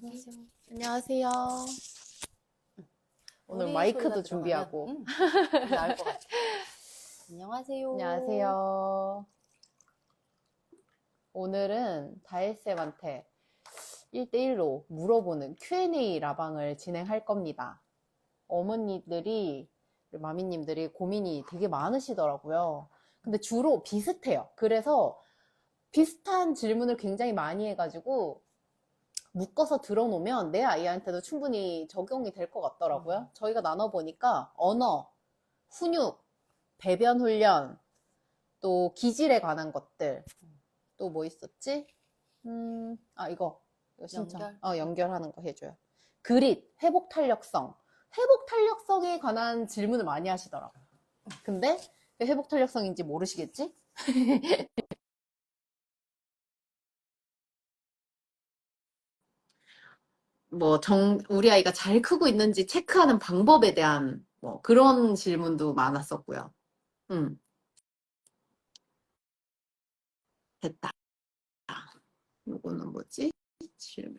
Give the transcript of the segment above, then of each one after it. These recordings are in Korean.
안녕하세요. 안녕하세요. 오늘 머리 마이크도 소리가 준비하고. 들어가면, 나을 것 같아요. 안녕하세요. 안녕하세요. 오늘은 다혜쌤한테 1대1로 물어보는 Q&A 라방을 진행할 겁니다. 어머니들이, 마미님들이 고민이 되게 많으시더라고요. 근데 주로 비슷해요. 그래서 비슷한 질문을 굉장히 많이 해가지고 묶어서 들어놓으면 내 아이한테도 충분히 적용이 될 것 같더라고요. 저희가 나눠보니까 언어, 훈육, 배변 훈련, 또 기질에 관한 것들, 또 뭐 있었지? 이거 신청. 연결하는 거 해줘요. 그릿, 회복 탄력성. 회복 탄력성에 관한 질문을 많이 하시더라고요. 근데 왜 회복 탄력성인지 모르시겠지? 우리 아이가 잘 크고 있는지 체크하는 방법에 대한 그런 질문도 많았었고요. 됐다. 요거는 뭐지? 질문.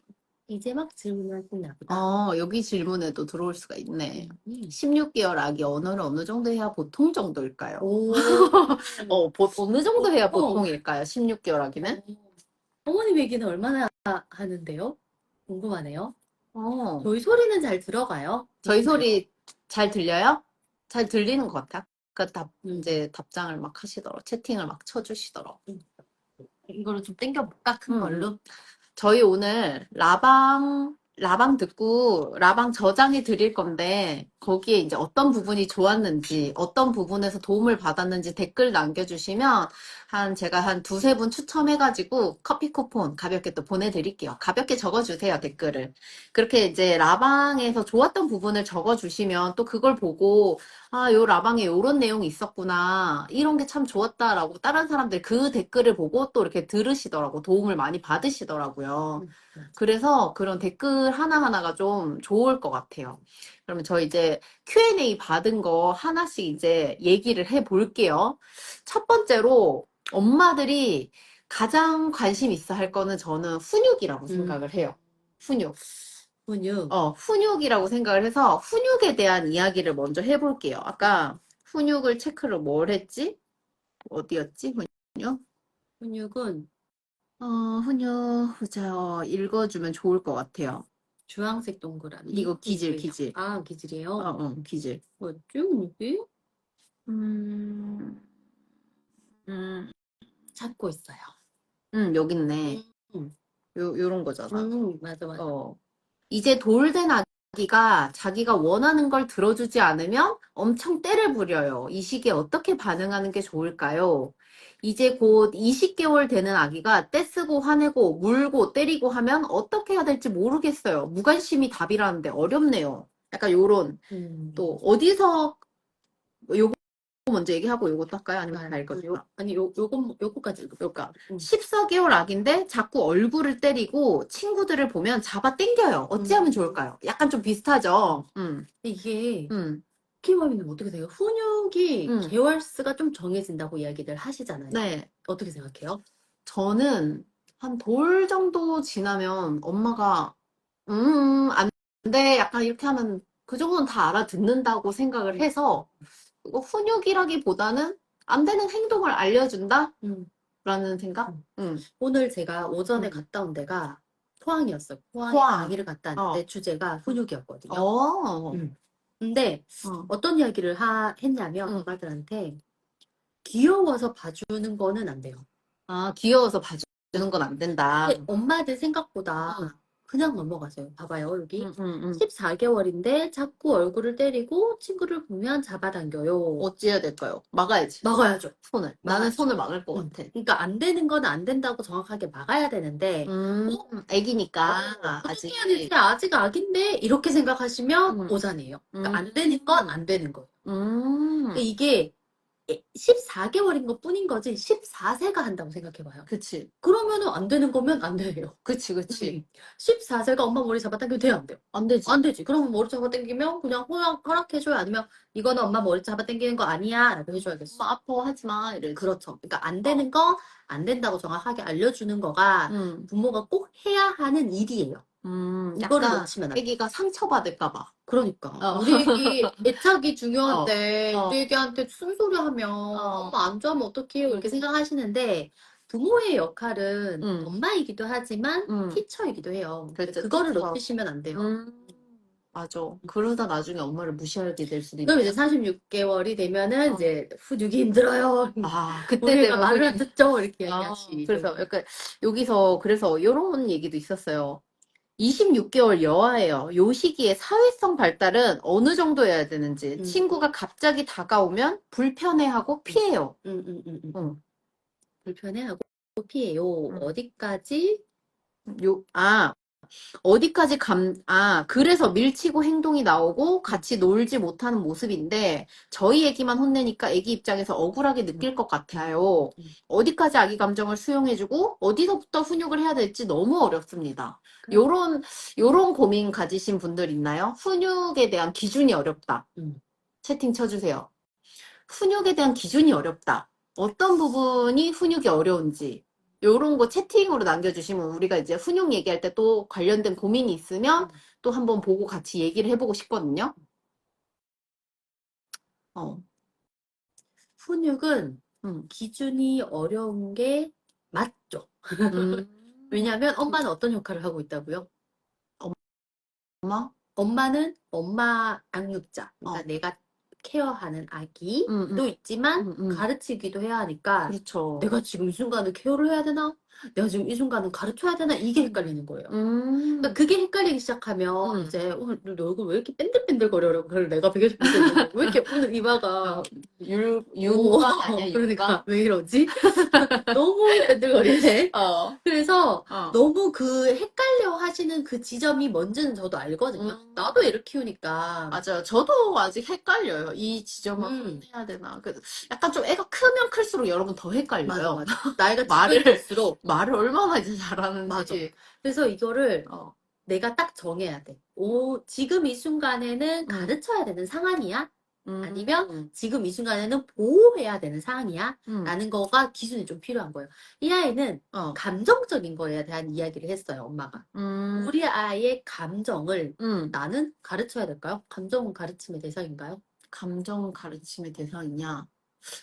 이제 막 질문하시나 보다. 여기 질문에도 들어올 수가 있네. 16개월 아기 언어를 어느 정도 해야 보통 정도일까요? 오. 어느 정도 해야 보통. 보통일까요? 16개월 아기는? 어머님 얘기는 얼마나 하는데요? 궁금하네요. 어, 저희 소리는 잘 들어가요? 저희 소리 잘 들려요? 잘 들리는 것 같아. 이제 답장을 막 하시더라고. 채팅을 막 쳐주시더라고. 이거를 좀 땡겨볼까? 큰 걸로? 저희 오늘 라방 듣고 라방 저장해 드릴 건데 거기에 이제 어떤 부분이 좋았는지 어떤 부분에서 도움을 받았는지 댓글 남겨주시면 제가 한 두세 분 추첨해가지고 커피 쿠폰 가볍게 또 보내드릴게요. 가볍게 적어주세요, 댓글을. 그렇게 이제 라방에서 좋았던 부분을 적어주시면 또 그걸 보고 요 라방에 요런 내용이 있었구나. 이런 게 참 좋았다라고 다른 사람들 그 댓글을 보고 또 이렇게 들으시더라고. 도움을 많이 받으시더라고요. 그래서 그런 댓글 하나하나가 좀 좋을 것 같아요. 그러면 저 이제 Q&A 받은 거 하나씩 이제 얘기를 해 볼게요. 첫 번째로 엄마들이 가장 관심 있어 할 거는 저는 훈육이라고 생각을 해요. 훈육. 훈육이라고 생각을 해서 훈육에 대한 이야기를 먼저 해볼게요. 아까 훈육을 체크를 뭘 했지? 어디였지? 훈육? 훈육은 훈육, 읽어주면 좋을 것 같아요. 주황색 동그라미. 이거 기질. 아, 기질이에요? 기질. 뭐였지, 훈육이? 음, 찾고 있어요. 여기 있네. 음. 요런 거잖아. 맞아. 이제 돌된 아기가 자기가 원하는 걸 들어주지 않으면 엄청 떼를 부려요. 이 시기에 어떻게 반응하는 게 좋을까요? 이제 곧 20개월 되는 아기가 떼쓰고 화내고 물고 때리고 하면 어떻게 해야 될지 모르겠어요. 무관심이 답이라는데 어렵네요. 약간 요런 또 어디서 요거 먼저 얘기하고 요것도 할까요? 아니면 다 읽어줄까요? 아니, 요거까지 읽어볼까? 14개월 아기인데 자꾸 얼굴을 때리고 친구들을 보면 잡아 당겨요. 어찌하면 좋을까요? 약간 좀 비슷하죠? 이게 키머미는 어떻게 생각해요? 훈육이 개월수가 좀 정해진다고 이야기들 하시잖아요. 네. 어떻게 생각해요? 저는 한 돌 정도 지나면 엄마가 안 돼. 약간 이렇게 하면 그 정도는 다 알아듣는다고 생각을 해서 이거 훈육이라기보다는 안 되는 행동을 알려준다? 라는 생각? 오늘 제가 오전에 갔다 온 데가 포항이었어요. 포항에 포항. 강의를 갔다 왔는데 주제가 훈육이었거든요. 음. 근데 어떤 이야기를 했냐면 엄마들한테 귀여워서 봐주는 거는 안 돼요. 귀여워서 봐주는 건 안 된다. 근데 엄마들 생각보다 그냥 넘어가세요. 봐봐요, 여기 14개월인데 자꾸 얼굴을 때리고 친구를 보면 잡아당겨요. 어찌해야 될까요? 막아야지. 막아야죠. 손을. 나는 손을 막을 것 같아. 그러니까 안 되는 건 안 된다고 정확하게 막아야 되는데 애기니까 어떻게 해야 되지? 아직 아기인데 이렇게 생각하시면 오산이에요. 그러니까 안 되는 건 안 되는 거예요. 근데 이게 14개월인 것 뿐인 거지 14세가 한다고 생각해봐요. 그치. 그러면은 안 되는 거면 안 돼요. 그치, 그치. 14세가 엄마 머리 잡아당겨도 돼요, 안 돼요? 안 되지. 안 되지. 그러면 머리 잡아당기면 그냥 허락해줘요. 아니면 이거는 엄마 머리 잡아당기는 거 아니야. 라고 해줘야겠어. 엄마 아파, 하지 마. 이러지. 그렇죠. 그러니까 안 되는 거, 안 된다고 정확하게 알려주는 거가 부모가 꼭 해야 하는 일이에요. 이거를 약간 놓치면 안 돼. 애기가 상처받을까봐. 그러니까. 어. 우리 애기 애착이 중요한데, 어. 우리 애기한테 쓴소리 하면, 엄마 안 좋아하면 어떡해요? 이렇게 생각하시는데, 부모의 역할은 엄마이기도 하지만, 티처이기도 해요. 그렇죠, 그거를 티처. 놓치시면 안 돼요. 맞아. 그러다 나중에 엄마를 무시하게 될 수도 그럼 있네요. 이제 46개월이 되면은, 이제, 훈육이 힘들어요. 아, 그때 우리가 되면 말을 안 듣죠? 이렇게 아, 얘기하시죠. 그래서 약간 여기서 그래서 이런 얘기도 있었어요. 26개월 여아예요. 요 시기에 사회성 발달은 어느 정도여야 되는지. 친구가 갑자기 다가오면 불편해하고 피해요. 불편해하고 피해요. 어디까지? 어디까지 그래서 밀치고 행동이 나오고 같이 놀지 못하는 모습인데 저희 애기만 혼내니까 애기 입장에서 억울하게 느낄 것 같아요. 어디까지 아기 감정을 수용해주고 어디서부터 훈육을 해야 될지 너무 어렵습니다. 요런 고민 가지신 분들 있나요? 훈육에 대한 기준이 어렵다. 채팅 쳐주세요. 훈육에 대한 기준이 어렵다. 어떤 부분이 훈육이 어려운지 요런 거 채팅으로 남겨주시면 우리가 이제 훈육 얘기할 때 또 관련된 고민이 있으면 또 한번 보고 같이 얘기를 해보고 싶거든요. 훈육은 기준이 어려운 게 맞죠. 왜냐하면 엄마는 어떤 역할을 하고 있다고요? 엄마? 엄마는 엄마 양육자. 그러니까 내가 케어하는 아기도 있지만 가르치기도 해야 하니까 그렇죠. 내가 지금 이 순간은 케어를 해야 되나? 내가 지금 이 순간은 가르쳐야 되나? 이게 헷갈리는 거예요. 그러니까 그게 헷갈리기 시작하면 이제 오늘 너 얼굴 왜 이렇게 뺀들뺀들거려? 그걸 내가 되게 좋게 왜 이렇게 오늘 이마가 윤곽 아니야, 그러니까 윤곽? 왜 이러지? 너무 뺀들거리네. 어. 그래서 너무 그 헷갈려 하시는 그 지점이 뭔지는 저도 알거든요. 나도 애를 키우니까. 맞아요. 저도 아직 헷갈려요. 이 지점은 해야 되나. 약간 좀 애가 크면 클수록 여러분 더 헷갈려요. 맞아. 나이가 들수록 말을 얼마나 이제 잘하는지. 맞아. 그래서 이거를 내가 딱 정해야 돼. 지금 이 순간에는 가르쳐야 되는 상황이야? 아니면 지금 이 순간에는 보호해야 되는 상황이야? 라는 거가 기준이 좀 필요한 거예요. 이 아이는 감정적인 거에 대한 이야기를 했어요, 엄마가. 우리 아이의 감정을 나는 가르쳐야 될까요? 감정은 가르침의 대상인가요? 감정 가르침의 대상이냐?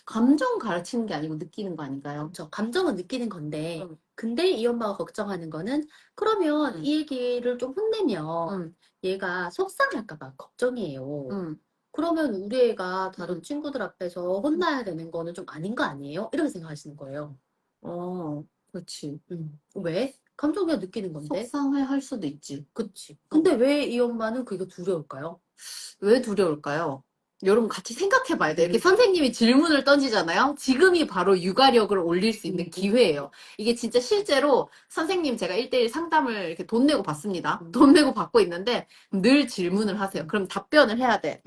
감정 가르치는 게 아니고 느끼는 거 아닌가요? 그렇죠. 감정은 느끼는 건데, 근데 이 엄마가 걱정하는 거는, 그러면 이 얘기를 좀 혼내면 얘가 속상할까봐 걱정이에요. 그러면 우리 애가 다른 친구들 앞에서 혼나야 되는 거는 좀 아닌 거 아니에요? 이렇게 생각하시는 거예요. 그렇지. 왜? 감정 그냥 느끼는 건데. 속상해 할 수도 있지. 그치. 근데 왜 이 엄마는 그게 두려울까요? 왜 두려울까요? 여러분 같이 생각해 봐야 돼요. 이렇게 선생님이 질문을 던지잖아요. 지금이 바로 육아력을 올릴 수 있는 기회예요. 이게 진짜 실제로 선생님 제가 1대1 상담을 이렇게 돈 내고 받습니다. 돈 내고 받고 있는데 늘 질문을 하세요. 그럼 답변을 해야 돼.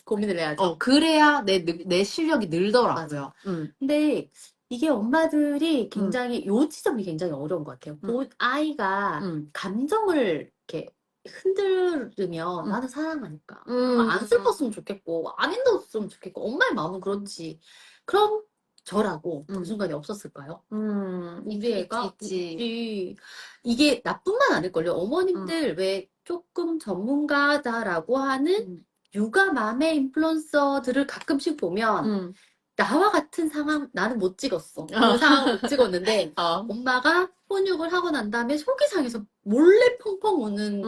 고민을 해야죠. 그래야 내 실력이 늘더라고요. 근데 이게 엄마들이 굉장히, 요 지점이 굉장히 어려운 것 같아요. 아이가 감정을 이렇게 흔들으면 나는 사랑하니까. 안 슬펐으면 좋겠고, 안 힘들었으면 좋겠고, 엄마의 마음은 그렇지. 그럼 저라고 그 순간이 없었을까요? 우리 애가 있지. 이게 나뿐만 아닐걸요. 어머님들 왜 조금 전문가다라고 하는 육아맘의 인플루언서들을 가끔씩 보면 나와 같은 상황 나는 못 찍었어. 그 상황 못 찍었는데 엄마가 혼육을 하고 난 다음에 속이 상해서 몰래 펑펑 우는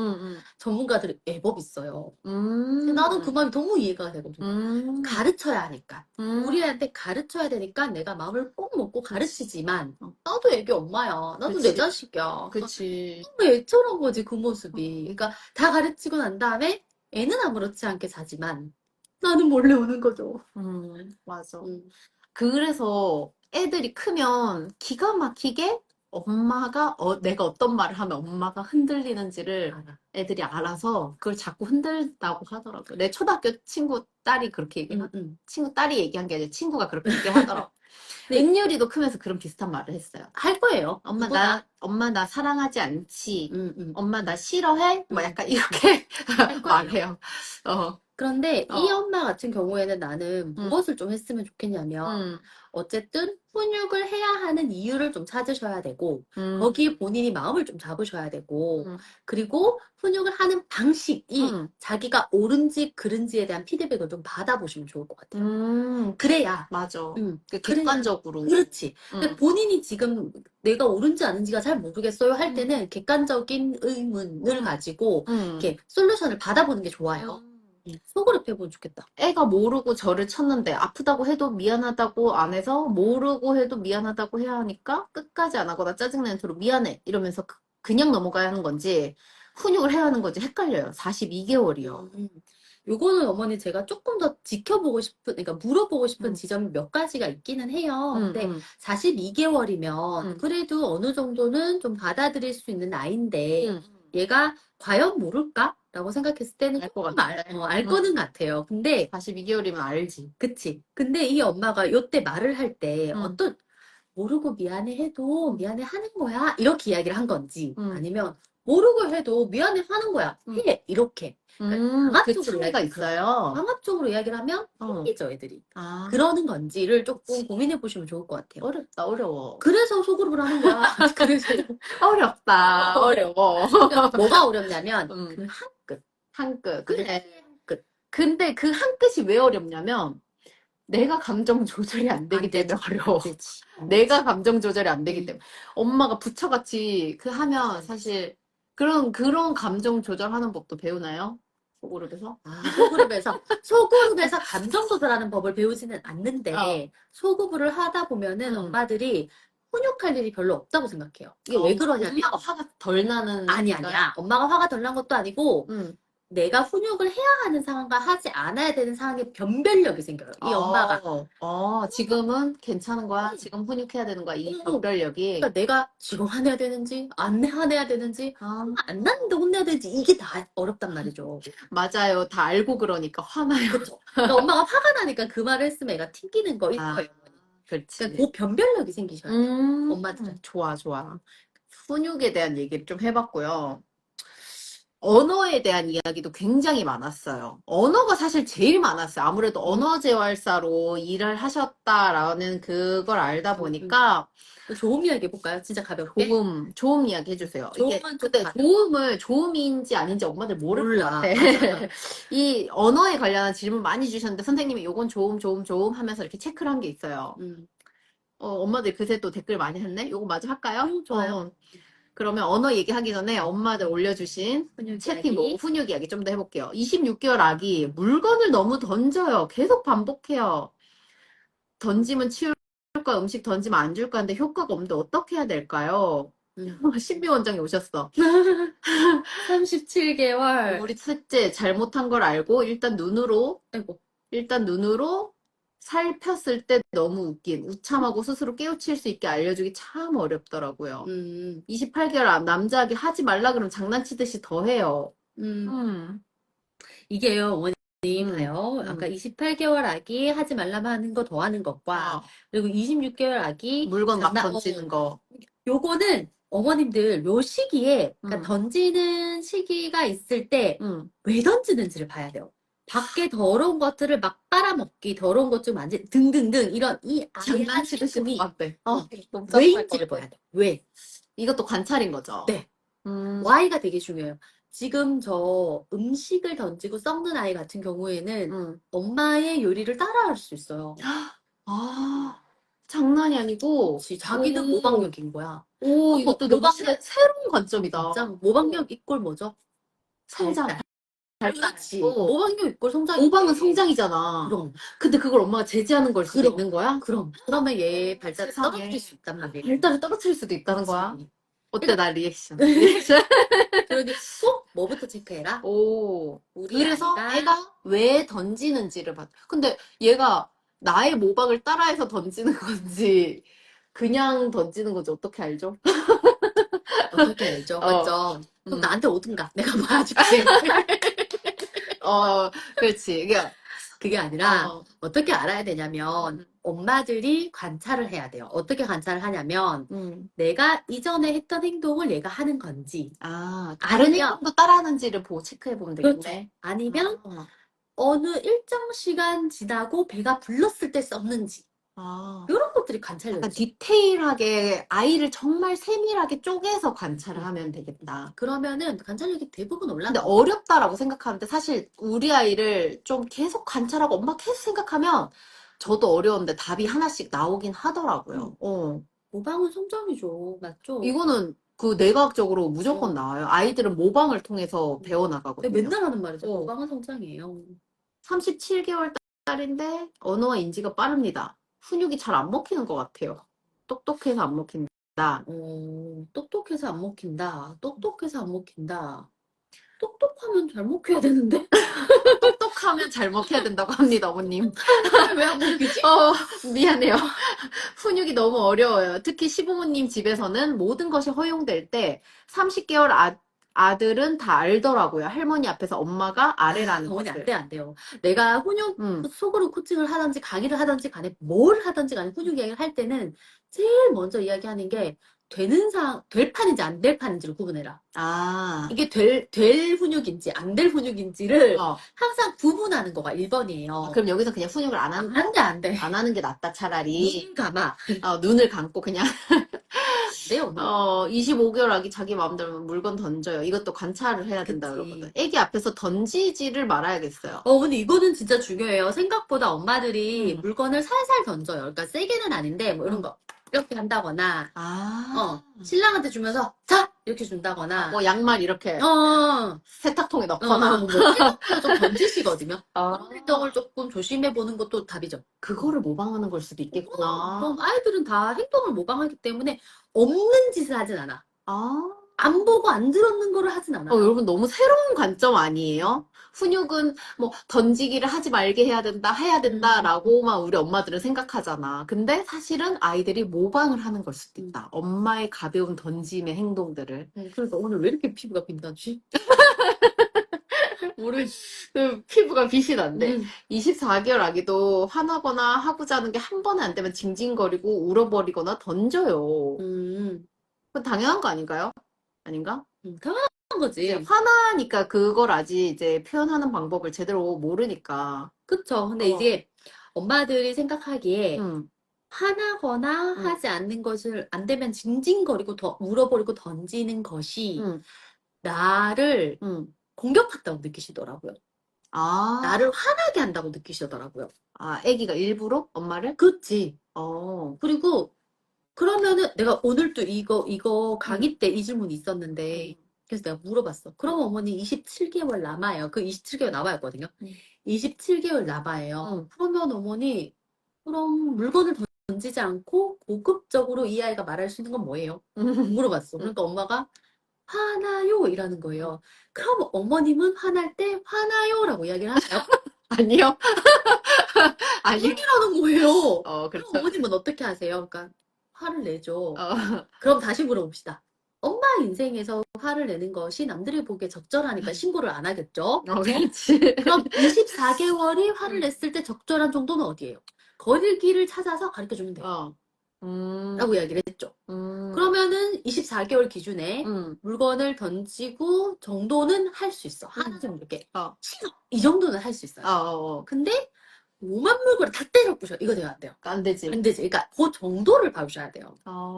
전문가들이 애법 있어요. 근데 나는 그 마음이 너무 이해가 되거든요. 가르쳐야 하니까. 우리 애한테 가르쳐야 되니까 내가 마음을 꼭 먹고 가르치지만 나도 애기 엄마야. 나도 내 자식이야. 그치. 너무 애처로운 거지 그 모습이. 그러니까 다 가르치고 난 다음에 애는 아무렇지 않게 자지만 나는 몰래 우는 거죠. 맞아. 그래서 애들이 크면 기가 막히게 내가 어떤 말을 하면 엄마가 흔들리는지를 알아. 애들이 알아서 그걸 자꾸 흔들다고 하더라고요. 내 초등학교 친구 딸이 그렇게 친구 딸이 얘기한 게 아니라 친구가 그렇게 얘기하더라고. 근데 은율이도 크면서 그런 비슷한 말을 했어요. 할 거예요. 엄마 나 사랑하지 않지. 음, 음, 엄마 나 싫어해? 뭐 음, 약간 이렇게 할 거예요. 말해요. 어, 그런데 이 어, 엄마 같은 경우에는 나는 음, 무엇을 좀 했으면 좋겠냐면, 음, 어쨌든 훈육을 해야 하는 이유를 좀 찾으셔야 되고, 음, 거기에 본인이 마음을 좀 잡으셔야 되고, 음, 그리고 훈육을 하는 방식이 음, 자기가 옳은지 그른지에 대한 피드백을 좀 받아보시면 좋을 것 같아요. 음, 그래야, 맞아. 그 그래야, 객관적으로. 그렇지. 근데 음, 본인이 지금 내가 옳은지 아닌지가 잘 모르겠어요 할 음, 때는 객관적인 의문을 음, 가지고 음, 이렇게 솔루션을 받아보는 게 좋아요. 음. 속으로 해보면 좋겠다. 애가 모르고 저를 쳤는데 아프다고 해도 미안하다고 안 해서 모르고 해도 미안하다고 해야 하니까 끝까지 안 하거나 짜증내는 투로 미안해 이러면서 그냥 넘어가야 하는 건지 훈육을 해야 하는 건지 헷갈려요. 42개월이요. 요거는 어머니 제가 조금 더 지켜보고 싶은, 그러니까 물어보고 싶은 음, 지점이 몇 가지가 있기는 해요. 음, 근데 음, 42개월이면 그래도 어느 정도는 좀 받아들일 수 있는 나이인데 음. 얘가 과연 모를까? 라고 생각했을 때는 알 것 조금 같은데. 알 거는 같아요. 근데 42개월이면 알지. 그치. 근데 이 엄마가 요때 말을 할 때 음, 모르고 미안해 해도 미안해 하는 거야. 이렇게 이야기를 한 건지 음, 아니면 모르고 해도 미안해 하는 거야. 음, 해. 이렇게. 그러니까 그 차이가 있어요. 강압적으로 이야기를 하면 어, 힘이죠, 애들이. 아, 그러는 건지를 조금 그치. 고민해 보시면 좋을 것 같아요. 어렵다, 어려워. 그래서 소그룹을 하는 거야. 그래서 어렵다, 어려워. 그러니까 뭐가 어렵냐면 음, 그 한 끗. 한 끗. 그 그래. 차이의 한 끗. 근데 그 한 끗이 왜 어렵냐면, 내가 감정 조절이 안 되기 안 때문에 되지. 어려워. 안 되지. 안 되지. 내가 감정 조절이 안 되기 음. 때문에. 엄마가 부처같이 그 하면 사실 그런 감정 조절하는 법도 배우나요? 소그룹에서? 소그룹에서 감정 조절하는 법을 배우지는 어. 않는데, 소그룹을 하다 보면은 응. 엄마들이 훈육할 일이 별로 없다고 생각해요. 이게 왜 그러냐면, 엄마가 화가 덜 나는 거야? 아니야. 엄마가 화가 덜 난 것도 아니고, 응. 내가 훈육을 해야 하는 상황과 하지 않아야 되는 상황에 변별력이 생겨요. 이 엄마가. 지금은 괜찮은 거야? 지금 훈육해야 되는 거야? 이 어, 변별력이. 그러니까 내가 지금 화내야 되는지, 안 화내야 되는지, 아, 안 났는데 혼내야 되는지, 이게 다 어렵단 말이죠. 맞아요. 다 알고 그러니까 화나요. 그쵸? 그러니까 엄마가 화가 나니까 그 말을 했으면 애가 튕기는 거일 아, 거예요. 그러니까 그렇지. 그 변별력이 생기셔야 돼요. 엄마들은. 좋아, 좋아. 훈육에 대한 얘기를 좀 해봤고요. 언어에 대한 이야기도 굉장히 많았어요. 언어가 사실 제일 많았어요. 아무래도 언어 재활사로 일을 하셨다라는 그걸 알다 보니까 좋은 이야기 해볼까요? 진짜 가볍게? 좋은 이야기 해주세요. 이게 좋으면 좀 근데 가볍게. 좋음인지 아닌지 엄마들 모를 것 몰라. 같아. 맞아. 이 언어에 관련한 질문 많이 주셨는데 선생님이 요건 좋음 하면서 이렇게 체크를 한 게 있어요. 엄마들 그새 또 댓글 많이 했네? 요거 마저 할까요? 좋아요. 그러면 언어 얘기하기 전에 엄마들 올려주신 훈육 채팅 보고 이야기. 훈육 이야기 좀 더 해볼게요. 26개월 아기 물건을 너무 던져요. 계속 반복해요. 던지면 치울까 음식 던지면 안 줄까 하는데 효과가 없는데 어떻게 해야 될까요? 신비 원장이 오셨어. 37개월. 우리 셋째 잘못한 걸 알고 아이고. 일단 눈으로 살폈을 때 너무 웃긴 우참하고 스스로 깨우칠 수 있게 알려주기 참 어렵더라고요. 28개월 남자아기 하지 말라 그러면 장난치듯이 더 해요. 음, 이게요, 어머니 음, 봐요. 아까 28개월 아기 하지 말라면 하는 거 더 하는 것과, 어, 그리고 26개월 아기 물건 막 던지는 거. 요거는 어머님들 요 시기에, 그러니까 음, 던지는 시기가 있을 때 음. 왜 던지는지를 봐야 돼요. 밖에 더러운 것들을 막 빨아먹기, 더러운 것 좀 만지, 등등등, 이런 이 아이의 한 장난치듯이 행동이 같대. 너무 짜증날 것 왜인지를 같아. 봐야 돼요. 왜? 이것도 관찰인 거죠. 네. 음, Y가 되게 중요해요. 지금 저 음식을 던지고 썩는 아이 같은 경우에는 엄마의 요리를 따라할 수 있어요. 아, 장난이 아니고. 자기는 모방력인 거야. 이것도 너무 모방력, 새로운 관점이다. 진짜 모방력 이꼴 뭐죠? 성장. 그렇지. 어, 모방력 이꼴 성장이 모방은 성장이잖아. 그럼. 근데 그걸 엄마가 제지하는 걸 수도 있는 거야? 그러면 얘 발자를 세상에. 떨어뜨릴 수 있단 말이에요. 발달을 떨어뜨릴 수도 있다는 거야. 그치. 어때, 나 리액션? 그러니 꼭 뭐부터 체크해라? 우리 그래서 아이가 애가 왜 던지는지를 봤. 근데 얘가 나의 모방을 따라해서 던지는 건지, 그냥 던지는 거지. 어떻게 알죠? 어떻게 알죠? 어, 맞죠? 그럼 음, 나한테 오든가. 내가 봐줄게. 그렇지. 그게 아니라 어, 어떻게 알아야 되냐면 음, 엄마들이 관찰을 해야 돼요. 어떻게 관찰을 하냐면 음. 내가 이전에 했던 행동을 얘가 하는 건지 다른 아니면 행동도 따라하는지를 보고 체크해 보면 그렇죠. 되겠네. 아니면 아, 어느 일정 시간 지나고 배가 불렀을 때 썼는지 아. 이런 것들이 약간 관찰력이죠. 디테일하게 아이를 정말 세밀하게 쪼개서 관찰을 하면 되겠다. 그러면은 관찰력이 대부분 근데 올라갑니다. 어렵다라고 생각하는데 사실 우리 아이를 좀 계속 관찰하고 엄마 계속 생각하면 저도 어려운데 답이 하나씩 나오긴 하더라고요. 모방은 성장이죠. 맞죠? 이거는 그 내과학적으로 무조건 어. 나와요. 아이들은 모방을 통해서 내가 배워나가거든요. 맨날 하는 말이죠. 어, 모방은 성장이에요. 37개월 딸인데 언어와 인지가 빠릅니다. 훈육이 잘 안 먹히는 것 같아요. 똑똑해서 안 먹힌다. 똑똑해서 안 먹힌다. 똑똑해서 안 먹힌다. 똑똑하면 잘 먹혀야 되는데? 똑똑하면 잘 먹혀야 된다고 합니다, 어머님. 왜 안 먹히지? 미안해요. 훈육이 너무 어려워요. 특히 시부모님 집에서는 모든 것이 허용될 때 30개월 아들은 다 알더라고요. 할머니 앞에서 엄마가 아래라는 어머니 안 것을. 돼, 안 돼요. 내가 훈육 음, 속으로 코칭을 하든지 강의를 하든지 간에 뭘 하든지 간에 훈육 이야기를 할 때는 제일 먼저 이야기하는 게 될 판인지 안 될 판인지를 구분해라. 아, 이게 될 훈육인지 안 될 훈육인지를 어. 항상 구분하는 거가 1번이에요. 그럼 여기서 그냥 훈육을 안 돼, 안 돼. 안 하는 게 낫다, 차라리. 눈 감아. 눈을 감고 그냥, 안 돼요, 어머니. 25개월 아기 자기 마음대로 물건 던져요. 이것도 관찰을 해야 된다, 그치. 여러분들. 애기 앞에서 던지지를 말아야겠어요. 근데 이거는 진짜 중요해요. 생각보다 엄마들이 음, 물건을 살살 던져요. 그러니까 세게는 아닌데, 뭐 이런 음. 거, 이렇게 한다거나, 아, 신랑한테 주면서, 자! 이렇게 준다거나, 뭐 양말 이렇게 어, 세탁통에 넣거나. 뭐, 생각보다 좀 던지시거든요. 아, 그런 행동을 조금 조심해보는 것도 답이죠. 그거를 모방하는 걸 수도 있겠구나. 그럼 아이들은 다 행동을 모방하기 때문에 없는 짓을 하진 않아. 아, 안 보고 안 들었는 거를 하진 않아요. 여러분 너무 새로운 관점 아니에요? 훈육은 뭐 던지기를 하지 말게 해야 된다라고만 우리 엄마들은 생각하잖아. 근데 사실은 아이들이 모방을 하는 걸 수도 있다. 엄마의 가벼운 던짐의 행동들을. 그래서 오늘 왜 이렇게 피부가 빛나지? 피부가 빛이 난대. 음. 24개월 아기도 화나거나 하고 자는 게 한 번에 안 되면 징징거리고 울어버리거나 던져요. 음. 그건 당연한 거 아닌가요? 아닌가? 당연한 거지. 이제 화나니까 그걸 아직 이제 표현하는 방법을 제대로 모르니까. 그쵸. 근데 어, 이제 엄마들이 생각하기에 음, 화나거나 음, 하지 않는 것을 안 되면 징징거리고 울어버리고 던지는 것이 음, 나를 음. 공격한다고 느끼시더라고요. 아, 나를 화나게 한다고 느끼시더라고요. 애기가 일부러 엄마를? 그치. 어, 그리고 그러면은 내가 오늘 또 이거 음, 강의 때 이 질문이 있었는데 그래서 내가 물어봤어. 그럼 어머니 27개월 남아요. 그 27개월 남아였거든요. 음, 27개월 남아요. 음, 그러면 어머니 그럼 물건을 던지지 않고 고급적으로 이 아이가 말할 수 있는 건 뭐예요? 물어봤어. 그러니까 엄마가 화나요 이라는 거예요. 그럼 어머님은 화날 때 화나요라고 이야기를 하나요? 아니요. 아니, 아니라는 거예요. 그럼 그렇죠. 어머님은 어떻게 하세요? 그러니까 화를 내죠. 어, 그럼 다시 물어봅시다. 엄마 인생에서 화를 내는 것이 남들이 보기에 적절하니까 신고를 안 하겠죠? 그렇지. 그럼 24개월이 화를 음, 냈을 때 적절한 정도는 어디예요? 거리기를 찾아서 가르쳐 주면 돼요. 어, 라고 음, 이야기를 했죠. 음, 그러면은 24개월 기준에 음, 물건을 던지고 정도는 할 수 있어. 하나씩 이렇게. 어, 싫어. 이 정도는 할 수 있어요. 근데 오만 물건을 다 때려 부셔. 이거 되면 안 돼요. 안 되지. 안 되지. 그러니까 그 정도를 봐주셔야 돼요.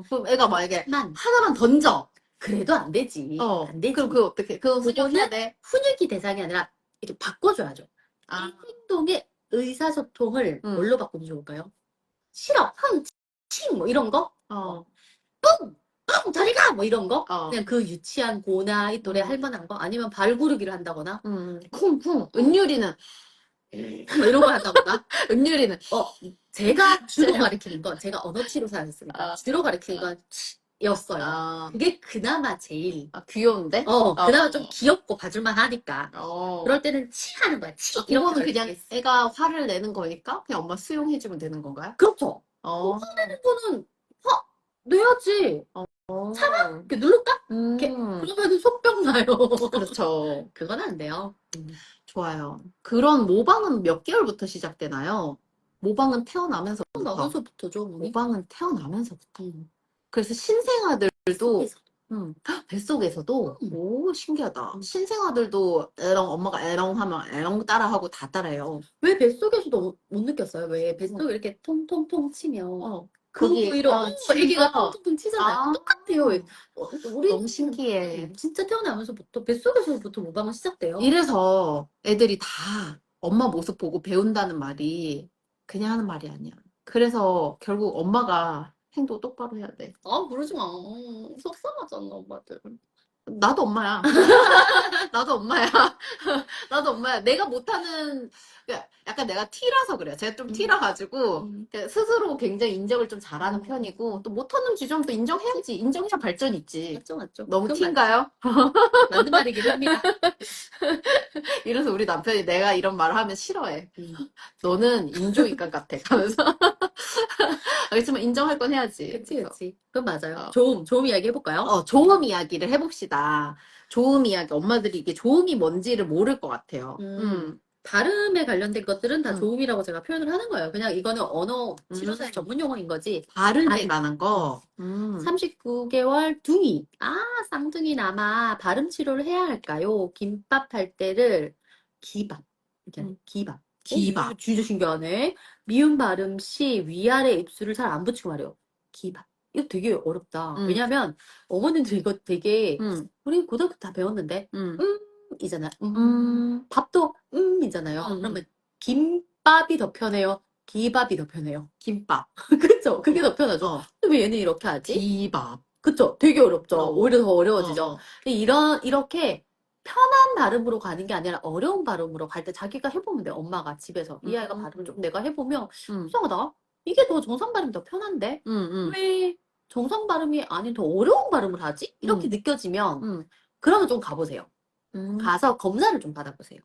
그럼 애가 만약에 만 하나만 던져. 그래도 안 되지. 안 되지. 그럼 그거 어떻게? 그거 훈육해야 그거는 돼? 훈육이 대상이 아니라 이렇게 바꿔줘야죠. 아, 이 행동의 의사소통을 응, 뭘로 바꾸면 좋을까요? 싫어, 흥, 칭, 뭐 이런 거? 어, 뿡! 뿡! 저리 가! 뭐 이런 거? 어, 그냥 그 유치한 고나 이 또래 음, 할 만한 거? 아니면 발구르기를 한다거나? 쿵쿵. 은유리는, 뭐 이런 걸 한다거나? 은유리는, 제가 주로 가리키는 건, 제가 언어 치료사 였으니까, 주로 가리키는 건 였어요. 아, 그게 그나마 제일, 귀여운데? 그나마 좀 귀엽고 봐줄만 하니까. 어. 그럴 때는 치 하는 거야, 치! 이렇게 그거는 그냥 가르치겠어. 애가 화를 내는 거니까 그냥 엄마 수용해주면 되는 건가요? 그렇죠. 어, 화내는 거는, 내야지. 어. 이렇게 누를까? 이렇게. 음, 그러면은 속병 나요. 그렇죠. 그건 안 돼요. 좋아요. 그런 모방은 몇 개월부터 시작되나요? 모방은 태어나면서부터. 나면서부터죠, 어머니. 모방은 태어나면서부터. 음. 그래서 신생아들도, 속에서. 뱃속에서도, 음. 오, 신기하다. 신생아들도 에렁, 엄마가 에렁 하면 에렁 따라하고 다 따라해요. 왜 뱃속에서도 못 느꼈어요? 왜 뱃속에 이렇게 통통통 치면 그 거기, 부위로 애기가 진짜. 통통통 치잖아요. 아, 똑같아요. 우리 너무 신기해. 진짜 태어나면서부터 뱃속에서부터 모방은 시작돼요. 이래서 애들이 다 엄마 모습 보고 배운다는 말이 그냥 하는 말이 아니야. 그래서 결국 엄마가 행동 똑바로 해야 돼. 그러지 마. 속상하잖아, 엄마들. 나도 엄마야. 나도 엄마야. 나도 엄마야. 내가 못하는, 그러니까 약간 내가 T라서 그래요. 제가 좀 T라 가지고 스스로 굉장히 인정을 좀 잘하는 편이고 또 못하는 지점도 인정해야지. 인정해야 발전이 있지. 맞죠, 맞죠. 너무 그건 T인가요? 맞는 말이긴 합니다. 이래서 우리 남편이 내가 이런 말을 하면 싫어해. 너는 인조인간 같아. 하면서. 그렇지만 인정할 건 해야지. 그치, 그래서, 그치. 그건 맞아요. 어. 조음 이야기 해볼까요? 조음 이야기를 해봅시다. 조음 이야기. 엄마들이 이게 조음이 뭔지를 모를 것 같아요. 발음에 관련된 것들은 다 음. 조음이라고 제가 표현을 하는 거예요. 그냥 이거는 언어 치료사의 전문 용어인 거지. 발음에 관한 거. 39개월 둥이. 쌍둥이 남아 발음 치료를 해야 할까요? 김밥 할 때를 기밥. 이렇게 기밥. 기밥. 이거 진짜 신기하네. 미음 발음 시 위아래 입술을 잘 안 붙이고 말해요. 기밥. 이거 되게 어렵다. 왜냐면 어머님들 이거 되게 우리 고등학교 다 배웠는데 이잖아. 밥도 이잖아요. 그러면 김밥이 더 편해요. 기밥이 더 편해요. 김밥. 그쵸? 그게 더 편하죠. 근데 왜 얘는 이렇게 하지? 기밥. 그쵸? 되게 어렵죠. 어. 오히려 더 어려워지죠. 근데 이렇게 편한 발음으로 가는 게 아니라 어려운 발음으로 갈 때 자기가 해보면 돼. 엄마가 집에서. 이 아이가 발음을 좀 내가 해보면 이상하다. 이게 더 정상 발음이 더 편한데? 왜 정상 발음이 아닌 더 어려운 발음을 하지? 이렇게 느껴지면 그러면 좀 가보세요. 가서 검사를 좀 받아보세요.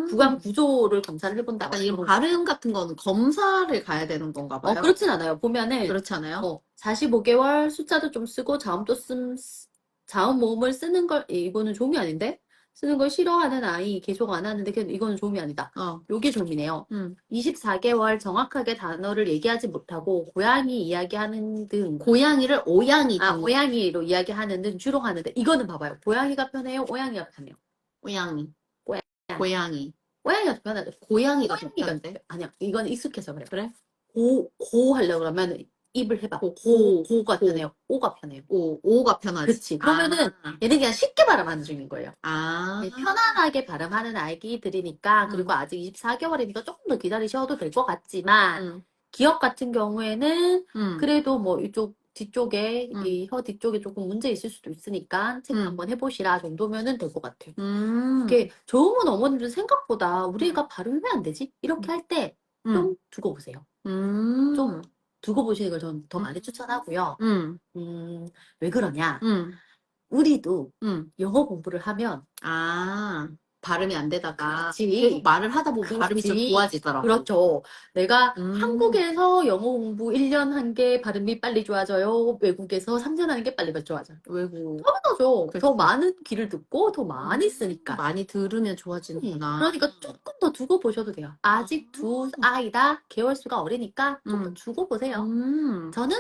구강 구조를 검사를 해본다. 약간 이런 발음 같은 거는 검사를 가야 되는 건가 봐요. 그렇진 않아요. 보면은 그렇지 않아요? 45개월 숫자도 좀 쓰고 자음 모음을 쓰는 걸 이거는 좀이 아닌데? 쓰는 걸 싫어하는 아이 계속 안 하는데 이거는 좀이 아니다. 요게 좀이네요. 24개월 정확하게 단어를 얘기하지 못하고 고양이 이야기하는 등 고양이를 오양이 등. 고양이로 이야기하는 등 주로 하는데 이거는 봐봐요. 고양이가 편해요? 오양이가 편해요? 고양이. 고양이. 고양이. 고양이가 더 편하죠. 고양이가 더 고양이가 편한데? 아니야. 이건 익숙해서 그래. 그래? 고 하려고 그러면 입을 해봐. 고가 편해요. 오가 편해요. 오가 편하지. 그치. 그러면은 얘는 그냥 쉽게 발음하는 중인 거예요. 아. 편안하게 발음하는 아기들이니까 그리고 아직 24개월이니까 조금 더 기다리셔도 될 것 같지만 기억 같은 경우에는 그래도 뭐 이쪽 뒤쪽에 이 혀 뒤쪽에 조금 문제 있을 수도 있으니까 체크 한번 해보시라 정도면은 될 것 같아요. 이게 좋은 어머님들 생각보다 우리 애가 발음이 왜 안 되지? 이렇게 할 때 좀 두고 보세요. 좀 두고 보시는 걸 전 더 많이 추천하고요. 왜 그러냐? 우리도 영어 공부를 하면 발음이 안 되다가 그렇지. 계속 말을 하다 보면 발음이 좀 그렇지. 좋아지더라고. 그렇죠. 내가 한국에서 영어 공부 1년 한 게 발음이 빨리 좋아져요. 외국에서 3년 하는 게 빨리 좋아져요. 외국. 당연하죠. 그치. 더 많은 귀를 듣고 더 많이 쓰니까. 많이 들으면 좋아지는구나. 그러니까 조금 더 두고 보셔도 돼요. 아직 두 아이다. 개월수가 어리니까 조금 두고 보세요. 저는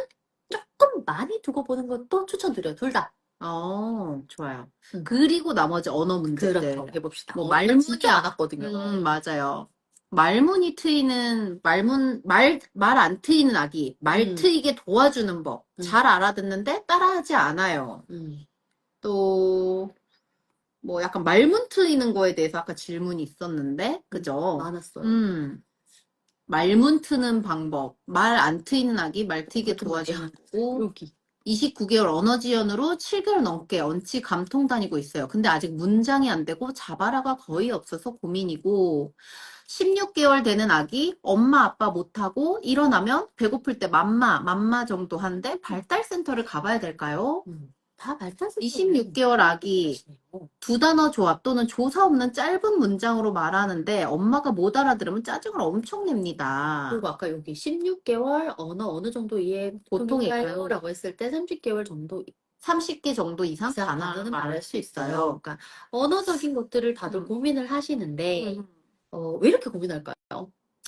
조금 많이 두고 보는 것도 추천드려요. 둘 다. 좋아요. 그리고 나머지 언어 문제들. 그렇죠. 해봅시다. 뭐 말문이 진짜 안 왔거든요. 맞아요. 말문이 트이는, 말 안 트이는 아기, 말 트이게 도와주는 법. 잘 알아듣는데 따라하지 않아요. 또, 뭐 약간 말문 트이는 거에 대해서 아까 질문이 있었는데, 그죠? 많았어요. 말문 트는 방법. 말 안 트이는 아기, 말 트이게 같은 도와주는 거고. 여기. 29개월 언어 지연으로 7개월 넘게 언치 감통 다니고 있어요. 근데 아직 문장이 안 되고 자바라가 거의 없어서 고민이고 16개월 되는 아기 엄마 아빠 못하고 일어나면 배고플 때 맘마 정도 하는데 발달센터를 가봐야 될까요? 다 발달센터 26개월 아기 두 단어 조합 또는 조사 없는 짧은 문장으로 말하는데 엄마가 못 알아들으면 짜증을 엄청 냅니다. 그리고 아까 여기 16개월 언어 어느 정도 이해 보통일까요? 보통일까요? 라고 했을 때 30개월 정도 30개 정도 이상 단어를 단어는 말할 수 있어요. 그러니까 언어적인 것들을 다들 고민을 하시는데 왜 이렇게 고민할까요?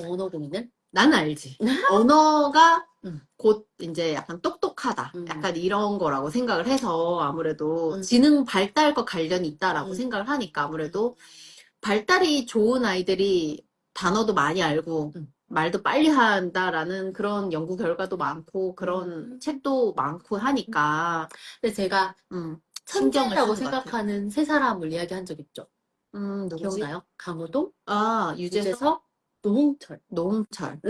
언어 고민은? 난 알지. 언어가 음. 곧 이제 약간 똑똑하다. 음. 약간 이런 거라고 생각을 해서 아무래도 음. 지능 발달과 관련이 있다라고 생각을 하니까 아무래도 발달이 좋은 아이들이 단어도 많이 알고 말도 빨리 한다라는 그런 연구 결과도 많고 그런 책도 많고 하니까. 근데 제가 신경을 천재라고 쓰는 것 같아요. 생각하는 세 사람을 이야기한 적 있죠. 누구지? 기억나요? 강호동, 아, 유재석, 노홍철. 노홍철.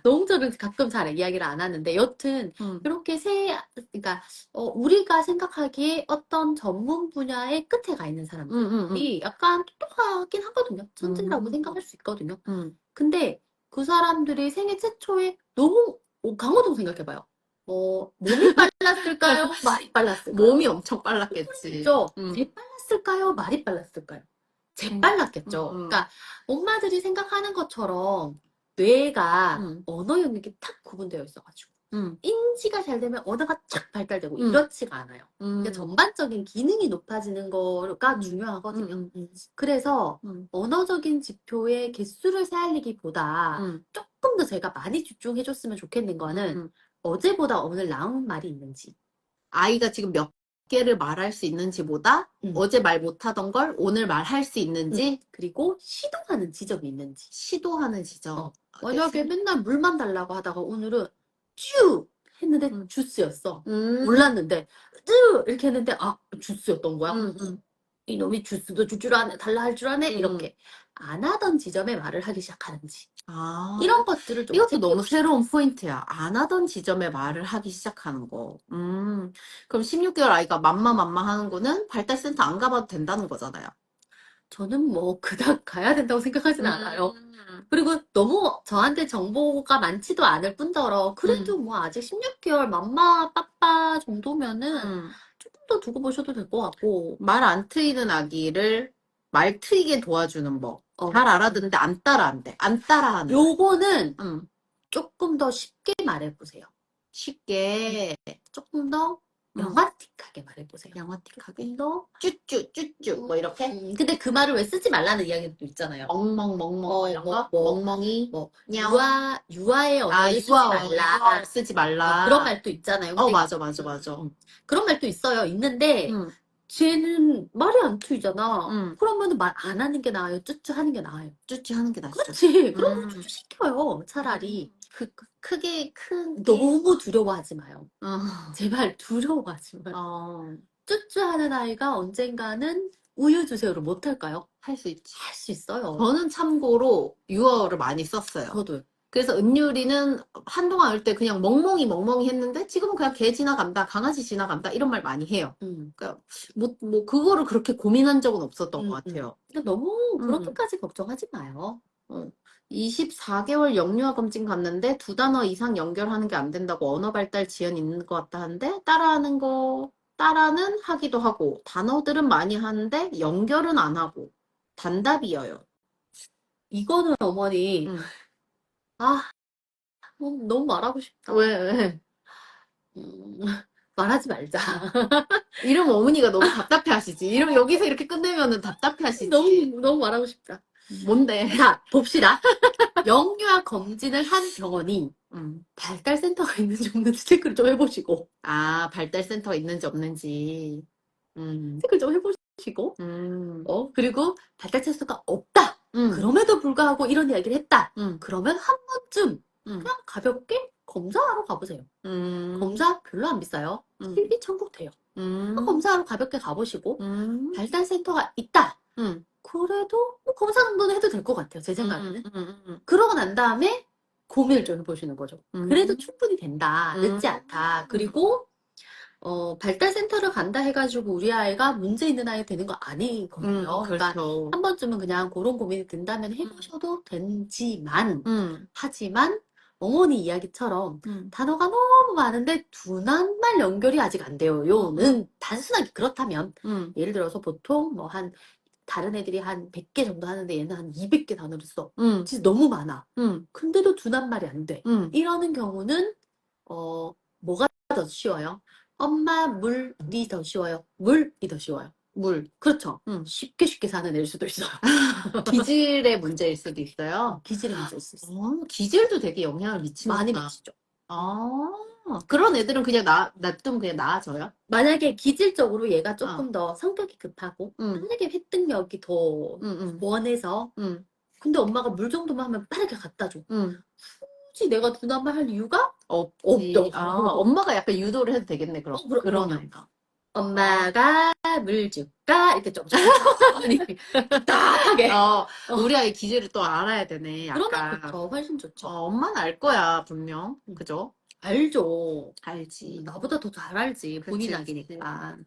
노홍철은 가끔 잘 이야기를 안 하는데 여튼 이렇게 그러니까 우리가 생각하기에 어떤 전문 분야의 끝에 가 있는 사람들이 약간 똑똑하긴 하거든요. 천재라고 생각할 수 있거든요. 근데 그 사람들이 생애 최초에 강호동 생각해봐요. 몸이 빨랐을까요? 말이 빨랐을까요? 몸이 엄청 빨랐겠지. 그렇죠. 재빨랐을까요? 말이 빨랐을까요? 재빨랐겠죠. 그러니까 엄마들이 생각하는 것처럼 뇌가 언어 영역이 탁 구분되어 있어가지고 인지가 잘 되면 언어가 쫙 발달되고 이렇지가 않아요. 그러니까 전반적인 기능이 높아지는 거가 중요하거든요. 그래서 언어적인 지표의 개수를 세알리기보다 조금 더 제가 많이 집중해줬으면 좋겠는 거는 어제보다 오늘 나은 말이 있는지. 아이가 지금 몇 개를 말할 수 있는지보다 어제 말 못하던 걸 오늘 말할 수 있는지 그리고 시도하는 지점이 있는지. 시도하는 지점. 만약에 맨날 물만 달라고 하다가 오늘은 쭈 했는데 주스였어. 몰랐는데 쭈 이렇게 했는데 주스였던 거야. 이놈이 주스도 줄 줄 아네, 달라 할 줄 아네 이렇게 안 하던 지점에 말을 하기 시작하는지. 이런 것들을 좀 이것도 너무 새로운 포인트야. 안 하던 지점에 말을 하기 시작하는 거. 그럼 16개월 아이가 맘마 하는 거는 발달센터 안 가봐도 된다는 거잖아요. 저는 뭐 그닥 가야 된다고 생각하진 않아요. 그리고 너무 저한테 정보가 많지도 않을 뿐더러 그래도 뭐 아직 16개월 맘마 빠빠 정도면은 조금 더 두고 보셔도 될 것 같고. 말 안 트이는 아기를 말 트이게 도와주는 법. 잘 알아듣는데 안 따라한대. 안 따라하는. 요거는 조금 더 쉽게 말해보세요. 쉽게. 조금 더 영화틱하게 말해보세요. 영화틱하게? 더 쭈쭈 뭐 이렇게? 근데 그 말을 왜 쓰지 말라는 이야기도 있잖아요. 멍멍 이런 거? 멍멍이? 유아의 언어를 쓰지 말라. 쓰지 말라. 그런 말도 있잖아요. 근데 맞아. 그런 말도 있는데 쟤는 말이 안 트이잖아. 그러면 말 안 하는 게 나아요? 쭈쭈 하는 게 나아요? 쭈쭈 하는 게 낫죠. 그렇지. 그럼 쭈쭈 시켜요. 차라리. 큰 너무 두려워하지 마요. 제발 두려워하지 마요. 쭈쭈 하는 아이가 언젠가는 우유 주세요를 못 할까요? 할 수 있지. 할 수 있어요. 저는 참고로 유어를 많이 썼어요. 저도요. 그래서 은유리는 한동안 할 때 그냥 멍멍이 했는데 지금은 그냥 개 지나간다, 강아지 지나간다 이런 말 많이 해요. 그러니까 뭐 그거를 그렇게 고민한 적은 없었던 것 같아요. 근데 너무 그렇게까지 걱정하지 마요. 24개월 영유아 검진 갔는데 두 단어 이상 연결하는 게 안 된다고 언어 발달 지연 있는 것 같다 하는데 따라는 하기도 하고 단어들은 많이 하는데 연결은 안 하고 단답이어요. 이거는 어머니 너무 말하고 싶다. 왜? 말하지 말자. 이러면 어머니가 너무 답답해 하시지. 이러면 여기서 이렇게 끝내면은 답답해 하시지. 너무 말하고 싶다. 뭔데? 자, 봅시다. 영유아 검진을 한 병원이 발달센터가 있는지 없는지 체크를 좀 해보시고. 발달센터가 있는지 없는지. 체크를 좀 해보시고. 그리고 발달센터가 없다. 그럼에도 불구하고 이런 이야기를 했다. 그러면 한 번쯤 그냥 가볍게 검사하러 가보세요. 검사 별로 안 비싸요. 실비 청구돼요. 검사하러 가볍게 가보시고 발달센터가 있다. 그래도 뭐 검사 정도는 해도 될 것 같아요. 제 생각에는. 그러고 난 다음에 고민을 좀 해보시는 거죠. 그래도 충분히 된다. 늦지 않다. 그리고 발달센터를 간다 해가지고 우리 아이가 문제 있는 아이 되는 거 아니거든요. 그러니까 그렇죠. 한 번쯤은 그냥 그런 고민이 든다면 해보셔도 되지만 하지만 어머니 이야기처럼 음, 단어가 너무 많은데 둔한말 연결이 아직 안 돼요. 요는 단순하게 그렇다면 음, 예를 들어서 보통 뭐 한 다른 애들이 한 100개 정도 하는데 얘는 한 200개 단어를 써. 음, 진짜 너무 많아. 음, 근데도 둔한말이 안 돼. 음. 이러는 경우는 뭐가 더 쉬워요? 엄마 물이 더 쉬워요. 물이 더 쉬워요. 물. 그렇죠. 음. 쉽게 쉽게 사는 애일 수도 있어요. 기질의 문제일 수도 있어요. 기질의 문제일 수 있어요. 기질도 되게 영향을 많이 미치는구나. 미치죠. 그런 애들은 그냥 놔두면 그냥 나아져요? 만약에 기질적으로 얘가 어, 조금 더 성격이 급하고 음, 빠르게 획득력이 더 음, 원해서 음, 근데 엄마가 물 정도만 하면 빠르게 갖다 줘. 음. 굳이 내가 두나만 할 이유가 없지. 없죠. 엄마가 약간 유도를 해도 되겠네, 그럼. 그런 그럼요. 아이가. 엄마가 물 줄까? 이렇게 좀 천천히 답답하게. 우리 아이 기질을 또 알아야 되네, 그러면 약간. 좋죠. 훨씬 좋죠. 엄마는 알 거야, 분명. 음. 그죠? 알죠. 알지. 나보다 더 잘 알지. 본인 그치, 그치. 아기니까.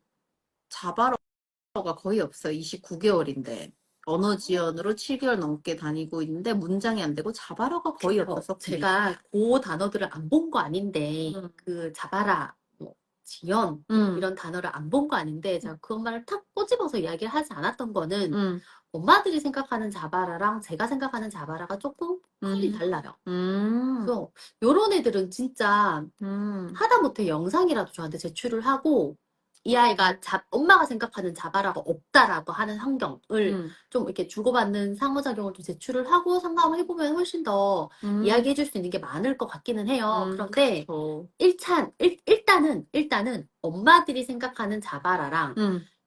자바로가 거의 없어. 29개월인데. 언어 지연으로 7개월 넘게 다니고 있는데 문장이 안 되고 자바로가 거의 없어서 제가 그 단어들을 안 본 거 아닌데 그 자바라, 뭐, 지연 이런 단어를 안 본 거 아닌데 제가 그 엄마를 탁 꼬집어서 이야기를 하지 않았던 거는 엄마들이 생각하는 자바라랑 제가 생각하는 자바라가 조금 컬이 달라요. 그래서 요런 애들은 진짜 하다못해 영상이라도 저한테 제출을 하고 이 아이가 엄마가 생각하는 자바라가 없다라고 하는 환경을 좀 이렇게 주고받는 상호작용을 좀 제출을 하고 상담을 해보면 훨씬 더 이야기해 줄 수 있는 게 많을 것 같기는 해요. 그런데 그쵸. 일단은 엄마들이 생각하는 자바라랑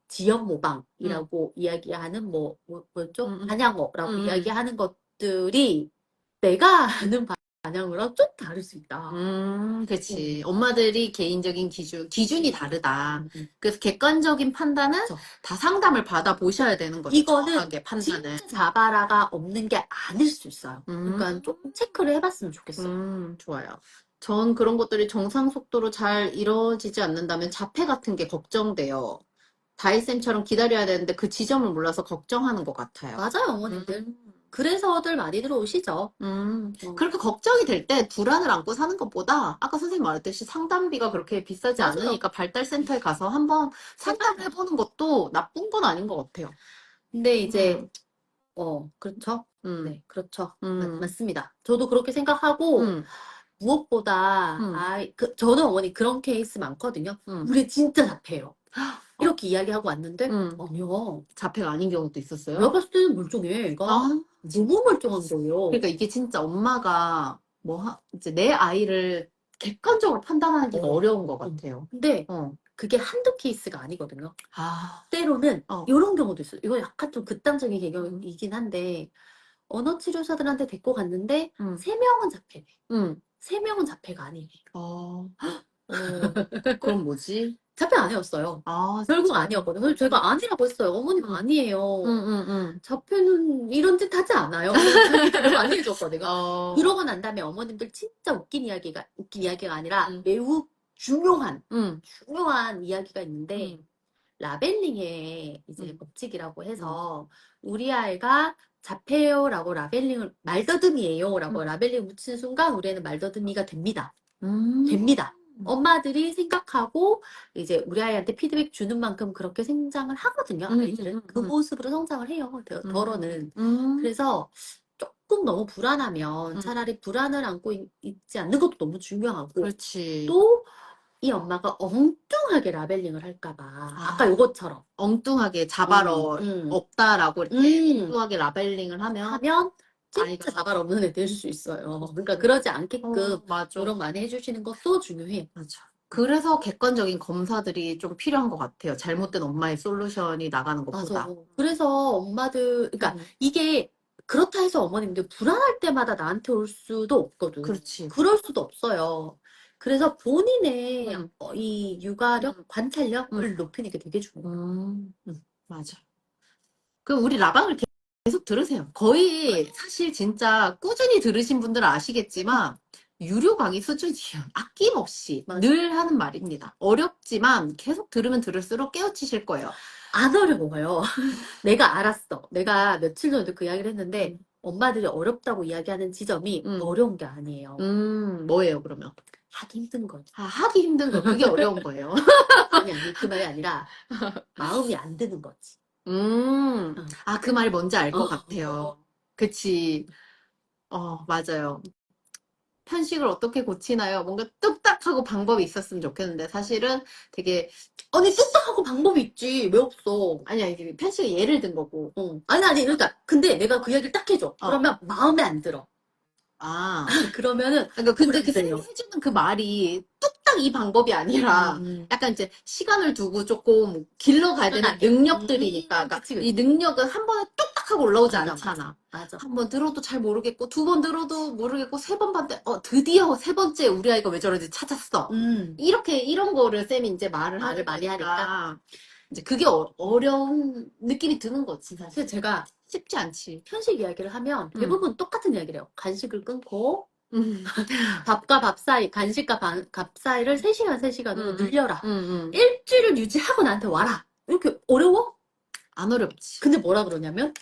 지역 모방이라고 이야기하는 뭐였죠? 반향어라고 이야기하는 것들이 내가 아는 반향어랑 좀 다를 수 있다. 그치. 엄마들이 개인적인 기준이 다르다. 그래서 객관적인 판단은 그쵸. 다 상담을 받아보셔야 되는 거죠. 이거는 정확하게 판단을. 진짜 자바라가 없는 게 아닐 수 있어요. 그러니까 조금 체크를 해봤으면 좋겠어요. 좋아요. 전 그런 것들이 정상 속도로 잘 이루어지지 않는다면 자폐 같은 게 걱정돼요. 다이쌤처럼 기다려야 되는데 그 지점을 몰라서 걱정하는 것 같아요. 맞아요, 어머님들. 그래서들 많이 들어오시죠. 그렇게 걱정이 될 때 불안을 안고 사는 것보다 아까 선생님 말했듯이 상담비가 그렇게 비싸지 맞아요. 않으니까 발달센터에 가서 한번 상담해보는 것도 나쁜 건 아닌 것 같아요. 근데 이제 그렇죠. 네, 그렇죠. 맞습니다. 저도 그렇게 생각하고 무엇보다 저는 어머니 그런 케이스 많거든요. 우리 진짜 자폐예요. 이렇게 이야기하고 왔는데 아니요. 자폐가 아닌 경우도 있었어요. 내가 봤을 때는 멀쩡해. 얘가 너무 멀쩡한 거예요. 그러니까 이게 진짜 엄마가 이제 내 아이를 객관적으로 판단하기가 어려운 것 같아요. 근데 그게 한두 케이스가 아니거든요. 아, 때로는 이런 경우도 있어요. 이거 약간 좀 극단적인 개념이긴 한데 언어 치료사들한테 데리고 갔는데 3명은 자폐래. 3명은 자폐가 아니래. 그럼 뭐지? 자폐 아니었어요. 결국 아니었거든요. 그래서 제가 아니라고 했어요. 어머니가 아니에요. 자폐는 이런 짓 하지 않아요. 자기 대답 많이 해줬거든요. 그러고 난 다음에 어머님들 진짜 웃긴 이야기가 아니라 매우 중요한 이야기가 있는데 라벨링의 이제 법칙이라고 해서 우리 아이가 자폐요라고 라벨링을 말더듬이에요라고 라벨링 붙이는 순간 우리 애는 말더듬이가 됩니다. 됩니다. 엄마들이 생각하고 이제 우리 아이한테 피드백 주는 만큼 그렇게 성장을 하거든요. 아이들은 그 모습으로 성장을 해요. 덜어는. 그래서 조금 너무 불안하면 차라리 불안을 안고 있지 않는 것도 너무 중요하고 그렇지. 또 이 엄마가 엉뚱하게 라벨링을 할까봐 아까 요것처럼 엉뚱하게 자바로 없다라고 이렇게 엉뚱하게 라벨링을 하면 진짜 자발 없는 애 될 수 있어요. 그러니까 그러지 않게끔 맞아. 노력 많이 해주시는 것도 중요해요. 맞아. 그래서 객관적인 검사들이 좀 필요한 것 같아요. 잘못된 엄마의 솔루션이 나가는 것보다. 맞아. 그래서 엄마들, 그러니까 이게 그렇다 해서 어머님들 불안할 때마다 나한테 올 수도 없거든. 그렇지. 그럴 수도 없어요. 그래서 본인의 이 육아력, 관찰력을 높이는 게 되게 중요해요. 맞아. 그럼 우리 라방을 계속 들으세요. 거의 사실 진짜 꾸준히 들으신 분들은 아시겠지만 유료 강의 수준이에요. 아낌없이 맞아. 늘 하는 말입니다. 어렵지만 계속 들으면 들을수록 깨우치실 거예요. 안 어려워요. 내가 알았어. 내가 며칠 전에도 그 이야기를 했는데 엄마들이 어렵다고 이야기하는 지점이 어려운 게 아니에요. 뭐예요, 그러면? 하기 힘든 거죠. 아, 하기 힘든 거, 그게 어려운 거예요. 아니, 그 말이 아니라 마음이 안 드는 거지. 아, 그 말 뭔지 알 것 같아요. 그치. 맞아요. 편식을 어떻게 고치나요? 뭔가 뚝딱하고 방법이 있었으면 좋겠는데, 사실은 되게, 아니, 뚝딱하고 방법이 있지. 왜 없어? 아니야, 이게 편식의 예를 든 거고. 아니, 그러니까. 근데 내가 그 이야기를 딱 해줘. 그러면 마음에 안 들어. 아. 그러면은, 그러니까 근데 그 그래요. 해주는 그 말이 뚝딱 이 방법이 아니라 약간 이제 시간을 두고 조금 길러가야 되는 능력들이니까 그러니까 그치, 이 그치. 능력은 한 번에 뚝딱 하고 올라오지 맞아, 않잖아. 맞아. 한 번 들어도 잘 모르겠고 두 번 들어도 모르겠고 세 번 봤는데 드디어 세 번째 우리 아이가 왜 저러지 찾았어. 이렇게 이런 거를 쌤이 이제 말을 말을 많이 하니까. 이제 그게 어려운 느낌이 드는 거지 사실. 그래서 제가 쉽지 않지. 편식 이야기를 하면 대부분 똑같은 이야기를 해요. 간식을 끊고, 음. 밥과 밥 사이, 간식과 밥 사이를 3시간, 3시간으로 늘려라. 음. 일주일을 유지하고 나한테 와라. 이렇게 어려워? 안 어렵지. 근데 뭐라 그러냐면,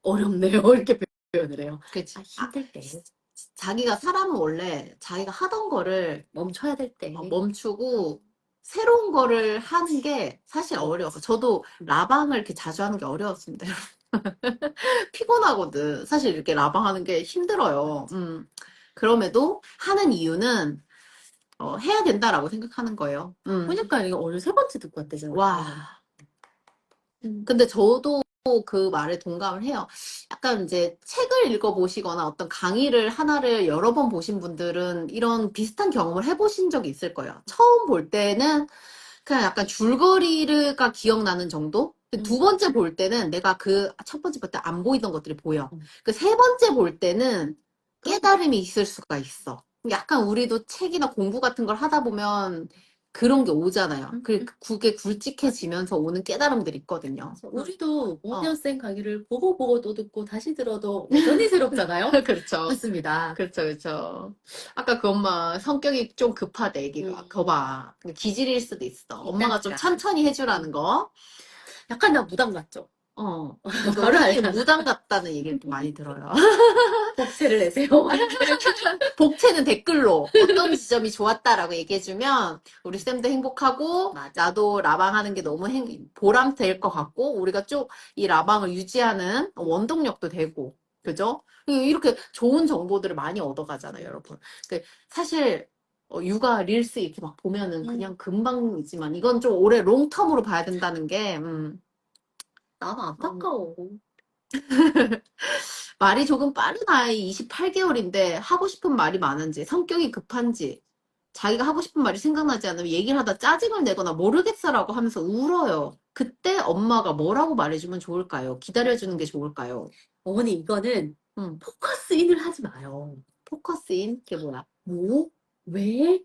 어렵네요. 이렇게 표현을 해요. 그치. 힘들 때. 자기가 사람은 원래 자기가 하던 거를 멈춰야 될 때. 멈추고 새로운 거를 하는 게 사실 어려워서 저도 라방을 이렇게 자주 하는 게 어려웠습니다. 피곤하거든. 사실 이렇게 라방 하는 게 힘들어요. 그럼에도 하는 이유는 해야 된다라고 생각하는 거예요. 그러니까 이거 오늘 3번째 듣고 왔대잖아. 와. 근데 저도 그 말에 동감을 해요. 약간 이제 책을 읽어보시거나 어떤 강의를 하나를 여러 번 보신 분들은 이런 비슷한 경험을 해보신 적이 있을 거예요. 처음 볼 때는 그냥 약간 줄거리가 기억나는 정도? 두 번째 볼 때는 내가 그 첫 번째 볼 때 안 보이던 것들이 보여. 그 세 번째 볼 때는 깨달음이 있을 수가 있어. 약간 우리도 책이나 공부 같은 걸 하다 보면 그런 게 오잖아요. 그게 굵직해지면서 오는 깨달음들이 있거든요. 우리도 5년생 강의를 보고 또 듣고 다시 들어도 여전히 새롭잖아요. 그렇죠. 맞습니다. 그렇죠, 그렇죠. 아까 그 엄마 성격이 좀 급하대, 애기가. 그거 봐. 기질일 수도 있어. 엄마가 좀 천천히 해주라는 거. 약간 나 무당 같죠? 바로 알잖아. 무당 같다는 얘기를 좀 많이 들어요. 복채를 내세요. 복채는 댓글로 어떤 지점이 좋았다라고 얘기해주면 우리 쌤도 행복하고 나도 라방하는 게 너무 보람될 것 같고 우리가 쭉 이 라방을 유지하는 원동력도 되고 그죠? 이렇게 좋은 정보들을 많이 얻어가잖아요, 여러분. 사실 육아 릴스 이렇게 막 보면은 그냥 금방이지만 이건 좀 오래 롱텀으로 봐야 된다는 게 나는 안타까워. 말이 조금 빠른 아이 28개월인데 하고 싶은 말이 많은지 성격이 급한지 자기가 하고 싶은 말이 생각나지 않으면 얘기를 하다 짜증을 내거나 모르겠어라고 하면서 울어요. 그때 엄마가 뭐라고 말해주면 좋을까요? 기다려주는 게 좋을까요? 어머니 이거는 포커스인을 하지 마요. 포커스인? 그게 뭐야? 뭐? 왜?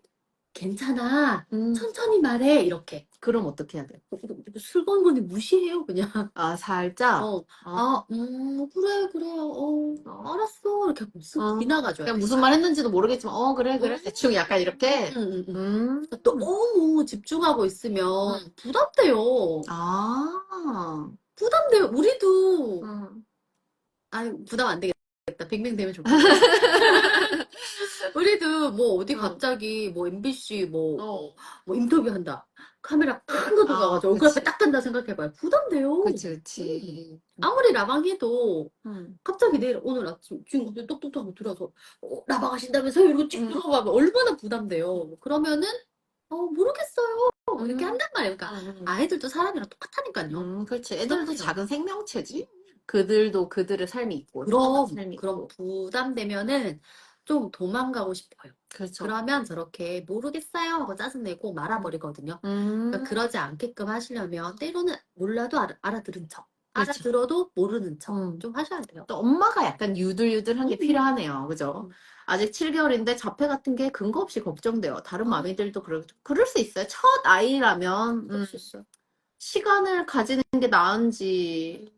괜찮아. 천천히 말해. 이렇게. 그럼 어떻게 해야 돼? 슬픈 거니 무시해요 그냥. 아, 살짝? 그래. 알았어. 이렇게 쓱 지나가줘야 그냥 돼. 무슨 말 했는지도 모르겠지만 그래. 대충 약간 이렇게? 너무 집중하고 있으면 부담돼요. 아. 부담돼요. 우리도 아니 부담 안 되겠다. 뱅뱅 되면 좋겠다. 우리도 뭐 어디 갑자기 뭐 MBC 뭐 인터뷰한다. 카메라 큰 거 들어가가지고 얼굴 앞에 딱 단다 생각해봐요. 부담돼요. 그치. 아무리 라방해도 갑자기 내일 오늘 아침 지금 갑자기 똑똑똑 하고 들어서 라방 하신다면서요? 이러고 쭉 들어가면 얼마나 부담돼요. 그러면은 모르겠어요. 이렇게 한단 말이에요. 그러니까 아이들도 사람이랑 똑같다니까요. 그렇지. 애들도 작은 생명체지. 그들도 그들의 삶이 있고. 그럼 부담되면은 좀 도망가고 싶어요. 그렇죠. 그러면 저렇게 모르겠어요 하고 짜증내고 말아버리거든요. 그러니까 그러지 않게끔 하시려면 때로는 몰라도 알아들은 척. 그렇죠. 알아들어도 모르는 척. 좀 하셔야 돼요. 또 엄마가 약간 유들유들한 게 필요하네요. 그죠? 아직 7개월인데 자폐 같은 게 근거 없이 걱정돼요. 다른 마미들도 그럴 수 있어요. 첫 아이라면 그럴 수 있어요. 시간을 가지는 게 나은지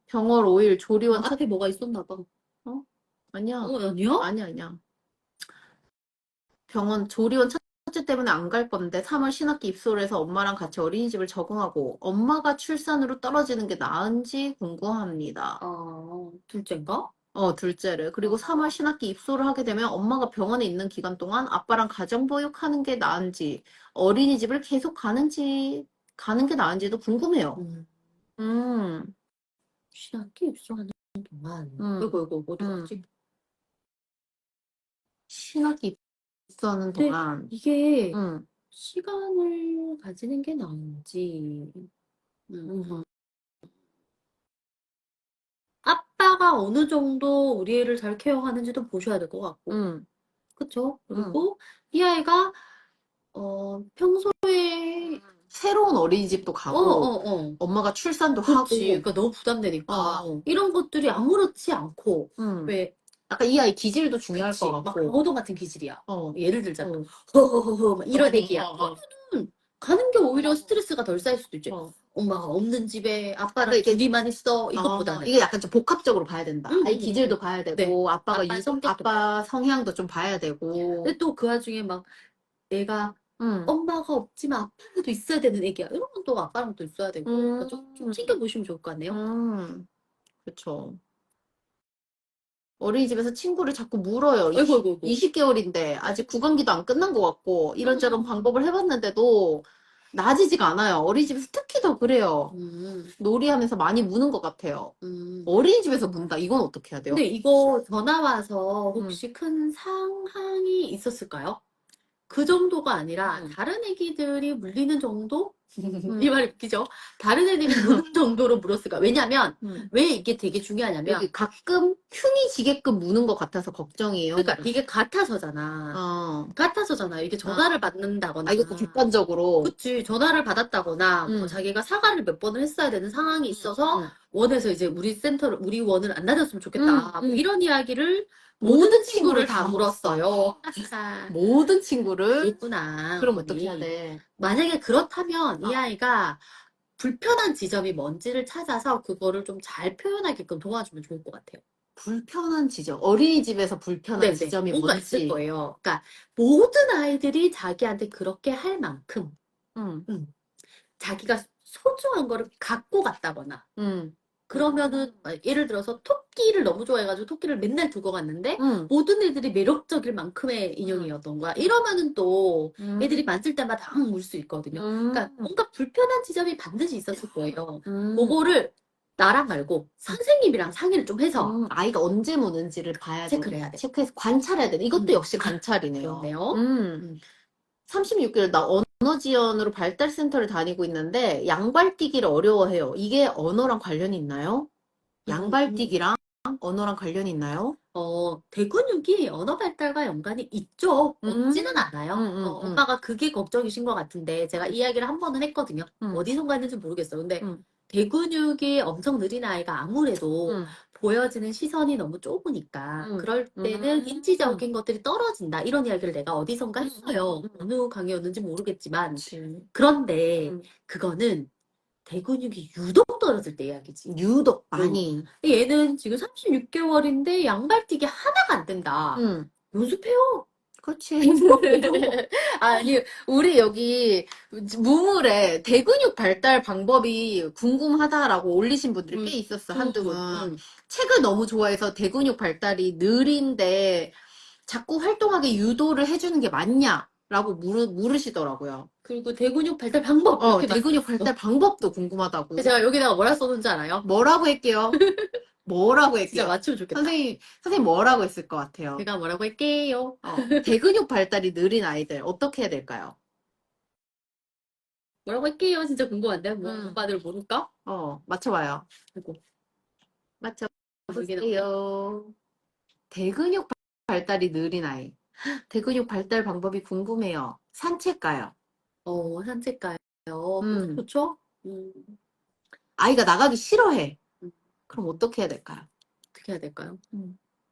병원 5일 조리원 앞에 뭐가 있었나 봐. 아니야. 아니야? 아니야. 병원 조리원 첫째 때문에 안 갈 건데 3월 신학기 입소를 해서 엄마랑 같이 어린이집을 적응하고 엄마가 출산으로 떨어지는 게 나은지 궁금합니다. 둘째인가? 둘째를. 그리고 3월 신학기 입소를 하게 되면 엄마가 병원에 있는 기간 동안 아빠랑 가정보육하는 게 나은지, 어린이집을 계속 가는 게 나은지도 궁금해요. 음, 신학기 입소하는 동안. 음, 이거 어떡하지? 신학기 입소하는 근데 동안, 이게 음, 시간을 가지는 게 나은지. 음, 아빠가 어느 정도 우리 애를 잘 케어하는지도 보셔야 될 것 같고. 음, 그쵸? 음. 그리고 이 아이가, 평소에, 새로운 어린이집도 가고, 엄마가 출산도 그치. 하고, 그러니까 너무 부담되니까. 어, 이런 것들이 아무렇지 않고, 음. 왜, 약간 이 아이 기질도 중요할 그치. 것 막 같고, 강호동 같은 기질이야. 예를 들자면, 어, 허허허허, 막 이런 애기야. 어. 그러면은 가는 게 오히려 스트레스가 덜 쌓일 수도 있지. 어. 엄마가 없는 집에 아빠랑 그러니까 이게 둘이만 있어. 이것보다는. 이게 약간 좀 복합적으로 봐야 된다. 아이 기질도 봐야 되고, 네. 아빠가 아빠의 성격도 아빠 성향도 좀 봐야 되고. 근데 또 그 와중에 막 내가 음, 엄마가 없지만 아빠도 있어야 되는 애기야. 이런 건 또 아빠랑 또 있어야 되고. 그러니까 좀 챙겨보시면 좋을 것 같네요. 그쵸. 어린이집에서 친구를 자꾸 물어요. 아이고. 20개월인데 아직 구강기도 안 끝난 것 같고, 이런저런 방법을 해봤는데도 나아지지가 않아요. 어린이집에서 특히 더 그래요. 놀이하면서 많이 무는 것 같아요. 어린이집에서 문다. 이건 어떻게 해야 돼요? 근데 이거 전화 와서 혹시 큰 상황이 있었을까요? 그 정도가 아니라 다른 애기들이 물리는 정도? 이 말이 웃기죠? 다른 애들이 무는 정도로 물었을까? 왜냐면 왜 이게 되게 중요하냐면 여기 가끔 흉이 지게끔 무는 것 같아서 걱정이에요. 그러니까 이게 같아서잖아. 같아서잖아. 이게 전화를 받는다거나. 이것도 객관적으로. 그치. 전화를 받았다거나, 뭐 자기가 사과를 몇 번을 했어야 되는 상황이 있어서, 원에서 이제 우리 원을 안 닫았으면 좋겠다. 뭐 이런 이야기를 모든 친구를 다 물었어요. 모든 친구를? 그랬구나. 그럼 어머니. 어떻게 해야 돼? 만약에 그렇다면 이 아이가 불편한 지점이 뭔지를 찾아서 그거를 좀 잘 표현하게끔 도와주면 좋을 것 같아요. 불편한 지점. 어린이집에서 불편한 네네. 지점이 뭔가 뭔지. 있을 거예요. 그러니까 모든 아이들이 자기한테 그렇게 할 만큼 음, 자기가 소중한 거를 갖고 갔다거나 그러면은 예를 들어서 토끼를 너무 좋아해가지고 토끼를 맨날 두고 갔는데 모든 애들이 매력적일 만큼의 인형이었던 거야. 이러면은 또 애들이 만질 때마다 물 수 있거든요. 그러니까 뭔가 불편한 지점이 반드시 있었을 거예요. 그거를 나랑 말고 선생님이랑 상의를 좀 해서 아이가 언제 무는지를 봐야 돼. 체크를 해야 돼. 체크해서 관찰해야 돼. 이것도 역시 관찰이네요. 그렇네요. 36개월 나 언어 지원으로 발달센터를 다니고 있는데 양발뛰기를 어려워해요. 이게 언어랑 관련이 있나요? 양발뛰기랑 언어랑 관련이 있나요? 대근육이 언어 발달과 연관이 있죠. 없지는 않아요. 엄마가 그게 걱정이신 것 같은데, 제가 이야기를 한 번은 했거든요. 어디선가 했는지 모르겠어요. 근데 대근육이 엄청 느린 아이가 아무래도 보여지는 시선이 너무 좁으니까, 그럴 때는 인지적인 것들이 떨어진다. 이런 이야기를 내가 어디선가 했어요. 어느 강의였는지 모르겠지만. 그런데 그거는 대근육이 유독 떨어질 때 이야기지. 유독 많이. 얘는 지금 36개월인데 양발뛰기 하나가 안 된다. 연습해요. 그렇지. 아니, 우리 여기 무물에 대근육 발달 방법이 궁금하다라고 올리신 분들이 꽤 있었어, 한두 분. 책을 너무 좋아해서 대근육 발달이 느린데 자꾸 활동하게 유도를 해주는 게 맞냐? 라고 물으시더라고요. 그리고 대근육 발달 방법. 이렇게 대근육 발달 방법도 궁금하다고. 제가 여기다가 뭐라 써놓은지 알아요? 뭐라고 할게요? 뭐라고 할게요? 진짜 맞추면 좋겠다. 선생님 뭐라고 했을 것 같아요? 제가 뭐라고 할게요? 대근육 발달이 느린 아이들 어떻게 해야 될까요? 뭐라고 할게요? 진짜 궁금한데? 뭐, 오빠들 모를까? 맞춰봐요. 아이고, 맞춰보세요. 대근육 발달이 느린 아이. 대근육 발달 방법이 궁금해요. 산책 가요. 산책 가요. 좋죠? 아이가 나가기 싫어해. 그럼 어떻게 해야 될까요? 어떻게 해야 될까요?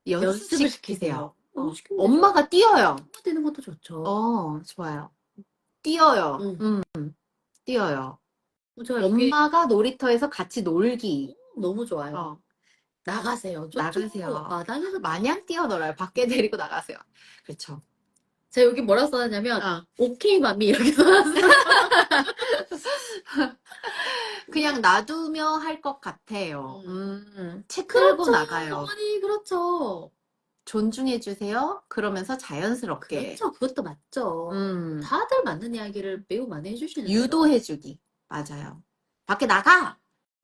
연습을 시키세요. 시키면 엄마가 뛰어요. 뛰는 것도 좋죠. 좋아요. 뛰어요. 뛰어요. 엄마가 놀이터에서 같이 놀기. 너무 좋아요. 나가세요. 나가세요. 마당에서 마냥 뛰어놀아요. 밖에 데리고 나가세요. 그렇죠. 제가 여기 뭐라 써놨냐면, 어. 오케이, 맘이 이렇게 써놨어요. 그냥 놔두며 할 것 같아요. 책 끌고 그렇죠. 나가요. 아니, 그렇죠. 존중해주세요. 그러면서 자연스럽게. 그렇죠. 그것도 맞죠. 음, 다들 맞는 이야기를 매우 많이 해주시는데요. 유도해주기. 맞아요. 밖에 나가!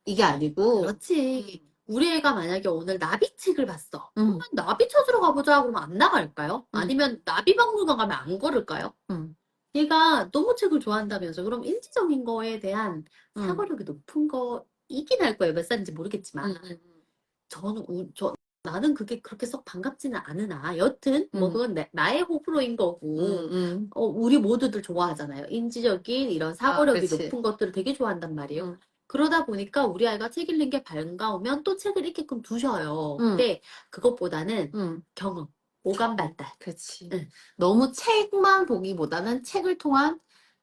이게 아니고, 그렇지. 우리 애가 만약에 오늘 나비책을 봤어. 음, 그러면 나비 찾으러 가보자. 그러면 안 나갈까요? 음. 아니면 나비박물관 가면 안 걸을까요? 얘가 너무 책을 좋아한다면서. 그럼 인지적인 거에 대한 사고력이 높은 거이긴 할 거예요. 몇 살인지 모르겠지만. 나는 그게 그렇게 썩 반갑지는 않으나. 여튼, 뭐 그건 나의 호불호인 거고. 우리 모두들 좋아하잖아요. 인지적인 이런 사고력이 그치. 높은 것들을 되게 좋아한단 말이에요. 음. 그러다 보니까 우리 아이가 책 읽는 게 반가우면 또 책을 읽게끔 두셔요. 근데 그것보다는 경험, 오감 발달. 그치. 응. 너무 책만 보기보다는 책을 통한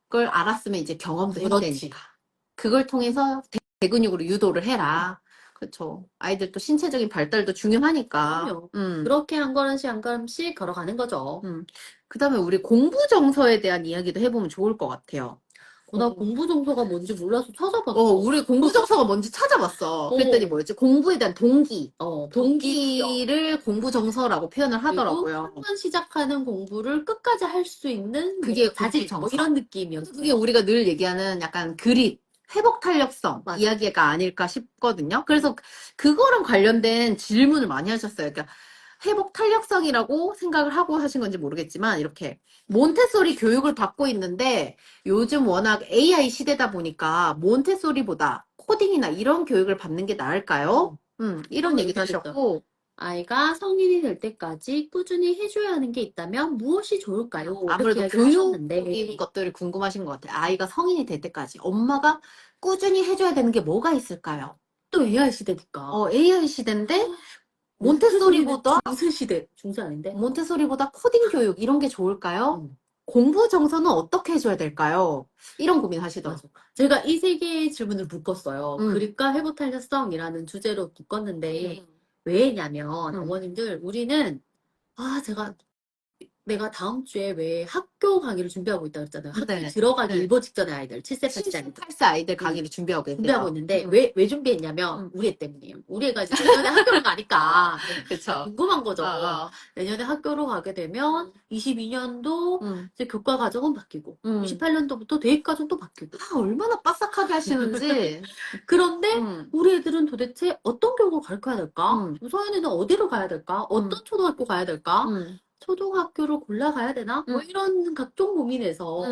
걸 알았으면 이제 경험도 해야 그렇지. 되니까. 그걸 통해서 대근육으로 유도를 해라. 그렇죠. 아이들 또 신체적인 발달도 중요하니까. 그럼요. 그렇게 한 걸음씩 한 걸음씩 걸어가는 거죠. 그다음에 우리 공부 정서에 대한 이야기도 해보면 좋을 것 같아요. 나 공부 정서가 뭔지 몰라서 찾아봤어. 우리 공부 정서가 뭔지 찾아봤어. 그랬더니 뭐였지? 공부에 대한 동기. 동기를 공부 정서라고 표현을 그리고 하더라고요. 한 번 시작하는 공부를 끝까지 할 수 있는 그게 자질, 공부 정서. 뭐 이런 느낌이었어요. 그게 우리가 늘 얘기하는 약간 그릿, 회복 탄력성 맞아. 이야기가 아닐까 싶거든요. 그래서 그거랑 관련된 질문을 많이 하셨어요. 그러니까 회복 탄력성이라고 생각을 하고 하신 건지 모르겠지만 이렇게 몬테소리 교육을 받고 있는데 요즘 워낙 AI 시대다 보니까 몬테소리보다 코딩이나 이런 교육을 받는 게 나을까요? 이런 얘기도 하셨고 아이가 성인이 될 때까지 꾸준히 해줘야 하는 게 있다면 무엇이 좋을까요? 아무래도 이렇게 하셨는데. 교육적인 것들을 궁금하신 것 같아요. 아이가 성인이 될 때까지 엄마가 꾸준히 해줘야 되는 게 뭐가 있을까요? 또 AI 시대니까. AI 시대인데 몬테소리보다 중세 시대. 중세 아닌데? 몬테소리보다 코딩 교육 이런 게 좋을까요? 공부 정서는 어떻게 해줘야 될까요? 이런 고민 하시더라고요. 제가 이 세 개의 질문을 묶었어요. 그립과 회복 탄력성이라는 주제로 묶었는데 왜냐면 어머님들 우리는 내가 다음 주에 왜 학교 강의를 준비하고 있다고 했잖아요. 학교 들어가기 일보 직전에 아이들, 7세, 8세 아이들. 8세 아이들 강의를 준비하고 계세요. 있는데, 왜 준비했냐면, 우리 애 때문이에요. 우리 애가 이제 내년에 학교를 가니까. 그쵸. 궁금한 거죠. 내년에 학교로 가게 되면, 22년도 이제 교과 과정은 바뀌고, 28년도부터 대입 과정도 바뀌고. 얼마나 빠삭하게 하시는지. 그런데, 우리 애들은 도대체 어떤 교육을 가르쳐야 될까? 서연이는 어디로 가야 될까? 어떤 초등학교 가야 될까? 초등학교를 골라가야 되나? 뭐 이런 각종 고민에서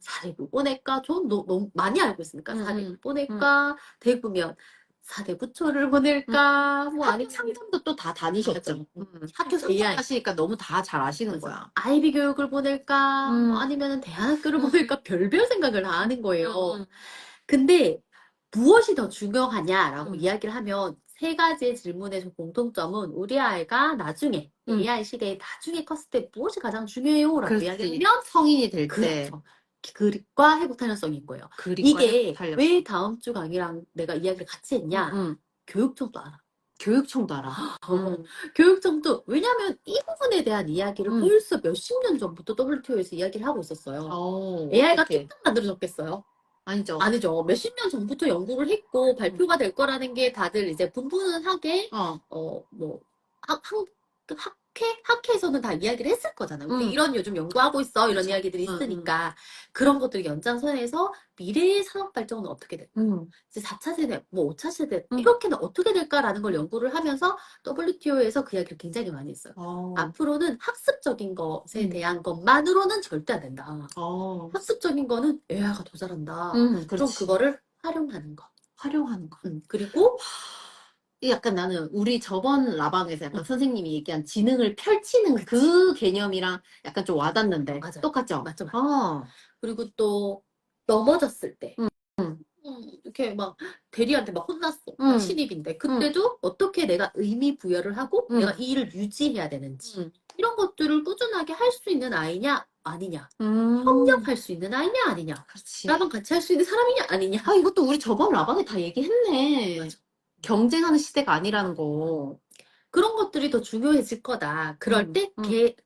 사대부 보낼까? 전 너무 많이 알고 있으니까 사대부 보낼까? 대구면 사대부초를 보낼까? 뭐 학교 아니면 상담도 또 다 다니셨죠. 학교 AI. 상담 하시니까 너무 다 잘 아시는 거야. 아이비 교육을 보낼까? 뭐 아니면 대안학교를 보낼까? 별별 생각을 다 하는 거예요. 근데 무엇이 더 중요하냐라고 이야기를 하면 세 가지의 질문의 공통점은 우리 아이가 나중에 AI 시대에 나중에 컸을 때 무엇이 가장 중요해요? 라고 이야기를 하면 성인이 될 때. 그렇죠. 그립과 회복 탄력성인 거예요. 이게 왜 다음 주 강의랑 내가 이야기를 같이 했냐? 교육청도 알아. 교육청도 알아. 교육청도 왜냐면 이 부분에 대한 이야기를 벌써 몇십 년 전부터 WTO에서 이야기를 하고 있었어요. AI가 뚝딱 만들어졌겠어요? 아니죠. 몇십 년 전부터 연구를 했고 발표가 될 거라는 게 다들 이제 분분하게 학회에서는 다 이야기를 했을 거잖아요. 우리 이런 요즘 연구하고 있어. 이런 이야기들이 있으니까 그런 것들 연장선에서 미래의 산업 발전은 어떻게 될까? 이제 4차 세대, 뭐 5차 세대 이렇게는 어떻게 될까라는 걸 연구를 하면서 WTO에서 그 이야기를 굉장히 많이 했어요. 앞으로는 학습적인 것에 대한 것만으로는 절대 안 된다. 학습적인 거는 AI가 더 잘한다. 그럼 그거를 활용하는 거. 그리고 약간 나는 우리 저번 라방에서 약간 선생님이 얘기한 지능을 펼치는 그 개념이랑 약간 좀 와닿는데. 맞아요. 똑같죠? 맞죠. 그리고 또 넘어졌을 때 이렇게 막 대리한테 막 혼났어. 막 신입인데 그때도 어떻게 내가 의미 부여를 하고 내가 이 일을 유지해야 되는지 이런 것들을 꾸준하게 할 수 있는 아이냐 아니냐 협력할 수 있는 아이냐 아니냐 라방 같이 할 수 있는 사람이냐 아니냐. 이것도 우리 저번 라방에 다 얘기했네. 맞아. 경쟁하는 시대가 아니라는 거. 그런 것들이 더 중요해질 거다. 그럴 때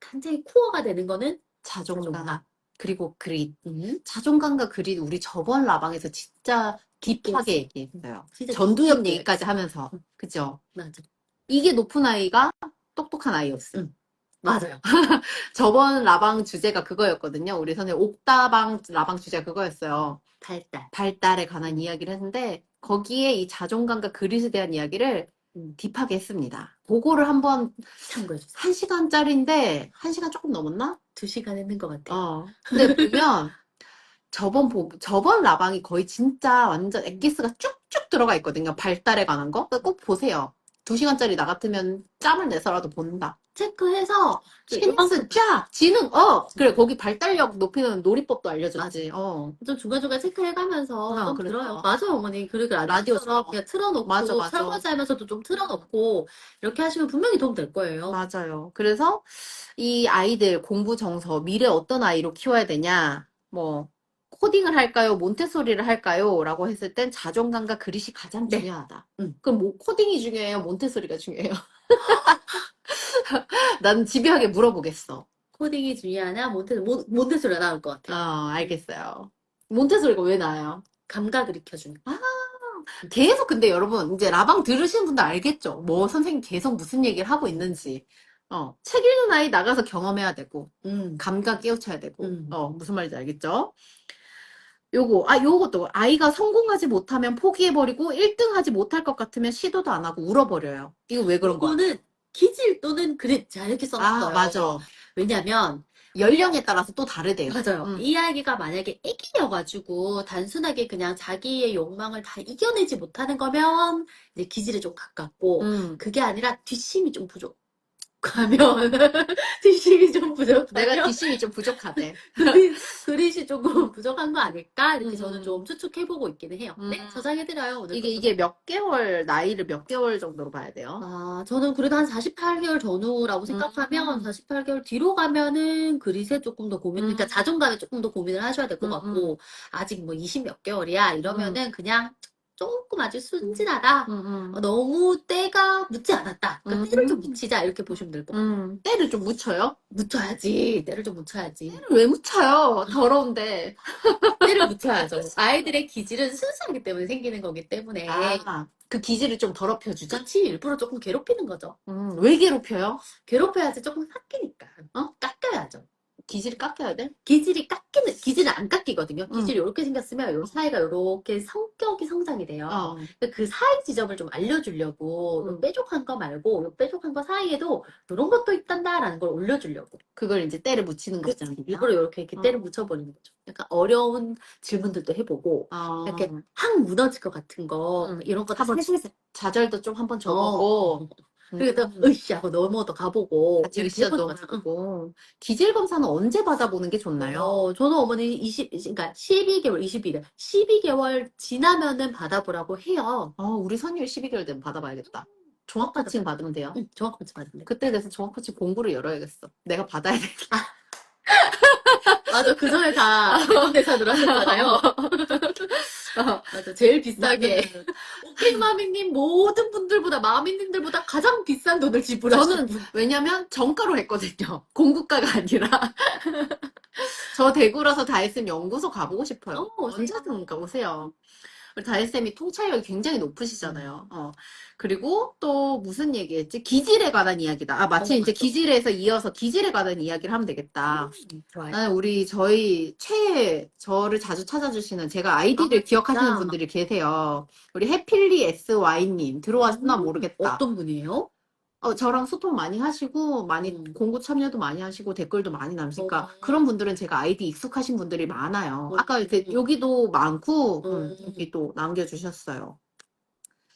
굉장히 코어가 되는 거는 자존감. 그리고 그릿. 음. 자존감과 그릿 우리 저번 라방에서 진짜 딥하게 얘기했어요. 진짜 전두엽 깊게 얘기까지 하면서. 그죠? 맞아. 이게 높은 아이가 똑똑한 아이였어. 맞아요. 저번 라방 주제가 그거였거든요. 우리 선생님 옥다방 라방 주제가 그거였어요. 발달. 발달에 관한 이야기를 했는데 거기에 이 자존감과 그릿에 대한 이야기를 딥하게 했습니다. 그거를 한번 참고해주세요. 1시간짜리인데 1시간 조금 넘었나? 2시간 했는 것 같아요. 근데 보면 저번 라방이 거의 진짜 완전 엑기스가 쭉쭉 들어가 있거든요. 발달에 관한 거. 그러니까 꼭 보세요. 2시간짜리 나 같으면 짬을 내서라도 본다. 체크해서 신스 쫙! 지능 그래, 거기 발달력 높이는 놀이법도 알려줬지. 좀 중간중간 체크해가면서 좀 그랬어. 들어요. 맞아요, 어머니. 그리고 라디오처럼. 라디오처럼 그냥 틀어놓고 맞아. 설거지하면서도 좀 틀어놓고 이렇게 하시면 분명히 도움 될 거예요. 맞아요. 그래서 이 아이들 공부 정서, 미래 어떤 아이로 키워야 되냐, 뭐, 코딩을 할까요? 몬테소리를 할까요? 라고 했을 땐 자존감과 그릿이 가장 네. 중요하다. 그럼 뭐 코딩이 중요해요? 몬테소리가 중요해요? 난 집요하게 물어보겠어. 코딩이 중요하냐? 몬테소리가 나올 것 같아요. 알겠어요. 몬테소리가 왜 나아요? 감각을 익혀주는. 계속 근데 여러분 이제 라방 들으시는 분들 알겠죠? 뭐 선생님 계속 무슨 얘기를 하고 있는지. 책 읽는 아이 나가서 경험해야 되고 감각 깨우쳐야 되고 무슨 말인지 알겠죠? 요것도 아이가 성공하지 못하면 포기해버리고 1등 하지 못할 것 같으면 시도도 안 하고 울어버려요. 이거 왜 그런 거야? 이거는 기질 또는 그릿. 자, 이렇게 써놨어요. 맞아. 왜냐면 연령에 따라서 또 다르대요. 맞아요. 이 아이가 만약에 애기여가지고 단순하게 그냥 자기의 욕망을 다 이겨내지 못하는 거면 이제 기질에 좀 가깝고 그게 아니라 뒷심이 좀 부족하면 뒷심이 좀 부족하면 내가 뒷심이 좀 부족하대. 그릿이 조금 부족한 거 아닐까? 이렇게 저는 좀 추측해보고 있기는 해요. 네, 저장해드려요. 오늘 이게 나이를 몇 개월 정도로 봐야 돼요? 저는 그래도 한 48개월 전후라고 생각하면 48개월 뒤로 가면은 그릿에 조금 더 그러니까 자존감에 조금 더 고민을 하셔야 될 것 같고, 아직 뭐 20 몇 개월이야 이러면은 그냥 조금 아주 순진하다. 너무 때가 묻지 않았다. 그러니까 때를 좀 묻히자 이렇게 보시면 될 것 같아요. 때를 좀 묻혀요? 묻혀야지. 때를 좀 묻혀야지. 때를 왜 묻혀요? 더러운데. 때를 묻혀야죠. 아이들의 기질은 순수하기 때문에 생기는 거기 때문에. 그 기질을 좀 더럽혀주자. 그렇지. 일부러 조금 괴롭히는 거죠. 왜 괴롭혀요? 괴롭혀야지 조금 깎이니까. 깎아야죠. 기질을 깎여야 돼? 기질은 안 깎이거든요. 기질이 이렇게 생겼으면 요 사이가 이렇게 성격이 성장이 돼요. 그 사이 지점을 좀 알려주려고 요 뾰족한 거 말고 요 뾰족한 거 사이에도 이런 것도 있단다라는 걸 올려주려고. 그걸 이제 때를 묻히는 거잖아요. 일부러 이렇게 때를 묻혀버리는 거죠. 약간 어려운 질문들도 해보고 이렇게 확 무너질 것 같은 거 이런 것도 살살 좌절도 좀 한번 줘보고 그리고 또 으쌰 하고 넘어도 가보고 같이 으쌰도 해보고 기질 검사는 언제 받아보는 게 좋나요? 저는 어머니 그러니까 12개월, 12개월 지나면은 받아보라고 해요. 우리 선율 12개월 되면 받아봐야겠다. 종합코칭 받으면 돼요? 응, 종합코칭 받으면 돼. 그때 돼서 종합코칭 공부를 열어야겠어. 내가 받아야 돼. 맞아, 그 전에 다 대상으로 하셨잖아요. 맞아, 제일 비싸게. 오케이 마미님 모든 분들보다 마미님들보다 가장 비싼 돈을 지불하셨어요. 저는 왜냐면 정가로 했거든요. 공구가가 아니라. 저 대구라서 다이쌤 연구소 가보고 싶어요. 언제든 가보세요. 우리 다이쌤이 통찰력이 굉장히 높으시잖아요. 그리고 또 무슨 얘기했지? 기질에 관한 이야기다. 마침 이제 기질에서 이어서 기질에 관한 이야기를 하면 되겠다. 좋아요. 나는 저를 자주 찾아주시는 제가 아이디를 기억하시는 분들이 계세요. 우리 해필리 SY님 들어왔나 모르겠다. 어떤 분이에요? 저랑 소통 많이 하시고, 많이 공부 참여도 많이 하시고, 댓글도 많이 남으니까, 그런 분들은 제가 아이디 익숙하신 분들이 많아요. 아까 이렇게 여기도 많고, 여기 또 남겨주셨어요.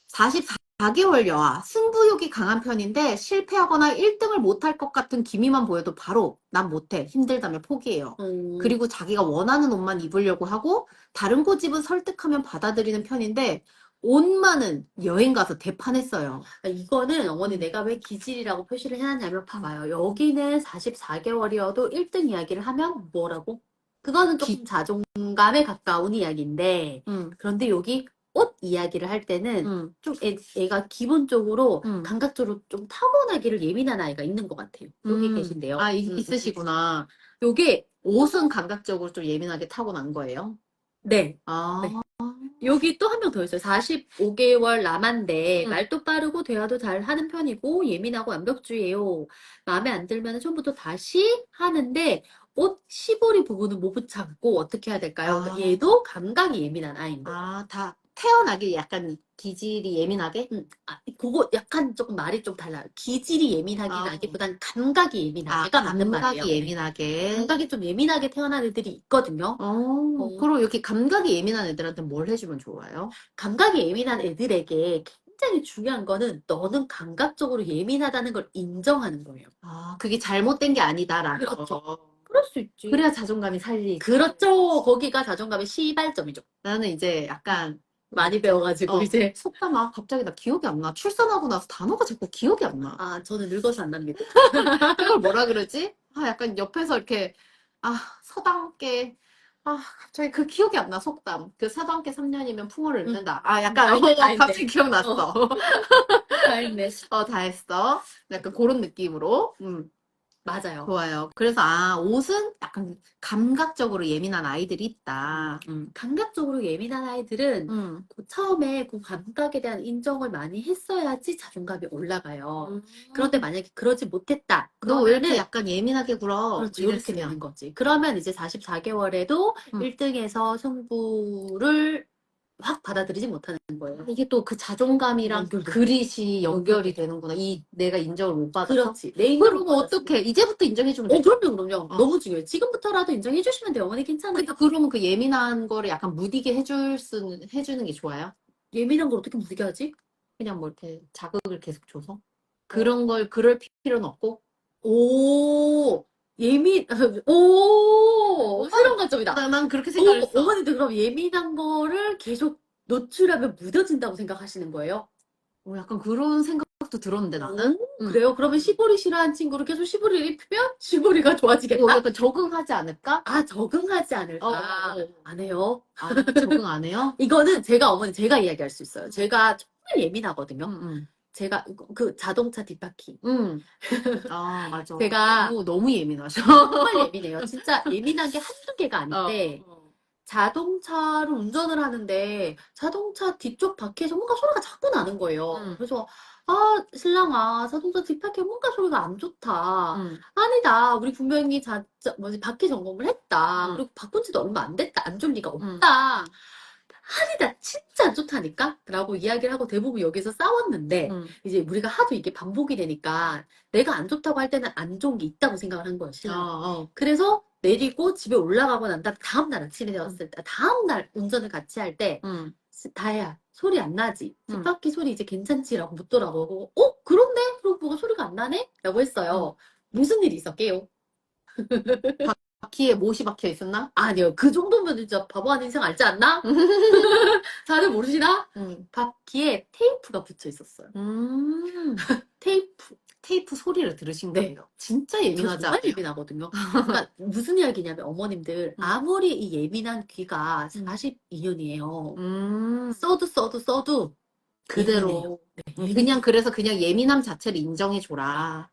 44개월 여아, 승부욕이 강한 편인데, 실패하거나 1등을 못할 것 같은 기미만 보여도 바로, 난 못해, 힘들다며 포기해요. 그리고 자기가 원하는 옷만 입으려고 하고, 다른 고집은 설득하면 받아들이는 편인데, 옷 많은 여행 가서 대판했어요. 이거는 어머니 내가 왜 기질이라고 표시를 해놨냐면 봐봐요. 여기는 44개월이어도 1등 이야기를 하면 뭐라고? 그거는 조금 자존감에 가까운 이야기인데 그런데 여기 옷 이야기를 할 때는 좀 애가 기본적으로 감각적으로 좀 타고나기를 예민한 아이가 있는 것 같아요. 여기 계신데요. 있으시구나. 요게, 옷은 감각적으로 좀 예민하게 타고난 거예요? 네. 아, 네. 여기 또 한 명 더 있어요. 45개월 남한데 음. 말도 빠르고 대화도 잘 하는 편이고 예민하고 완벽주의예요. 마음에 안 들면 처음부터 다시 하는데 옷 시보리 부분은 못 붙잡고 어떻게 해야 될까요? 아. 얘도 감각이 예민한 아이인데. 다 태어나기 약간 기질이 예민하게? 그거 약간 조금 말이 좀 달라요. 기질이 예민하긴 아. 하기보단 감각이 예민하게가 맞는 말이에요. 감각이 예민하게. 감각이 좀 예민하게 태어난 애들이 있거든요. 그럼 이렇게 감각이 예민한 애들한테 뭘 해주면 좋아요? 감각이 예민한 애들에게 굉장히 중요한 거는 너는 감각적으로 예민하다는 걸 인정하는 거예요. 그게 잘못된 게 아니다라는 그렇죠. 거. 그럴 수 있지. 그래야 자존감이 살리지. 그렇죠. 거기가 자존감의 시발점이죠. 나는 이제 약간 많이 배워가지고 이제. 속담 갑자기 나 기억이 안 나. 출산하고 나서 단어가 자꾸 기억이 안 나. 저는 늙어서 안 납니다. 그걸 뭐라 그러지? 약간 옆에서 이렇게 서당께 갑자기 그 기억이 안 나. 속담. 그 서당께 3년이면 풍어를 읽는다. 약간 다 했네. 갑자기 기억났어. 다 했네. 다 했어. 약간 그런 느낌으로. 맞아요. 좋아요. 그래서 옷은 약간 감각적으로 예민한 아이들이 있다. 감각적으로 예민한 아이들은 처음에 그 감각에 대한 인정을 많이 했어야지 자존감이 올라가요. 그런데 만약에 그러지 못했다. 너 왜 이렇게 그러면은 약간 예민하게 굴어? 그렇죠. 이렇게 되는 거지. 그러면 이제 44개월에도 1등에서 승부를 확 받아들이지 못하는 거예요. 이게 또 그 자존감이랑 연결돼. 그릿이 연결이 되는구나. 내가 인정을 못 받아서. 그렇지. 내 인정을 그러면 못 받았으니까. 어떡해? 이제부터 인정해주면 되죠. 그럼요. 너무 중요해요. 지금부터라도 인정해 주시면 돼요. 어머니 괜찮아요. 그러면 그 예민한 거를 약간 무디게 해주는 게 좋아요? 예민한 걸 어떻게 무디게 하지? 그냥 뭐 이렇게 자극을 계속 줘서? 그럴 필요는 없고? 새로운 관점이다. 난 그렇게 생각했어. 어머니도 그럼 예민한 거를 계속 노출하면 무뎌진다고 생각하시는 거예요? 약간 그런 생각도 들었는데 나는? 그래요? 그러면 시보리 싫어하는 친구를 계속 시보리를 입히면 시보리가 좋아지겠다? 약간 적응하지 않을까? 적응하지 않을까? 안 해요. 적응 안 해요? 이거는 제가 이야기할 수 있어요. 제가 정말 예민하거든요. 제가 그 자동차 뒷바퀴. 맞아. 제가 너무 예민하셔. 정말 예민해요. 진짜 예민한 게 한두 개가 아닌데 자동차를 운전을 하는데 자동차 뒤쪽 바퀴에서 뭔가 소리가 자꾸 나는 거예요. 그래서 신랑아, 자동차 뒷바퀴에 뭔가 소리가 안 좋다. 아니다. 우리 분명히 바퀴 점검을 했다. 그리고 바꾼 지도 얼마 안 됐다. 안 좋을 리가 없다. 아니다. 진짜 안 좋다니까? 라고 이야기를 하고 대부분 여기서 싸웠는데 이제 우리가 하도 이게 반복이 되니까 내가 안 좋다고 할 때는 안 좋은 게 있다고 생각을 한 거예요, 신랑. 그래서 내리고 집에 올라가고 난 다음 날 아침에 되었을 때, 다음 날 운전을 같이 할 때, 다혜야, 소리 안 나지? 뒷바퀴 소리 이제 괜찮지? 라고 묻더라고. 그런데? 그러고 뭐가 소리가 안 나네? 라고 했어요. 무슨 일이 있었게요? 바퀴에 못이 박혀 있었나? 아니요. 그 정도면 진짜 바보 아닌 이상 알지 않나? 다들 모르시나? 바퀴에 테이프가 붙여 있었어요. 테이프 소리를 들으신 거예요. 진짜 예민하지 정말 않아요? 예민하거든요. 그러니까 무슨 이야기냐면 어머님들 아무리 이 예민한 귀가 42년이에요. 써도 그대로. 예민해요. 그냥 그래서 그냥 예민함 자체를 인정해줘라.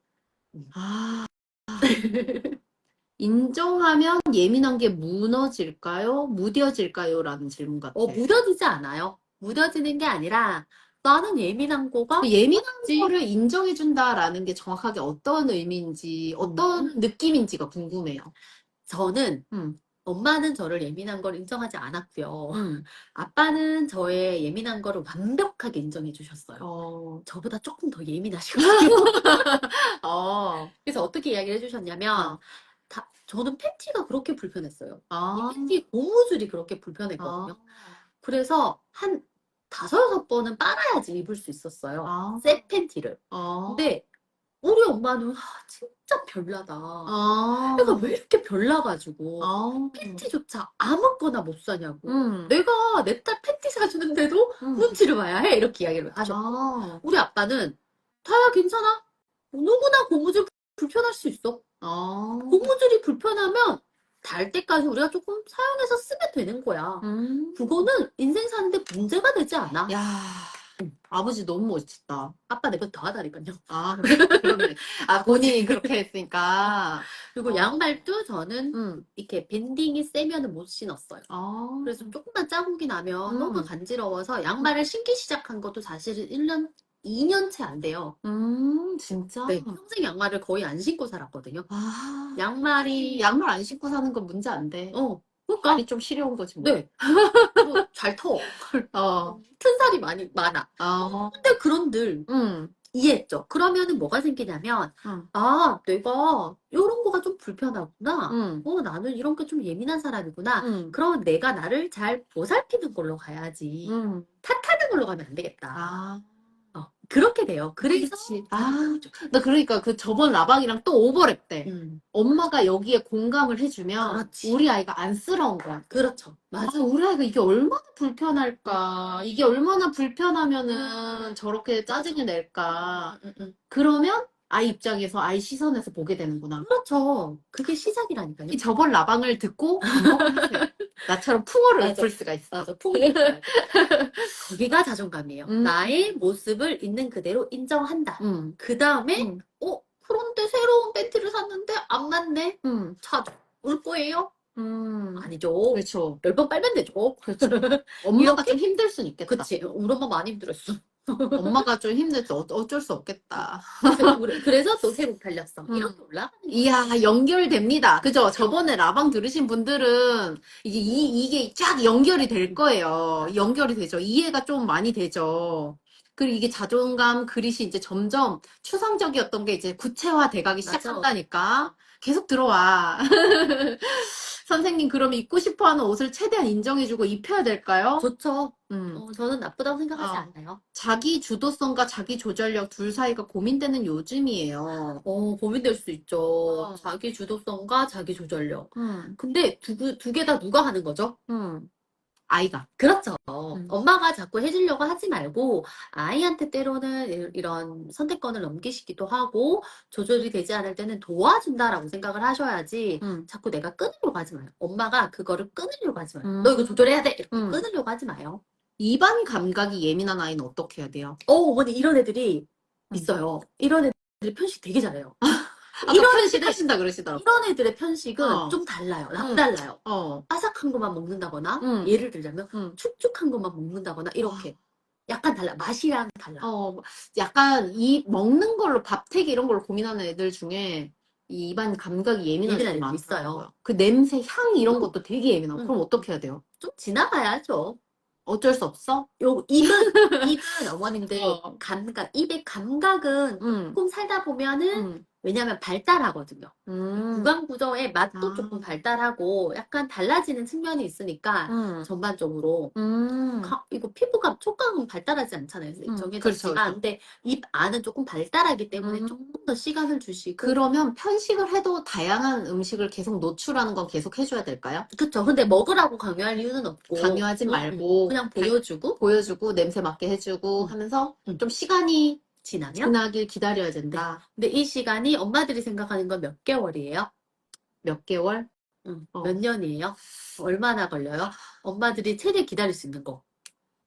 인정하면 예민한 게 무너질까요? 무뎌질까요? 라는 질문 같아. 무뎌지지 않아요. 무뎌지는 게 아니라 나는 예민한 거가 예민한 거를 인정해준다라는 게 정확하게 어떤 의미인지, 어떤 느낌인지가 궁금해요. 저는 엄마는 저를 예민한 걸 인정하지 않았고요. 아빠는 저의 예민한 거를 완벽하게 인정해 주셨어요. 저보다 조금 더 예민하시거든요. 그래서 어떻게 이야기를 해주셨냐면 저는 팬티가 그렇게 불편했어요. 이 팬티 고무줄이 그렇게 불편했거든요. 그래서 한 5-6번은 빨아야지 입을 수 있었어요. 새 팬티를. 근데 우리 엄마는 진짜 별나다. 내가 왜 이렇게 별나가지고 팬티조차 아무거나 못 사냐고. 내가 내 딸 팬티 사주는데도 눈치를 봐야 해. 이렇게 이야기를 하셨고. 우리 아빠는 다야 괜찮아. 누구나 고무줄 불편할 수 있어. 고무줄이 불편하면 달 때까지 우리가 조금 사용해서 쓰면 되는 거야. 그거는 인생 사는데 문제가 되지 않아. 야, 아버지 너무 멋있다. 아빠 내보다 더 하다니까요. 아, 그러네. 아, 본인이 그렇게 했으니까. 그리고 양말도 저는 음. 이렇게 밴딩이 세면은 못 신었어요. 아, 그래서 조금만 자국이 나면 너무 음. 간지러워서 양말을 신기 시작한 것도 사실은 1년, 2년 채 안 돼요. 진짜? 네, 평생 양말을 거의 안 신고 살았거든요. 아, 양말이, 양말 안 신고 사는 건 문제 안 돼. 그러니까, 발이 좀 시려운 거지, 뭐. 네, 뭐 잘 터. 어, 튼 살이 많아. 어, 근데 그런들 음, 이해했죠. 그러면은 뭐가 생기냐면, 음, 아, 내가 이런 거가 좀 불편하구나. 음, 나는 이런 게 좀 예민한 사람이구나. 음, 그러면 내가 나를 잘 보살피는 걸로 가야지. 탓하는 걸로 가면 안 되겠다. 아, 그렇게 돼요. 그래서 그치. 아, 나 그러니까 그 저번 라방이랑 또 오버랩 때. 음, 엄마가 여기에 공감을 해주면 그렇지. 우리 아이가 안쓰러운 거야. 그렇죠. 아, 맞아. 우리 아이가 이게 얼마나 불편할까. 이게 얼마나 불편하면은 저렇게 짜증을 낼까. 그러면 아이 입장에서 아이 시선에서 보게 되는구나. 그렇죠. 그게 시작이라니까요. 이 저번 라방을 듣고 반복을 하세요. 나처럼 풍어를 맞아. 읊을 수가 있어. 맞아. 풍이 있어야 돼. 거기가 자존감이에요. 음. 나의 모습을 있는 그대로 인정한다. 그 다음에 음. 그런데 새로운 팬티를 샀는데 안 맞네. 음. 울 거예요? 음. 아니죠. 그렇죠. 10번 빨면 되죠. 그렇죠. 엄마가 이렇게? 좀 힘들 순 있겠다. 그치. 우리 엄마 많이 힘들었어. 엄마가 좀 힘들지. 어쩔 수 없겠다. 그래서 또 새로 달렸어. 이렇게 올라가는 거야. 이야, 연결됩니다. 그죠? 저번에 라방 들으신 분들은 이게 쫙 연결이 될 거예요. 연결이 되죠. 이해가 좀 많이 되죠. 그리고 이게 자존감 그릿이 이제 점점 추상적이었던 게 이제 구체화돼 가기 맞아. 시작한다니까. 계속 들어와. 선생님, 그럼 입고 싶어 하는 옷을 최대한 인정해주고 입혀야 될까요? 좋죠. 음. 저는 나쁘다고 생각하지 어. 않아요. 자기 주도성과 자기 조절력 둘 사이가 고민되는 요즘이에요. 고민될 수 있죠. 어. 자기 주도성과 자기 조절력. 음. 근데 두 개 다 누가 하는 거죠? 아이가. 그렇죠. 엄마가 자꾸 해주려고 하지 말고 아이한테 때로는 이런 선택권을 넘기시기도 하고 조절이 되지 않을 때는 도와준다라고 생각을 하셔야지 자꾸 내가 끊으려고 하지 마요. 엄마가 그거를 끊으려고 하지 마요. 너 이거 조절해야 돼! 이렇게 끊으려고 하지 마요. 입안 감각이 예민한 아이는 어떻게 해야 돼요? 어머니 이런 애들이 있어요. 이런 애들이 편식 되게 잘해요. 아까 이런 편식하신다 그러시더라고. 이런 애들의 편식은 어. 좀 달라요. 남달라요. 어. 바삭한 것만 먹는다거나 음. 예를 들자면 축축한 것만 먹는다거나 이렇게 약간 달라. 맛이랑 달라. 약간 이 먹는 걸로 밥태기 이런 걸로 고민하는 애들 중에 이 입안 감각이 예민한 예민한 애들이 애들 많더라고요. 있어요. 그 냄새, 향 이런 것도 되게 예민하고. 그럼 어떻게 해야 돼요? 좀 지나가야죠. 어쩔 수 없어? 입은 어머님들 어. 입의 감각은 조금 살다 보면은 왜냐하면 발달하거든요. 구강 구조의 맛도 조금 발달하고 약간 달라지는 측면이 있으니까 전반적으로 이거 피부가 촉감은 발달하지 않잖아요. 정해졌지만 그렇죠. 근데 입 안은 조금 발달하기 때문에 조금 더 시간을 주시고 그러면 편식을 해도 다양한 음식을 계속 노출하는 건 계속 해줘야 될까요? 그쵸. 근데 먹으라고 강요할 이유는 없고 강요하지 말고 그냥 보여주고 냄새 맡게 해주고 하면서 좀 시간이 지나길 기다려야 된다. 근데 이 시간이 엄마들이 생각하는 건 몇 개월이에요? 몇 개월? 몇 년이에요? 얼마나 걸려요? 엄마들이 최대 기다릴 수 있는 거.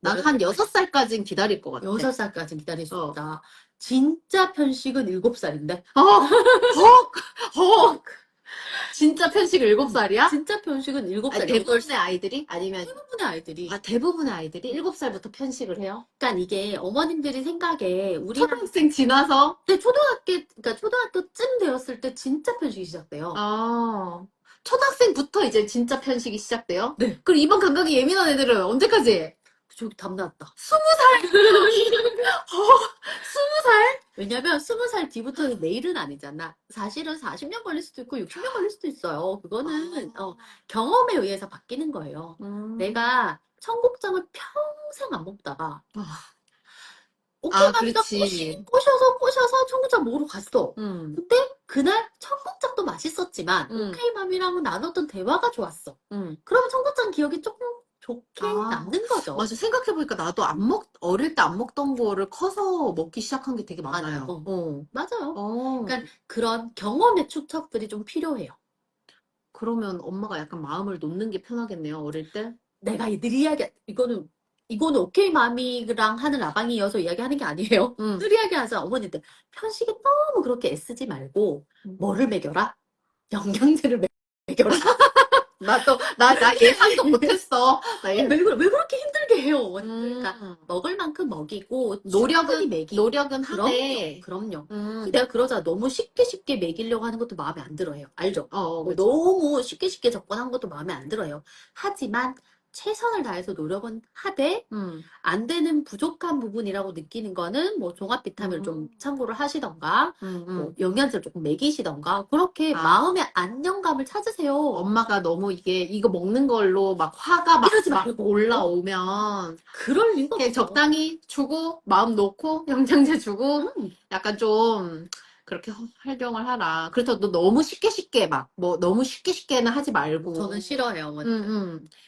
난 한 6살까지는 기다릴 것 같아. 6살까지 기다릴 수 있다. 진짜 편식은 7살인데? 진짜 편식 7살이야? 진짜 편식은 7살. 대부분의 아이들이? 아니면 대부분의 아이들이. 대부분의 아이들이 7살부터 편식을 해요? 그러니까 이게 어머님들이 생각에 우리 초등학생 지나서? 네, 그러니까 초등학교쯤 되었을 때 진짜 편식이 시작돼요. 초등학생부터 이제 진짜 편식이 시작돼요? 네. 그럼 입안 감각이 예민한 애들은 언제까지? 저기 답 나왔다. 20살? 20살? 왜냐면 20살 뒤부터는 내일은 아니잖아. 사실은 40년 걸릴 수도 있고 60년 걸릴 수도 있어요. 그거는 경험에 의해서 바뀌는 거예요. 내가 청국장을 평생 안 먹다가 오케이마미가 꼬셔서 청국장 먹으러 갔어. 근데 그날 청국장도 맛있었지만 오케이마미랑은 나눴던 대화가 좋았어. 그러면 청국장 기억이 조금 좋게 남는 거죠. 맞아. 생각해보니까 나도 어릴 때 안 먹던 거를 커서 먹기 시작한 게 되게 많아요. 맞아요. 그러니까 그런 경험의 축적들이 좀 필요해요. 그러면 엄마가 약간 마음을 놓는 게 편하겠네요, 어릴 때? 내가 늘 이야기, 이거는 이거는 오케이 마미랑 하는 라방이어서 이야기하는 게 아니에요. 수리하게 하자 어머니들. 편식에 너무 그렇게 애쓰지 말고 뭐를 먹여라? 영양제를 먹여라. 나 예상도 못했어. 왜 그렇게 힘들게 해요, 어머니들? 그러니까 먹을 만큼 먹이고 충분히 먹이고. 노력은 하되. 그럼요. 내가 그러자 너무 쉽게 먹이려고 하는 것도 마음에 안 들어요. 알죠? 그쵸. 너무 쉽게 접근한 것도 마음에 안 들어요. 하지만 최선을 다해서 노력은 하되 안 되는 부족한 부분이라고 느끼는 거는 뭐 종합 비타민을 좀 참고를 하시던가 뭐 영양제를 조금 먹이시던가 그렇게 마음의 안정감을 찾으세요. 엄마가 너무 이거 먹는 걸로 막 화가 막 이러지 말고. 올라오면 그럴 리가 그냥 없어. 적당히 주고 마음 놓고 영양제 주고 약간 좀 그렇게 활용을 하라. 그래서 너 너무 쉽게 막 뭐 너무 쉽게는 하지 말고. 저는 싫어해요, 어머니.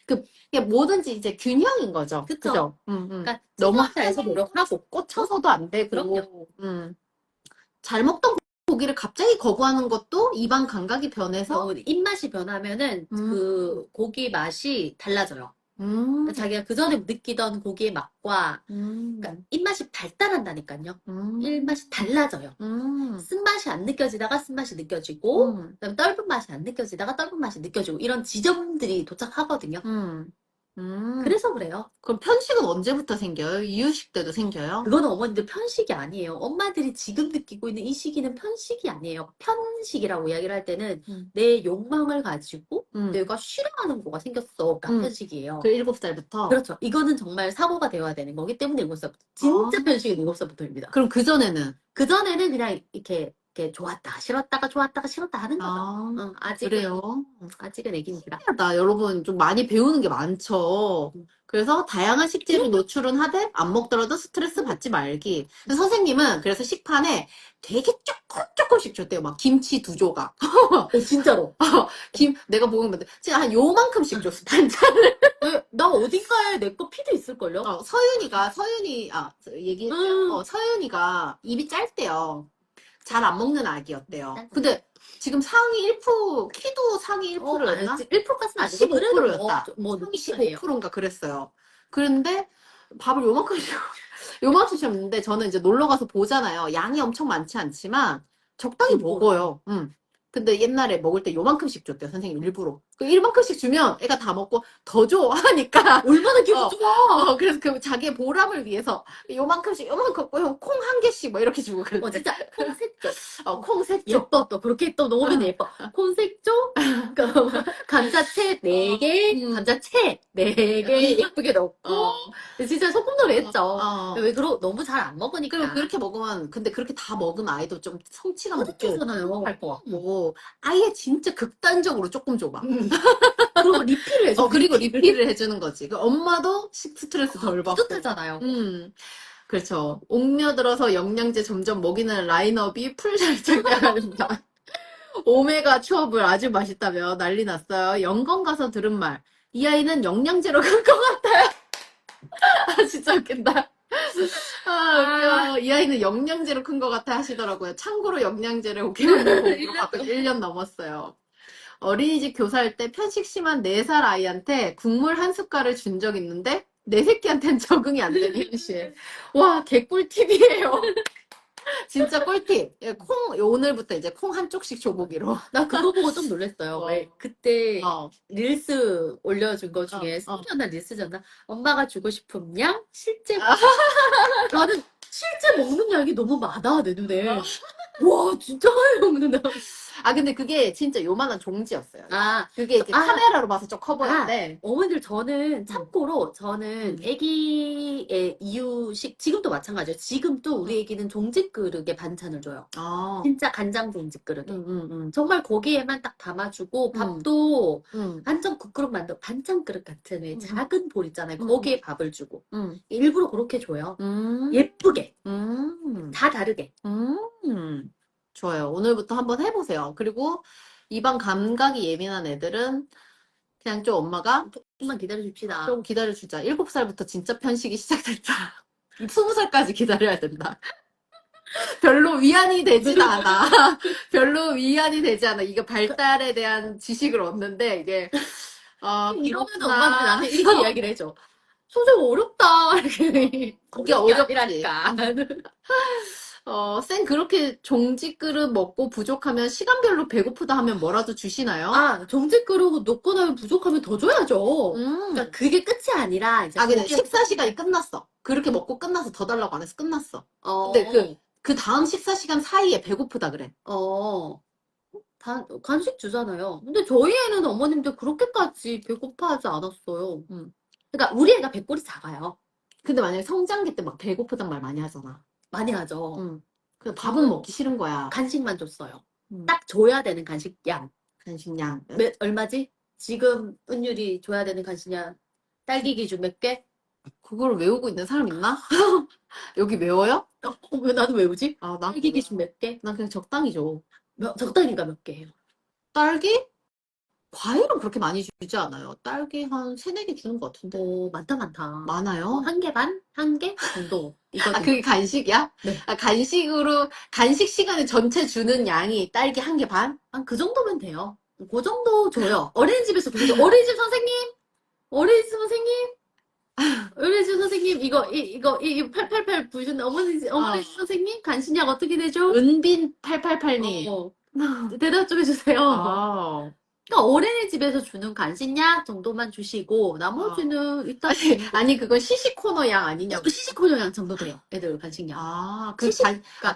그냥 뭐든지 이제 균형인 거죠. 그쵸? 그러니까 너무 너무 해서 노력하고 꽂혀서도 안 되고. 그럼요. 잘 먹던 고기를 갑자기 거부하는 것도 입안 감각이 변해서 입맛이 변하면은 그 고기 맛이 달라져요. 그러니까 자기가 그전에 느끼던 고기의 맛과 그러니까 입맛이 발달한다니까요. 입맛이 달라져요. 쓴맛이 안 느껴지다가 쓴맛이 느껴지고 그다음에 떫은 맛이 안 느껴지다가 떫은 맛이 느껴지고 이런 지점들이 도착하거든요. 그래서 그래요. 그럼 편식은 언제부터 생겨요? 이유식 때도 생겨요? 그거는 어머님들 편식이 아니에요. 엄마들이 지금 느끼고 있는 이 시기는 편식이 아니에요. 편식이라고 이야기를 할 때는 내 욕망을 가지고 내가 싫어하는 거가 생겼어. 가 편식이에요. 그 7살부터? 그렇죠. 이거는 정말 사고가 되어야 되는 거기 때문에 7살부터. 진짜 편식은 7살부터입니다. 그럼 그전에는? 그전에는 그냥 이렇게 좋았다가 싫었다가 좋았다가 싫었다 하는 거죠. 그래요? 아직은 애기입니다. 신기하다. 여러분 좀 많이 배우는 게 많죠. 그래서 다양한 식재료 노출은 하되 안 먹더라도 스트레스 받지 말기. 선생님은 그래서 식판에 되게 조금씩 줬대요. 막 김치 2조각. 진짜로. 내가 보면 진짜 한 요만큼씩 줬어. 반찬을. 나 어딘가에 내 거 피드 있을걸요? 얘기했죠. 서윤이가 입이 짧대요. 잘 안 먹는 아기였대요. 근데 지금 상위 1%, 키도 상위 1%였나? 1%까지는 아니고 15%였다. 뭐 상위 높은 15%인가 그랬어요. 그런데 밥을 요만큼씩 줬는데 저는 이제 놀러 가서 보잖아요. 양이 엄청 많지 않지만 적당히 먹어요. 근데 옛날에 먹을 때 요만큼씩 줬대요. 선생님 일부러. 그 1만큼씩 주면 애가 다 먹고 더 줘 하니까 얼마나 기분 좋아. 그래서 그 자기의 보람을 위해서 요만큼씩 요만큼 콩 1개씩 뭐 이렇게 주고 그랬대. 진짜 콩색조. 콩색조. 예뻐 또 그렇게 또 넣으면 예뻐. 콩색조, 감자채 4개, 감자채 4개 예쁘게 넣고. 진짜 소꿉놀이 했죠. 왜 너무 잘 안 먹으니까. 그리고 그렇게 먹으면 근데 그렇게 다 먹으면 아이도 좀 성취감 느껴잖아요. 할 것 같고 아예 진짜 극단적으로 조금 줘봐. 그리고 리필을 해줘. 그리고 리필을 해주는 거지. 그 엄마도 스트레스 덜 받고. 뿌듯하잖아요. 그렇죠. 옥며들어서 영양제 점점 먹이는 라인업이 풀잘장가합니다. 오메가 추업을 아주 맛있다며 난리 났어요. 영건 가서 들은 말. 이 아이는 영양제로 큰 것 같아요. 진짜 웃긴다. 웃겨. 이 아이는 영양제로 큰 것 같아 하시더라고요. 참고로 영양제를 오케이로 받고 1년 넘었어요. 어린이집 교사할 때 편식 심한 4살 아이한테 국물 한 숟갈을 준 적 있는데 내 새끼한테는 적응이 안 되는 현실. 와, 개꿀팁이에요. 진짜 꿀팁. 오늘부터 이제 콩 한쪽씩 줘보기로. 나 그거 보고 좀 놀랐어요. 왜 그때 릴스 올려준 거 중에 스토리였나 릴스였나? 엄마가 주고 싶은 양 실제 나는 실제 먹는 양이 너무 많아 내 눈에. 와 진짜 많이 먹는다. 근데 그게 진짜 요만한 종지였어요. 그게 이제 카메라로 봐서 좀 커 보였는데. 어머니들 저는 참고로 애기의 이유식 지금도 마찬가지예요. 지금도 우리 애기는 종지 그릇에 반찬을 줘요. 진짜 간장 종지 그릇에. 정말 거기에만 딱 담아주고 밥도 완전 국그릇 만들고 반찬 그릇 같은 왜 작은 볼 있잖아요. 거기에 밥을 주고 일부러 그렇게 줘요. 예쁘게 다 다르게. 좋아요. 오늘부터 한번 해보세요. 그리고 입안 감각이 예민한 애들은 그냥 좀 엄마가 조금만 기다려줍시다. 좀 기다려주자. 7살부터 진짜 편식이 시작됐다. 20살까지 기다려야 된다. 별로 위안이 되지는 않아. 별로 위안이 되지 않아. 이게 발달에 대한 지식을 얻는데 이게 이러면 엄마한테 나한테 이렇게 이야기를 해줘. 선생님 어렵다. 이렇게. 그게 어려운 게 어렵지. 아니라니까. 쌤 그렇게 종지 그릇 먹고 부족하면 시간별로 배고프다 하면 뭐라도 주시나요? 아, 정직 그러고 놓고 나면 부족하면 더 줘야죠. 그러니까 그게 끝이 아니라 이제 근데 거기에 식사 시간이 끝났어. 그렇게 먹고 끝나서 더 달라고 안 해서 끝났어. 어, 근데 그 다음 식사 시간 사이에 배고프다 그래. 간식 주잖아요. 근데 저희 애는 어머님들 그렇게까지 배고파하지 않았어요. 그러니까 우리 애가 배꼴이 작아요. 근데 만약에 성장기 때 막 배고프단 말 많이 하잖아. 많이 하죠. 근데 밥은 먹기 싫은 거야. 간식만 줬어요. 음. 딱 줘야 되는 간식 양. 간식량. 얼마지? 지금 은율이 줘야 되는 간식량. 딸기 기준 몇 개? 그걸 외우고 있는 사람 있나? 여기 외워요? 왜 나도 외우지? 난 딸기 기준 몇 개? 난 그냥 적당히 줘. 적당히가 몇 개예요? 딸기? 과일은 그렇게 많이 주지 않아요. 딸기 한 3, 4개 주는 것 같은데. 많다, 많다. 많아요? 한 개 반? 한 개 정도. 그게 간식이야? 네. 간식 시간에 전체 주는 양이 딸기 1개 반? 그 정도면 돼요. 그 정도 줘요. 어린이집에서 그러죠. 어린이집 선생님? 어린이집 선생님? 어린이집 선생님, 이 888 부르신 어머니집 선생님? 간식약 어떻게 되죠? 은빈 888님. 대답 좀 해주세요. 아. 그러니까 어린이집에서 주는 간식약 정도만 주시고, 나머지는 일단. 아니, 그건 시식 코너 양 아니냐고. 시식 코너 양 정도 돼요. 애들 간식약.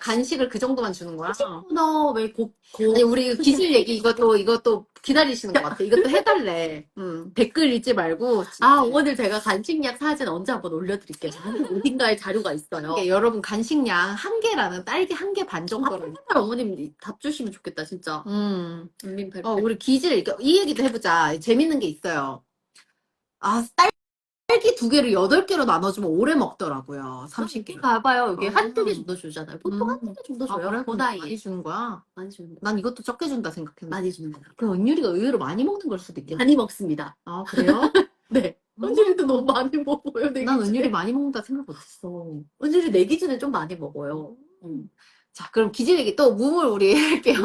간식을 그 정도만 주는 거야? 시식 코너 왜 아니, 우리 기술 얘기 이것도 기다리시는 것 같아. 이것도 해달래. 댓글 읽지 말고. 오늘 제가 간식약 사진 언제 한번 올려드릴게요. 어딘가에 자료가 있어요. 여러분, 간식량 1개라는 딸기 1개 반 정도를. 어머님 답 주시면 좋겠다, 진짜. 우리 이 얘기도 해보자. 재밌는 게 있어요. 딸기 2개를 8개로 나눠주면 오래 먹더라고요. 30개. 봐봐요. 여기 한두 개 정도 주잖아요. 보통 한두 개 정도 줘요. 그래? 그 나이에. 많이 주는 거야? 많이 주는 거야. 난 이것도 적게 준다 생각했는데. 많이 주는 거야. 그 은율이가 의외로 많이 먹는 걸 수도 있겠네. 많이 먹습니다. 그래요? 네. 은율이도 너무 많이 먹어요. 난 은율이 많이 먹는다 생각 못했어. 은율이 내 기준에 좀 많이 먹어요. 자, 그럼 기질 얘기 또 무물 우리 할게요.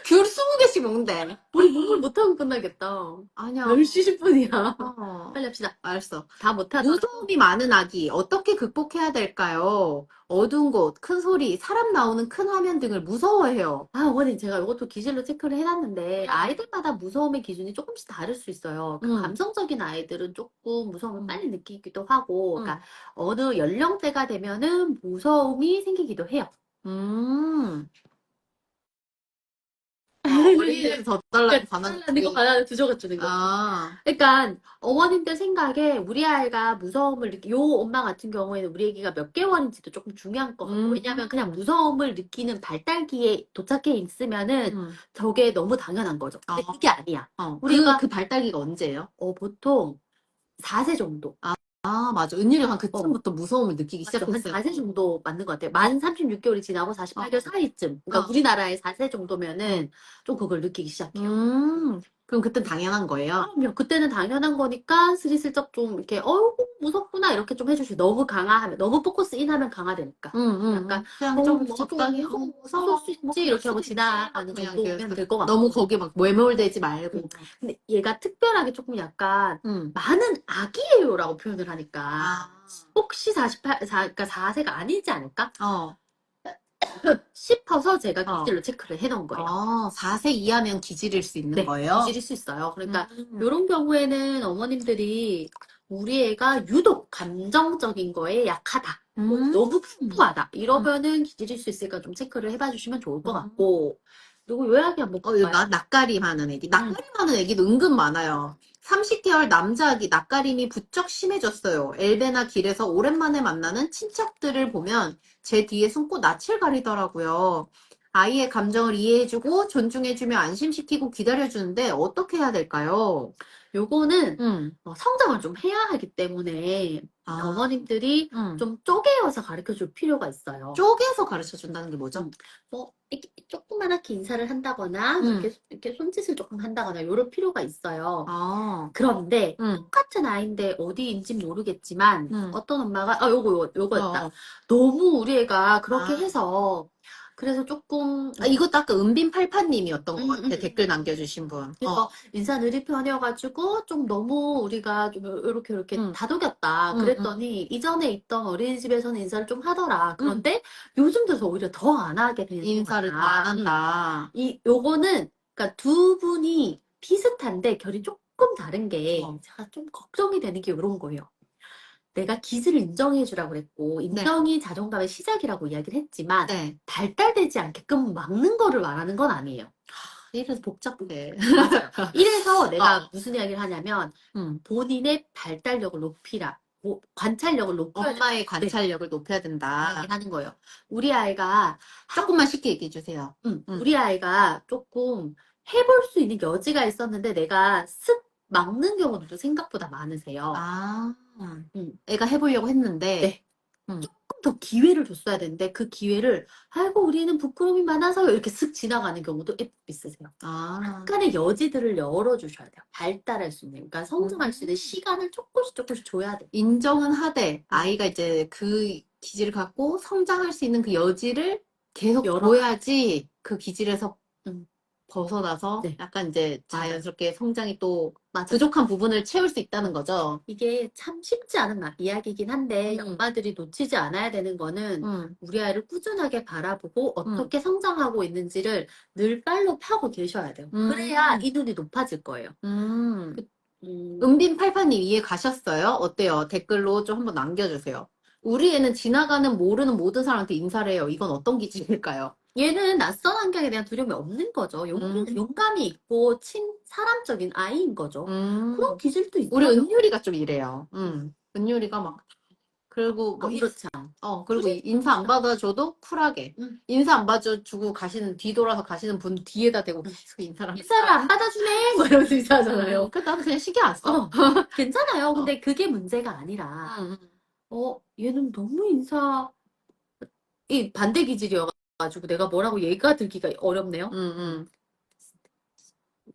귤 20개씩 먹는데. 우리 무물 못하고 끝나겠다. 아니야. 10시 10분이야. 빨리 합시다. 알았어. 다 못하다. 무서움이 많은 아기, 어떻게 극복해야 될까요? 어두운 곳, 큰 소리, 사람 나오는 큰 화면 등을 무서워해요. 어머니, 제가 이것도 기질로 체크를 해놨는데, 아이들마다 무서움의 기준이 조금씩 다를 수 있어요. 감성적인 아이들은 조금 무서움을 빨리 느끼기도 하고, 그러니까 어느 연령대가 되면은 무서움이 생기기도 해요. 어린이집에서 더 달라고 반환 이거 바나나 두조가 주는 거. 그러니까 어머님들 생각에 우리 아이가 무서움을 요 엄마 같은 경우에는 우리 애기가 몇 개월인지도 조금 중요한 것 같고 왜냐면 그냥 무서움을 느끼는 발달기에 도착해 있으면은 저게 너무 당연한 거죠. 근데 그게 아니야. 우리가 그 발달기가 언제예요? 보통 4세 정도. 맞아. 은율이가 한 그쯤부터 무서움을 느끼기 시작했어요. 한 4세 정도 맞는 것 같아요. 만 36개월이 지나고 48개월 사이쯤. 그러니까 우리나라의 4세 정도면은 좀 그걸 느끼기 시작해요. 그럼 그땐 당연한 거예요? 그럼요. 그때는 당연한 거니까 스리슬쩍 좀 이렇게 무섭구나 이렇게 좀 해주시고 너무 강화하면 너무 포커스 인하면 강화되니까 약간 그냥 좀 적당히 무서울 수 있지 이렇게 하고 지나가는 정도면 될 것 같고 너무 거기에 막 매몰되지 말고 근데 얘가 특별하게 조금 약간 많은 아기예요라고 표현을 하니까 혹시 그러니까 4세가 아니지 않을까? 싶어서 제가 기질로 체크를 해놓은 거예요. 4세 이하면 기질일 수 있는 거예요? 기질일 수 있어요. 그러니까 이런 경우에는 어머님들이 우리 애가 유독 감정적인 거에 약하다. 너무 풍부하다. 이러면은 기질일 수 있으니까 좀 체크를 해봐 주시면 좋을 것 같고 그리고 요약이 한번 볼까요? 낯가림 하는 애기. 낯가림 하는 애기도 은근 많아요. 30개월 남자 아기 낯가림이 부쩍 심해졌어요. 엘베나 길에서 오랜만에 만나는 친척들을 보면 제 뒤에 숨고 낯을 가리더라고요. 아이의 감정을 이해해주고 존중해주며 안심시키고 기다려주는데 어떻게 해야 될까요? 요거는 성장을 좀 해야 하기 때문에 어머님들이 좀 쪼개어서 가르쳐줄 필요가 있어요. 쪼개서 가르쳐준다는 게 뭐죠? 이렇게 조그맣게 인사를 한다거나 이렇게 손짓을 조금 한다거나 이런 필요가 있어요. 그런데 똑같은 아이인데 어디인지 모르겠지만 어떤 엄마가 요거였다. 너무 우리 애가 그렇게 해서 그래서 조금, 이것도 아까 은빈88님이었던 것 같아. 음. 댓글 남겨주신 분. 그래서 인사 느린 편이어가지고 좀 너무 우리가 좀 이렇게 응, 다독였다. 응, 그랬더니 이전에 있던 어린이집에서는 인사를 좀 하더라. 응. 그런데 요즘 들어서 오히려 더 안 하게 되는 것 인사를 더 같아. 안 한다. 요거는, 그러니까 두 분이 비슷한데 결이 조금 다른 게 어. 제가 좀 걱정이 되는 게 이런 거예요. 내가 기술을 인정해주라고 그랬고, 네. 인정이 자존감의 시작이라고 이야기를 했지만, 네. 발달되지 않게끔 막는 거를 말하는 건 아니에요. 이래서 복잡해. 맞아요. 이래서 내가 어. 무슨 이야기를 하냐면, 응. 본인의 발달력을 높이라, 관찰력을 높여야 엄마의 네, 관찰력을 높여야 된다. 이야기하는 거예요. 우리 아이가, 조금만 쉽게 얘기해 주세요. 응. 우리 아이가 조금 해볼 수 있는 여지가 있었는데, 내가 쓱 막는 경우도 생각보다 많으세요. 아, 음. 애가 해보려고 했는데, 네. 응. 조금 더 기회를 줬어야 되는데 그 기회를 아이고 우리는 부끄러움이 많아서요 이렇게 쓱 지나가는 경우도 있으세요. 아, 약간의 여지들을 열어주셔야 돼요. 발달할 수 있는, 그러니까 성장할 수 있는 시간을 조금씩 줘야 돼요. 인정은 하되, 아이가 이제 그 기질을 갖고 성장할 수 있는 그 여지를 계속 열어. 줘야지 그 기질에서 음. 벗어나서 네. 약간 이제 맞아요. 자연스럽게 성장이 또 맞아요. 부족한 부분을 채울 수 있다는 거죠. 이게 참 쉽지 않은 이야기이긴 한데 엄마들이 놓치지 않아야 되는 거는 우리 아이를 꾸준하게 바라보고 어떻게 성장하고 있는지를 늘 팔로 파고 계셔야 돼요. 그래야 이 눈이 높아질 거예요. 은빈88님 이해 가셨어요? 어때요? 댓글로 좀 한번 남겨주세요. 우리 애는 지나가는 모르는 모든 사람한테 인사를 해요. 이건 어떤 기질일까요? 얘는 낯선 환경에 대한 두려움이 없는 거죠. 용감이 있고 사람적인 아이인 거죠. 그런 기질도 있어요. 우리 은유리가 좀 이래요. 은유리가 막 그리고 뭐 그렇지 않아. 그리고 인사 안 받아줘도 쿨하게 인사 안 받아주고 가시는 뒤돌아서 가시는 분 뒤에다 대고 계속 인사를 인사를 안 받아주네 뭐 이러면서 인사하잖아요. 그 나도 그냥 신경 안 써. 괜찮아요. 근데 그게 문제가 아니라 얘는 너무 이 반대 기질이어가지고 내가 뭐라고 얘가 들기가 어렵네요.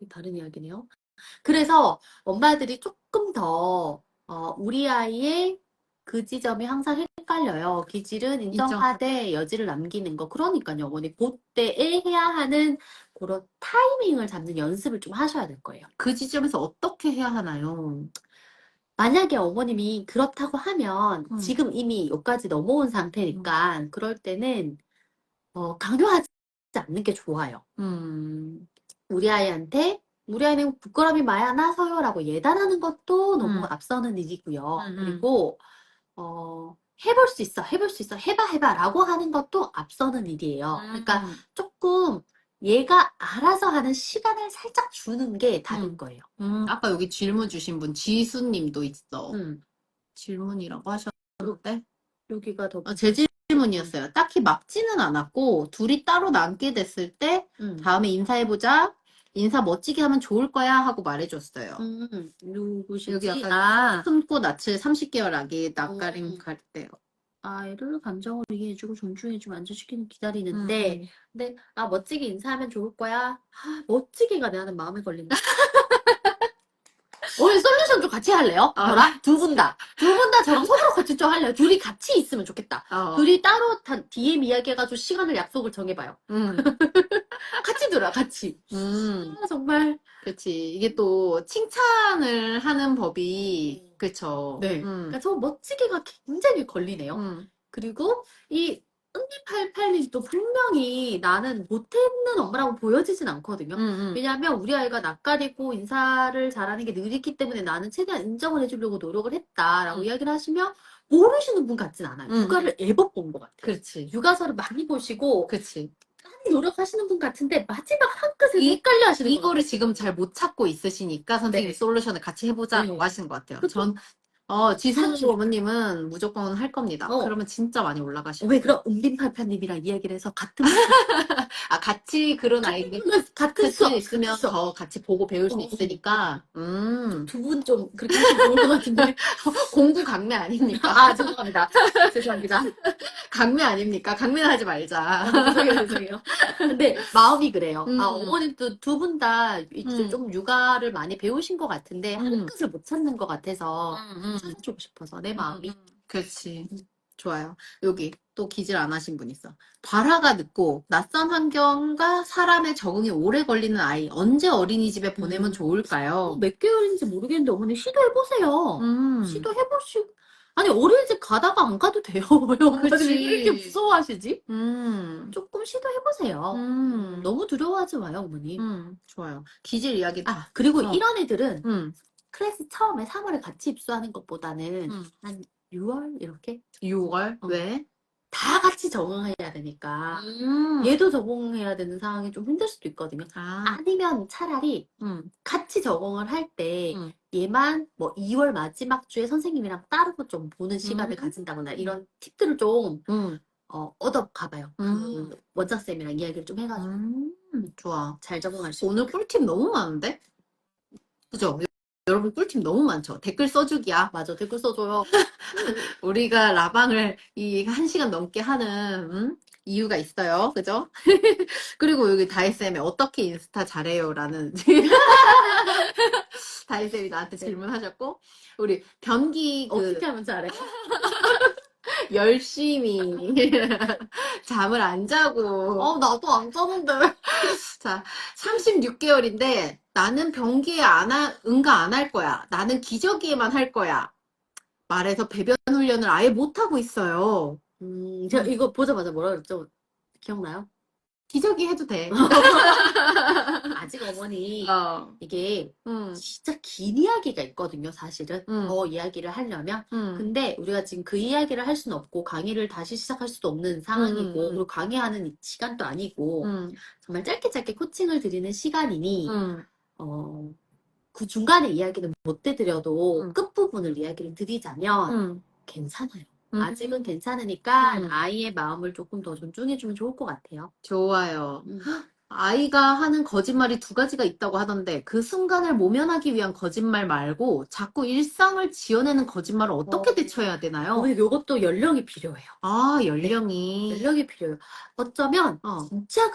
다른 이야기네요. 그래서 엄마들이 조금 더 우리 아이의 그 지점이 항상 헷갈려요. 기질은 인정하되 여지를 남기는 거. 그러니까요, 어머니. 그때에 해야 하는 그런 타이밍을 잡는 연습을 좀 하셔야 될 거예요. 그 지점에서 어떻게 해야 하나요? 만약에 어머님이 그렇다고 하면 지금 이미 여기까지 넘어온 상태니까 그럴 때는 강요하지 않는 게 좋아요. 우리 아이는 부끄러움이 많아서요라고 예단하는 것도 너무 앞서는 일이고요. 그리고 해볼 수 있어, 해봐라고 하는 것도 앞서는 일이에요. 그러니까 조금 얘가 알아서 하는 시간을 살짝 주는 게 다를 거예요. 아까 여기 질문 주신 분 지수님도 있어. 질문이라고 하셨는데 여기가 더 제 질문이었어요. 딱히 막지는 않았고 둘이 따로 남게 됐을 때 다음에 인사해보자. 인사 멋지게 하면 좋을 거야 하고 말해줬어요. 누구시지? 여기 약간 숨고 낯을 30개월 아기 낯가림 갈 때요. 아이를 감정을 이해해주고 존중해주고 안전시키는 기다리는데 근데 멋지게 인사하면 좋을 거야. 멋지게가 나는 마음에 걸린다. 오늘 솔루션 좀 같이 할래요? 저랑? 두 분 다 저랑 서로 같이 좀 할래요. 둘이 같이 있으면 좋겠다. 둘이 따로 DM 이야기해가지고 시간을 약속을 정해봐요. 같이 들어, 같이. 정말. 그렇지. 이게 또 칭찬을 하는 법이 그쵸. 네. 그러니까 저 멋지게가 굉장히 걸리네요. 그리고 이 은니88님도 분명히 나는 못했는 엄마라고 보여지진 않거든요. 왜냐하면 우리 아이가 낯가리고 인사를 잘하는 게 느리기 때문에 나는 최대한 인정을 해주려고 노력을 했다라고 이야기를 하시면 모르시는 분 같진 않아요. 육아를 애법 본 것 같아요. 그렇지. 육아서를 많이 보시고 그렇지. 많이 노력하시는 분 같은데 마지막 한 끗을 헷갈려 하시는 것 이거를 같아요. 지금 잘 못 찾고 있으시니까 선생님이 솔루션을 같이 해보자고 하시는 것 같아요. 지수 어머님은 무조건 할 겁니다. 그러면 진짜 많이 올라가셔요. 왜 그럼 은빈팔팔님이랑 이야기를 해서 같은 같이 그런 아이들 같은 수업 있으면 더 같이 보고 배울 수 있으니까 두 분 좀 그렇게 하시면 좋을 것 같은데 공부 강매 아닙니까? 죄송합니다. 강매 아닙니까? 강매는 하지 말자. 죄송해요. 근데 마음이 그래요. 어머님도 두 분 다 이제 좀 육아를 많이 배우신 것 같은데 한 끗을 못 찾는 것 같아서 찾아주고 싶어서 내 마음이. 그렇지. 좋아요. 여기 또 또 기질 안 하신 분 있어. 발화가 늦고 낯선 환경과 사람의 적응이 오래 걸리는 아이 언제 어린이집에 보내면 좋을까요? 몇 개월인지 모르겠는데 어머니 시도해보세요. 시도해보시고. 아니, 어린이집 가다가 안 가도 돼요. 왜 어머니 그치. 이렇게 무서워하시지? 음, 조금 시도해보세요. 음, 너무 두려워하지 마요, 어머니. 좋아요. 기질 이야기. 아, 그리고 어. 이런 애들은 음, 클래스 처음에 3월에 같이 입수하는 것보다는 한 6월 이렇게 6월? 왜? 다 같이 적응해야 되니까 얘도 적응해야 되는 상황이 좀 힘들 수도 있거든요. 아, 아니면 차라리 같이 적응을 할 때 얘만 뭐 2월 마지막 주에 선생님이랑 따로 좀 보는 시간을 가진다거나 이런 팁들을 좀 얻어가봐요. 그 원장쌤이랑 이야기를 좀 해가지고 좋아. 잘 적응할 수 오늘 있게. 꿀팁 너무 많은데? 그죠? 여러분 꿀팁 너무 많죠? 댓글 써주기야. 맞아, 댓글 써줘요. 우리가 라방을 이 1시간 넘게 하는 이유가 있어요. 그죠? 그리고 여기 다혜쌤이 어떻게 인스타 잘해요? 라는 다혜쌤이 나한테 질문하셨고 우리 변기 어떻게 하면 잘해? 열심히 잠을 안 자고 나도 안 자는데. 자, 36개월인데 나는 변기에 응가 안 할 거야. 나는 기저귀에만 할 거야. 말해서 배변 훈련을 아예 못 하고 있어요. 제가 이거 보자마자 뭐라 그랬죠? 기억나요? 기저귀 해도 돼. 아직 어머니 어. 이게 음, 진짜 긴 이야기가 있거든요, 사실은. 음. 더 이야기를 하려면. 근데 우리가 지금 그 이야기를 할 수는 없고, 강의를 다시 시작할 수도 없는 상황이고, 그리고 강의하는 시간도 아니고, 정말 짧게 짧게 코칭을 드리는 시간이니, 그 중간에 이야기는 못 해드려도 끝부분을 이야기를 드리자면 괜찮아요. 아직은 괜찮으니까 아이의 마음을 조금 더 존중해주면 좋을 것 같아요. 좋아요. 아이가 하는 거짓말이 두 가지가 있다고 하던데 그 순간을 모면하기 위한 거짓말 말고 자꾸 일상을 지어내는 거짓말을 어떻게 대처해야 되나요? 어머니, 이것도 연령이 필요해요. 아, 연령이. 연령이 필요해요. 어쩌면 진짜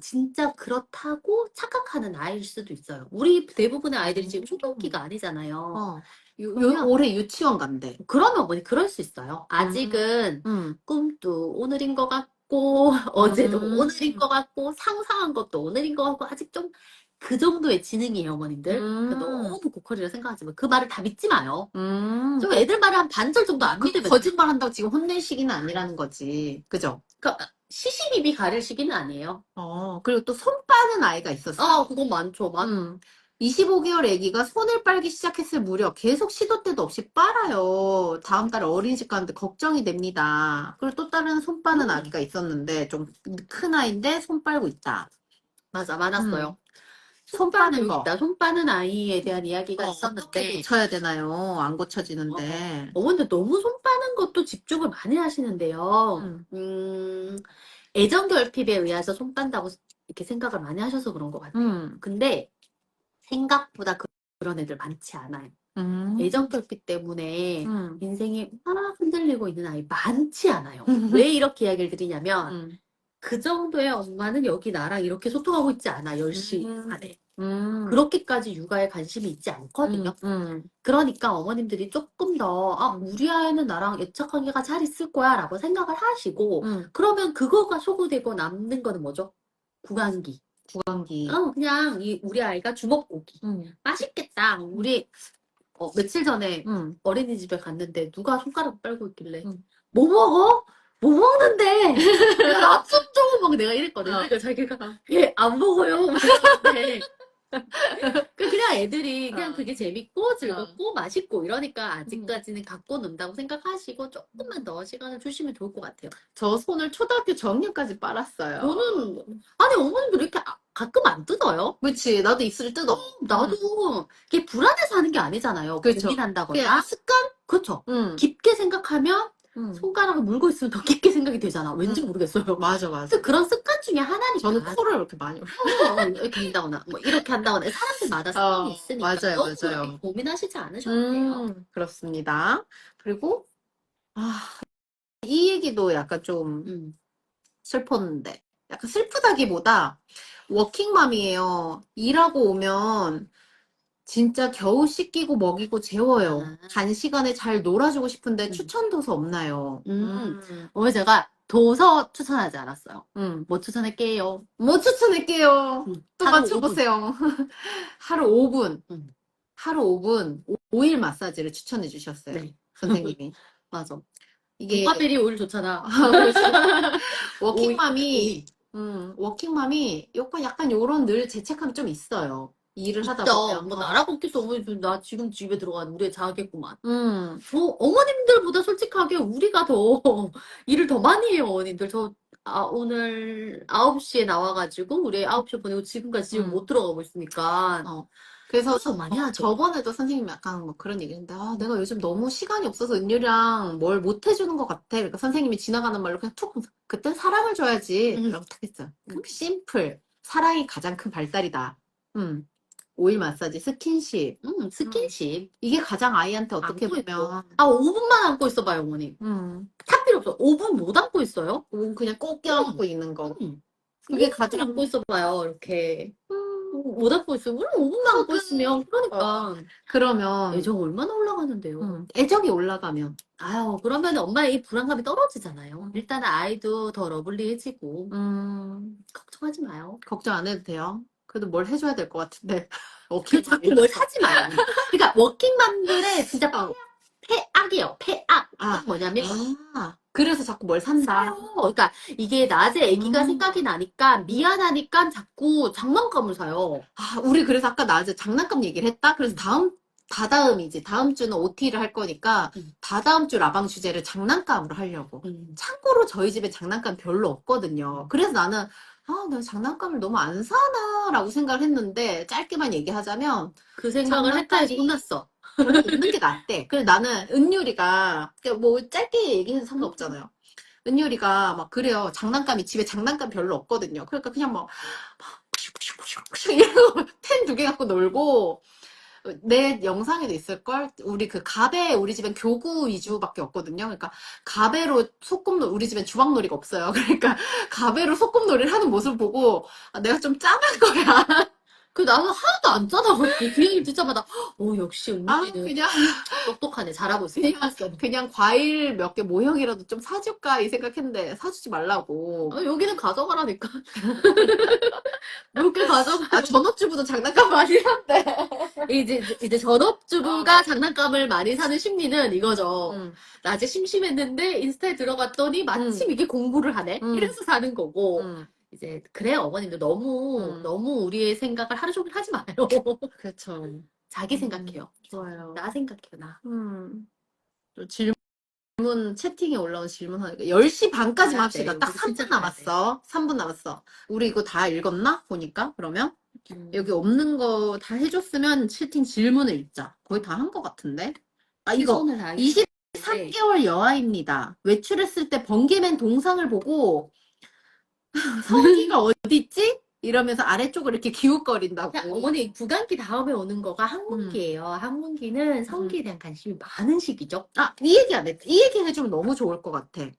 진짜 그렇다고 착각하는 아이일 수도 있어요. 우리 대부분의 아이들이 지금 초등학기가 아니잖아요. 그러면 올해 유치원 간대. 그러면 어머니 그럴 수 있어요. 아직은 꿈도 오늘인 것 같고 어제도 오늘인 것 같고 상상한 것도 오늘인 것 같고 아직 좀 그 정도의 지능이에요, 어머님들. 그러니까 너무 고퀄이라 생각하지 마. 그 말을 다 믿지 마요. 좀 애들 말을 한 반절 정도 안 믿으면 거짓말 한다고 지금 혼낼 시기는 아니라는 거지. 그죠? 그러니까 시시비비 가릴 시기는 아니에요. 그리고 또 손 빠는 아이가 있었어. 그건 많죠. 25개월 아기가 손을 빨기 시작했을 무렵 계속 시도 때도 없이 빨아요. 다음 달에 어린이집 가는데 걱정이 됩니다. 그리고 또 다른 손 빠는 아기가 있었는데 좀 큰 아이인데 손 빨고 있다. 맞아, 많았어요. 손 빠는 거. 있다. 손 빠는 아이에 대한 이야기가 어떻게 있었는데 고쳐야 되나요? 안 고쳐지는데. 근데 너무 손 빠는 것도 집중을 많이 하시는데요. 애정 결핍에 의해서 손 빤다고 이렇게 생각을 많이 하셔서 그런 것 같아요. 근데 생각보다 그런 애들 많지 않아요. 애정 결핍 때문에 인생이 막 흔들리고 있는 아이 많지 않아요. 왜 이렇게 이야기를 드리냐면 그 정도의 엄마는 여기 나랑 이렇게 소통하고 있지 않아. 10시 안에. 그렇게까지 육아에 관심이 있지 않거든요. 그러니까 어머님들이 조금 더 우리 아이는 나랑 애착 관계가 잘 있을 거야 라고 생각을 하시고 그러면 그거가 소구되고 남는 거는 뭐죠? 구강기. 구강기. 그냥 우리 아이가 주먹고기. 맛있겠다. 우리 며칠 전에 어린이집에 갔는데 누가 손가락 빨고 있길래 뭐 먹어? 뭐 먹는데? 나좀 줘! 막 내가 이랬거든. 그러니까 자기가 안 먹어요. 근데 그냥 애들이 그냥 그게 재밌고 즐겁고 맛있고 이러니까 아직까지는 갖고 논다고 생각하시고 조금만 더 시간을 주시면 좋을 것 같아요. 저 손을 초등학교 저학년까지 빨았어요. 아니 어머님들 이렇게 가끔 안 뜯어요? 그치, 나도 입술을 뜯어. 나도 이게 불안해서 하는 게 아니잖아요. 그쵸. 고민한다거나. 습관? 그렇죠. 깊게 생각하면 손가락을 물고 있으면 더 깊게 생각이 되잖아. 왠지 모르겠어요. 맞아. 그래서 그런 습관 중에 하나니까. 저는 코를 이렇게 많이 흘려요. 이렇게 한다거나, 뭐 이렇게 한다거나. 사람들마다 습관이 있으니까. 맞아요, 너무 맞아요. 그렇게 고민하시지 않으셔도 돼요. 그렇습니다. 그리고, 이 얘기도 약간 좀 슬펐는데. 약간 슬프다기보다 워킹맘이에요. 일하고 오면 진짜 겨우 씻기고 먹이고 재워요. 아. 단시간에 잘 놀아주고 싶은데 추천 도서 없나요? 오늘 제가 도서 추천하지 않았어요. 음. 뭐 추천할게요? 뭐 추천할게요? 또 하루 맞춰보세요. 하루 5분. 음. 하루 5분, 오일 마사지를 추천해 주셨어요. 네. 선생님이. 맞아. 이게, 동가베리 오일 좋잖아. 그렇지. 오이. 워킹맘이 약간 요런 늘 죄책감이 좀 있어요. 일을 하다 있죠. 보면. 뭐 나라고 없겠어. 어머니, 나 지금 집에 들어가는 우리 자겠구만. 음, 어머님들보다 솔직하게 우리가 더 일을 더 많이 해요, 어머님들. 오늘 9시에 나와가지고 우리 9시에 보내고 지금까지 지금 못 들어가고 있으니까 어. 그래서 더 많이 하죠. 저번에도 선생님이 약간 뭐 그런 얘기 했는데, 내가 요즘 너무 시간이 없어서 은유랑 뭘 못 해주는 것 같아. 그러니까 선생님이 지나가는 말로 그냥 툭, 그땐 사랑을 줘야지. 라고 탁 했어요. 심플. 사랑이 가장 큰 발달이다. 오일 마사지, 스킨십. 스킨십. 이게 가장 아이한테 어떻게 안고 있고. 보면, 5분만 안고 있어봐요, 어머니. 탁 필요 없어. 5분 못 안고 있어요? 그냥 꼭 껴안고 있는 거. 그게 그게 가장 가장, 안고 있어봐요, 이렇게. 못 안고 있어요. 우리 5분만 안고 있으면, 그러니까. 그러면, 애정 얼마나 올라가는데요. 애정이 올라가면, 아유, 그러면 엄마의 이 불안감이 떨어지잖아요. 일단 아이도 더 러블리해지고, 걱정하지 마요. 걱정 안 해도 돼요. 그래도 뭘 해줘야 될 것 같은데. 그 자꾸 뭘 사지 마요. 그러니까 워킹맘들의 진짜 폐악이에요. 폐악. 뭐냐면 그래서 자꾸 뭘 산다. 사요. 그러니까 이게 낮에 아기가 생각이 나니까 미안하니까 자꾸 장난감을 사요. 우리 그래서 아까 낮에 장난감 얘기를 했다? 그래서 다다음이지. 다음 주는 OT를 할 거니까 다다음 주 라방 주제를 장난감으로 하려고. 참고로 저희 집에 장난감 별로 없거든요. 그래서 나는 내가 장난감을 너무 안 사나? 라고 생각을 했는데 짧게만 얘기하자면 그 생각을 했다 해서 혼났어. 별로 없는 게 낫대. 그래서 나는 은유리가 뭐 짧게 얘기해서 상관없잖아요. 은유리가 막 그래요. 집에 장난감 별로 없거든요. 그러니까 그냥 막 이러고 펜 2개 갖고 놀고 내 영상에도 있을걸? 우리 집엔 교구 위주밖에 없거든요. 그러니까 가베로 우리 집엔 주방놀이가 없어요. 그러니까 가베로 소꿉놀이를 하는 모습을 보고 내가 좀 짠한 거야. 나는 하나도 안 짜다거든요. 그 얘기 듣자마자 역시 은유리는 그냥 똑똑하네. 잘하고 있어. 그냥 과일 몇 개 모형이라도 좀 사줄까 이 생각했는데 사주지 말라고. 여기는 가져가라니까. 몇 개 가져가. 전업주부도 장난감 많이 산대. 이제 전업주부가 장난감을 많이 사는 심리는 이거죠. 낮에 심심했는데 인스타에 들어갔더니 마침 이게 공부를 하네. 이래서 사는 거고. 이제 그래요, 어머님도 너무 우리의 생각을 하루 종일 하지 마요. 그렇죠. 자기 생각해요. 좋아요. 나 생각해요, 나. 또 질문 채팅에 올라온 질문 하니까 10시 반까지만 합시다. 딱 3분 남았어. 3분 남았어. 우리 이거 다 읽었나? 보니까 그러면 여기 없는 거 다 해줬으면 채팅 질문을 읽자. 거의 다 한 것 같은데. 이거 23개월 여아입니다. 외출했을 때 번개맨 동상을 보고 성기가 어디 있지? 이러면서 아래쪽을 이렇게 기웃거린다고. 어머니 구강기 다음에 오는 거가 항문기예요. 항문기는 성기에 대한 관심이 많은 시기죠. 이 얘기 안 했지. 이 얘기 해주면 너무 좋을 것 같아.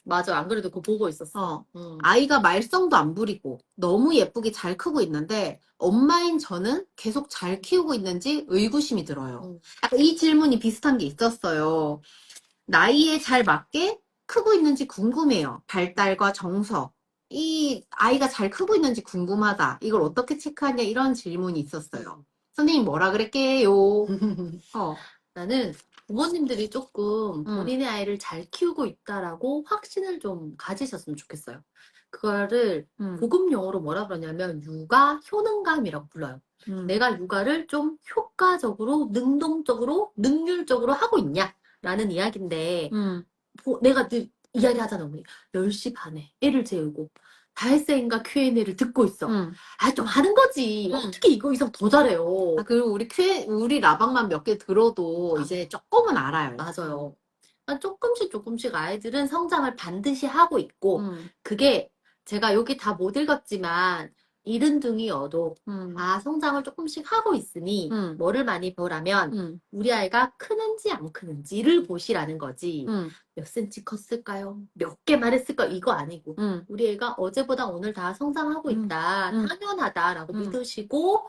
맞아. 안 그래도 그거 보고 있었어. 아이가 말썽도 안 부리고 너무 예쁘게 잘 크고 있는데 엄마인 저는 계속 잘 키우고 있는지 의구심이 들어요. 약간 이 질문이 비슷한 게 있었어요. 나이에 잘 맞게 크고 있는지 궁금해요. 발달과 정서. 이 아이가 잘 크고 있는지 궁금하다. 이걸 어떻게 체크하냐 이런 질문이 있었어요. 선생님 뭐라 그랬게요? 나는 부모님들이 조금 본인의 아이를 잘 키우고 있다라고 확신을 좀 가지셨으면 좋겠어요. 그거를 고급 용어로 뭐라 그러냐면 육아 효능감이라고 불러요. 내가 육아를 좀 효과적으로, 능동적으로, 능률적으로 하고 있냐라는 이야기인데 내가 늘 이야기 하잖아, 어머니. 10시 반에 애를 재우고 달세인가 Q&A를 듣고 있어. 좀 하는 거지. 어떻게 이거 이상 더 잘해요. 그리고 우리 라방만 몇 개 들어도 이제 조금은 알아요. 맞아요. 조금씩 아이들은 성장을 반드시 하고 있고, 그게 제가 여기 다 못 읽었지만, 이른둥이여도, 성장을 조금씩 하고 있으니, 뭐를 많이 보라면, 우리 아이가 크는지 안 크는지를 보시라는 거지. 몇 센치 컸을까요? 몇 개만 했을까요? 이거 아니고, 우리 애가 어제보다 오늘 다 성장하고 있다. 당연하다라고 믿으시고,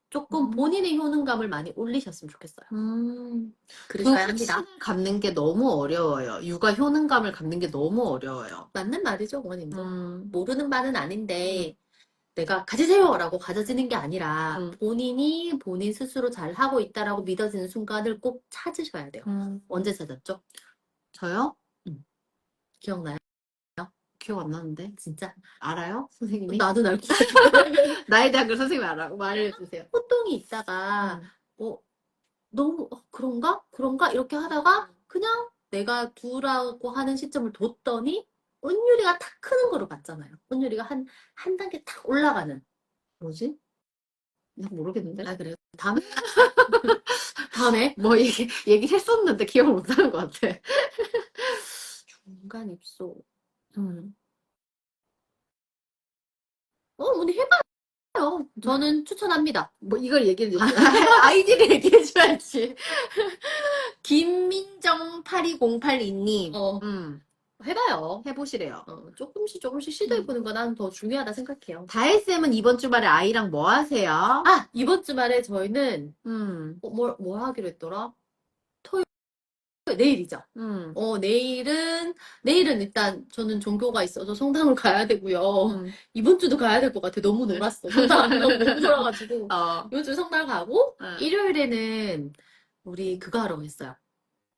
조금 본인의 효능감을 많이 올리셨으면 좋겠어요. 그 그러셔야 합니다. 호칭을 갖는 게 너무 어려워요. 육아 효능감을 갖는 게 너무 어려워요. 맞는 말이죠, 어머님도. 모르는 바는 아닌데, 내가 가지세요라고 가져지는 게 아니라, 본인이 본인 스스로 잘 하고 있다라고 믿어지는 순간을 꼭 찾으셔야 돼요. 언제 찾았죠? 저요? 기억나요? 기억 안 나는데. 진짜? 알아요? 선생님이? 나도 알고 있어요. 나에 대한 걸 선생님이 알아. 말해주세요. 호동이 있다가, 너무, 그런가? 그런가? 이렇게 하다가, 그냥 내가 두라고 하는 시점을 뒀더니, 은유리가 탁 크는 거로 봤잖아요. 은유리가 한 단계 탁 올라가는. 뭐지? 난 모르겠는데. 아, 그래요? 다음에? 다음에? 뭐 얘기를 했었는데 기억을 못하는 것 같아. 중간 입소. 언니 해봐요. 저는 추천합니다. 뭐 이걸 얘기해 주세요. 아이디를 얘기해 줘야지. 김민정 82082님. 해봐요. 해보시래요. 조금씩 시도해보는 거 나는 더 중요하다 생각해요. 다혜쌤은 이번 주말에 아이랑 뭐 하세요? 아, 이번 주말에 저희는, 뭐 하기로 했더라? 내일이죠. 내일은 일단 저는 종교가 있어서 성당을 가야 되고요. 이번 주도 가야 될 것 같아. 너무 놀았어. 성당 안 가고 너무 놀아가지고. 이번 주 성당 가고, 일요일에는 우리 그거 하러 했어요.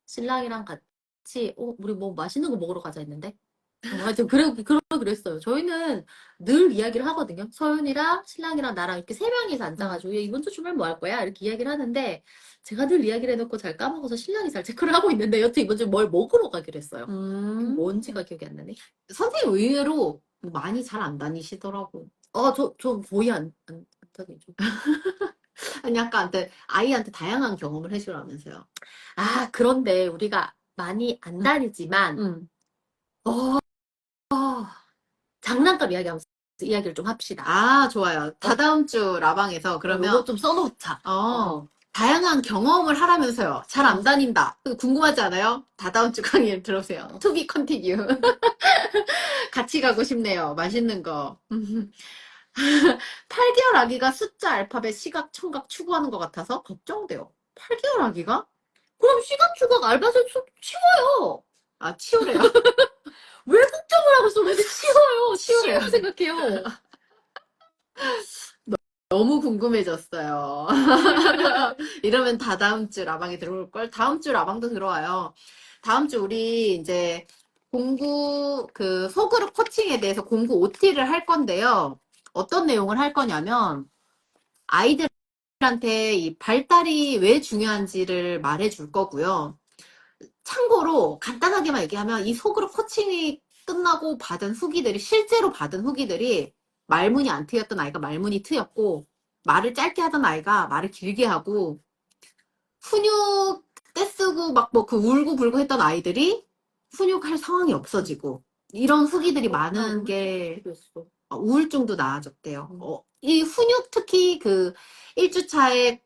신랑이랑 같이, 우리 뭐 맛있는 거 먹으러 가자 했는데. 하여튼, 그랬어요. 저희는 늘 이야기를 하거든요. 서윤이랑 신랑이랑 나랑 이렇게 세 명이서 앉아가지고, 야, 이번 주 주말 뭐 할 거야? 이렇게 이야기를 하는데, 제가 늘 이야기를 해놓고 잘 까먹어서 신랑이 잘 체크를 하고 있는데, 여튼 이번 주 뭘 먹으러 가기로 했어요. 뭔지가 기억이 안 나네. 선생님 의외로 많이 잘 안 다니시더라고. 저 거의 안 다니죠. 아니, 아까 아이한테 다양한 경험을 해주라면서요. 아, 그런데 우리가 많이 안 다니지만, 장난감 이야기하면서 이야기를 좀 합시다. 아, 좋아요. 다다음 주 라방에서 그러면 이거 좀 써놓자. 다양한 경험을 하라면서요. 잘 안 다닌다. 궁금하지 않아요? 다다음 주 강의를 들어오세요. To be continue. 같이 가고 싶네요. 맛있는 거. 8개월 아기가 숫자, 알파벳, 시각, 청각 추구하는 것 같아서 걱정돼요. 8개월 아기가? 그럼 시각 추각 알바생 치워요. 아, 치우래요. 왜 걱정을 하고 있어? 왜 치워요? 치우래요. 치우라고 생각해요. 너무 궁금해졌어요. 이러면 다다음 주 라방에 들어올걸? 다음 주 라방도 들어와요. 다음 주 우리 이제 소그룹 코칭에 대해서 공구 OT를 할 건데요. 어떤 내용을 할 거냐면, 아이들한테 이 발달이 왜 중요한지를 말해 줄 거고요. 참고로 간단하게만 얘기하면 이 소그룹 코칭이 끝나고 실제로 받은 후기들이 말문이 안 트였던 아이가 말문이 트였고, 말을 짧게 하던 아이가 말을 길게 하고, 훈육 떼쓰고 막 뭐 울고 불고 했던 아이들이 훈육할 상황이 없어지고, 이런 후기들이 많은 게 우울증도 나아졌대요. 이 훈육 특히 1주차에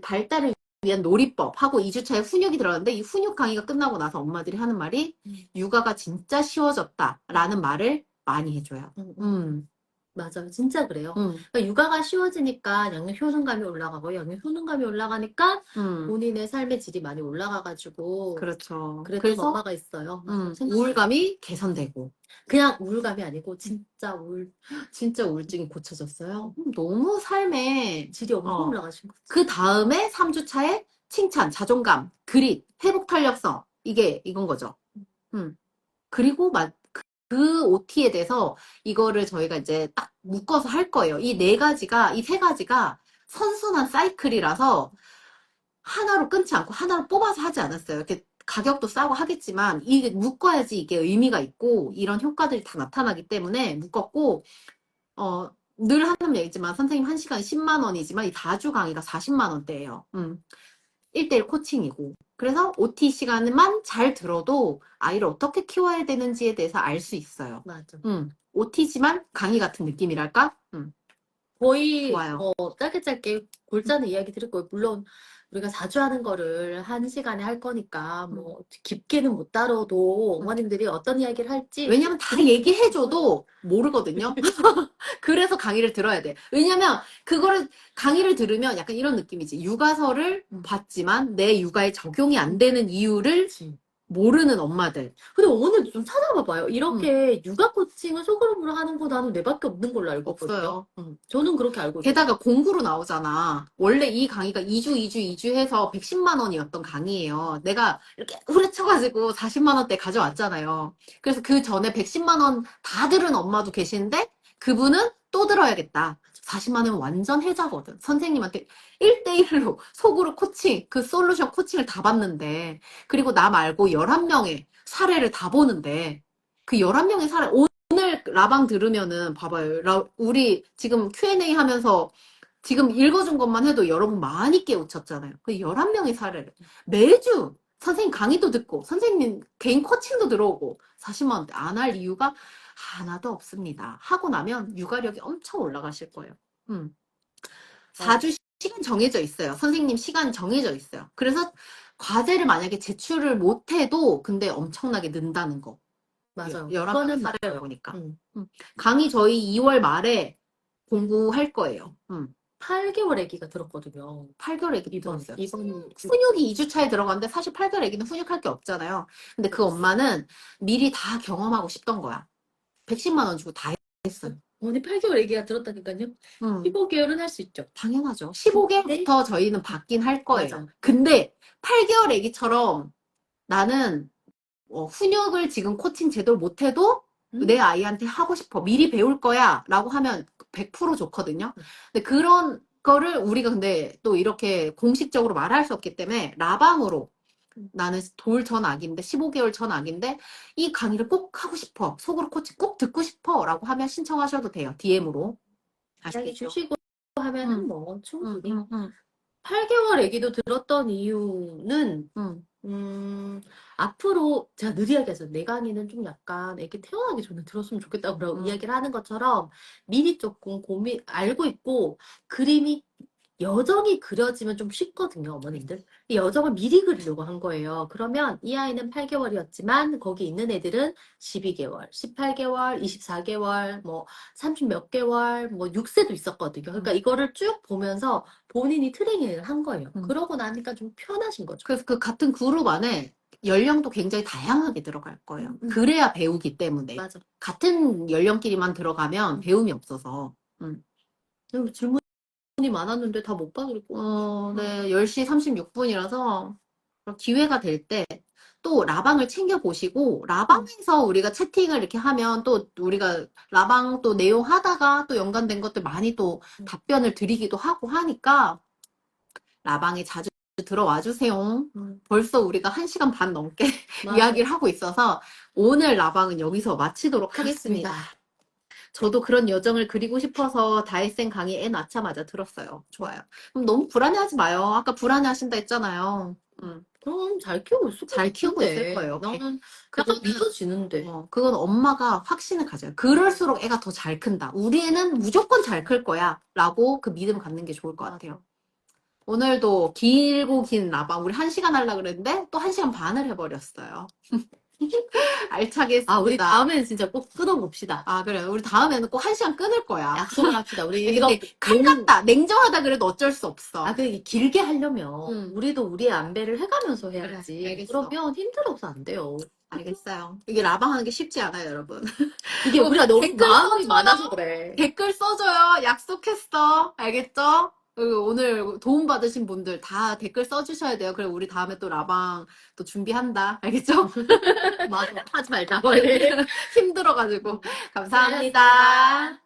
발달을 위한 놀이법하고 2주차에 훈육이 들어갔는데, 이 훈육 강의가 끝나고 나서 엄마들이 하는 말이 육아가 진짜 쉬워졌다라는 말을 많이 해줘요. 맞아요. 진짜 그래요. 그러니까 육아가 쉬워지니까 양육 효능감이 올라가고, 양육 효능감이 올라가니까 본인의 삶의 질이 많이 올라가가지고. 그렇죠. 그랬던 그래서 엄마가 있어요. 우울감이 개선되고. 그냥 우울감이 아니고 진짜 우울증이 고쳐졌어요. 너무 삶에 질이 엄청 올라가신 거죠. 그 다음에 3주차에 칭찬, 자존감, 그릿, 회복 탄력성. 이건 거죠. 그리고 그 OT에 대해서 이거를 저희가 이제 딱 묶어서 할 거예요. 이 세 가지가 선순환 사이클이라서 하나로 끊지 않고 하나로 뽑아서 하지 않았어요. 이렇게 가격도 싸고 하겠지만 이게 묶어야지 이게 의미가 있고 이런 효과들이 다 나타나기 때문에 묶었고, 늘 하는 얘기지만 선생님 1시간에 10만 원이지만 이 4주 강의가 40만 원대예요. 1대1 코칭이고. 그래서 OT 시간만 잘 들어도 아이를 어떻게 키워야 되는지에 대해서 알 수 있어요. 맞아. OT지만 강의 같은 느낌이랄까? 거의 좋아요. 짧게 골자는 이야기 드릴 거예요. 물론 우리가 자주 하는 거를 한 시간에 할 거니까 뭐 깊게는 못 다뤄도 어머님들이 어떤 이야기를 할지 왜냐면 다 얘기해줘도 모르거든요. 그래서 강의를 들어야 돼. 왜냐면 그거를 강의를 들으면 약간 이런 느낌이지. 육아서를 봤지만 내 육아에 적용이 안 되는 이유를 그치. 모르는 엄마들. 근데 어머님도 좀 찾아봐봐요. 이렇게 육아 코칭을 소그룹으로 하는 거 나는 내밖에 없는 걸로 알고 있거든요. 없어요. 저는 그렇게 알고 있어요. 게다가 공구로 나오잖아. 원래 이 강의가 2주 해서 110만 원이었던 강의예요. 내가 이렇게 후려쳐가지고 40만 원대 가져왔잖아요. 그래서 그 전에 110만 원 다 들은 엄마도 계시는데 그분은 또 들어야겠다. 40만 원은 완전 혜자거든. 선생님한테 1대1로 속으로 코칭, 그 솔루션 코칭을 다 받는데 그리고 나 말고 11명의 사례를 다 보는데 그 11명의 사례 오늘 라방 들으면은 봐봐요. 우리 지금 Q&A 하면서 지금 읽어준 것만 해도 여러분 많이 깨우쳤잖아요. 그 11명의 사례를 매주 선생님 강의도 듣고 선생님 개인 코칭도 들어오고 40만 원대 안 할 이유가 하나도 없습니다. 하고 나면 육아력이 엄청 올라가실 거예요. 4주 시간 정해져 있어요. 선생님 시간 정해져 있어요. 그래서 과제를 만약에 제출을 못해도 근데 엄청나게 는다는 거. 맞아요. 11명의 그거는 사례를 보니까. 음. 강의 저희 2월 말에 공부할 거예요. 8개월 아기가 들었거든요. 8개월 애기 이번 들었어요. 이번 훈육이 2주 차에 들어갔는데 사실 8개월 애기는 훈육할 게 없잖아요. 근데 그 엄마는 미리 다 경험하고 싶던 거야. 110만 원 주고 다 했어요. 어머니 8개월 아기가 들었다니까요. 15개월은 할 수 있죠. 당연하죠. 15개월부터 저희는 받긴 할 거예요. 맞아. 근데 8개월 애기처럼 나는 훈육을 지금 코칭 제대로 못해도 내 아이한테 하고 싶어. 미리 배울 거야. 라고 하면 100% 좋거든요. 근데 그런 거를 우리가 근데 또 이렇게 공식적으로 말할 수 없기 때문에 라방으로 나는 돌 전 아기인데 15개월 전 아기인데 이 강의를 꼭 하고 싶어. 속으로 코칭 꼭 듣고 싶어. 라고 하면 신청하셔도 돼요. DM으로. 이야기 아시겠죠? 주시고 하면은 뭐 충분히. 응. 8개월 아기도 들었던 이유는 앞으로 제가 늘 이야기해서 내 강의는 좀 약간 애기 태어나기 전에 들었으면 좋겠다고 이야기를 하는 것처럼 미리 조금 알고 있고 그림이 여정이 그려지면 좀 쉽거든요, 어머님들. 이 여정을 미리 그리려고 한 거예요. 그러면 이 아이는 8개월이었지만 거기 있는 애들은 12개월, 18개월, 24개월, 뭐 30 몇 개월, 뭐 6세도 있었거든요. 그러니까 이거를 쭉 보면서 본인이 트레이닝을 한 거예요. 그러고 나니까 좀 편하신 거죠. 그래서 그 같은 그룹 안에 연령도 굉장히 다양하게 들어갈 거예요. 그래야 배우기 때문에. 맞아. 같은 연령끼리만 들어가면 배움이 없어서. 질문이 많았는데 다 못 받으고. 네, 10시 36분이라서 기회가 될 때 또 라방을 챙겨보시고 라방에서 우리가 채팅을 이렇게 하면 또 우리가 라방 또 내용 하다가 또 연관된 것들 많이 또 답변을 드리기도 하고 하니까 라방에 자주 들어와 주세요. 벌써 우리가 1시간 반 넘게 이야기를 하고 있어서 오늘 라방은 여기서 마치도록 하겠습니다. 저도 그런 여정을 그리고 싶어서 다혜쌤 강의 애 낳자마자 들었어요. 좋아요. 그럼 너무 불안해하지 마요. 아까 불안해하신다 했잖아요. 그럼 잘 키우고 있을 잘 키우고 있을 거예요. 나는 약간 믿어지는데. 그건 엄마가 확신을 가져요. 그럴수록 애가 더 잘 큰다. 우리 애는 무조건 잘 클 거야. 라고 그 믿음을 갖는 게 좋을 것 같아요. 오늘도 길고 긴 라방 우리 1시간 하려고 그랬는데 또 1시간 반을 해버렸어요. 알차게 했습니다. 우리 다음에는 진짜 꼭 끊어봅시다. 그래요. 우리 다음에는 꼭 1시간 끊을 거야. 약속을 합시다. 우리 이거 칼 같다. 냉정하다 그래도 어쩔 수 없어. 그 길게 하려면 우리도 우리의 안배를 해가면서 해야지. 그래, 알겠어. 그러면 힘들어서 안 돼요. 알겠어요. 이게 라방하는 게 쉽지 않아요, 여러분. 이게 우리가 너무 마음이 써줘요. 많아서 그래. 댓글 써줘요. 약속했어. 알겠죠? 그리고 오늘 도움받으신 분들 다 댓글 써주셔야 돼요. 그래 우리 다음에 또 라방 또 준비한다. 알겠죠? 맞아. 하지 말자. 힘들어가지고. 감사합니다.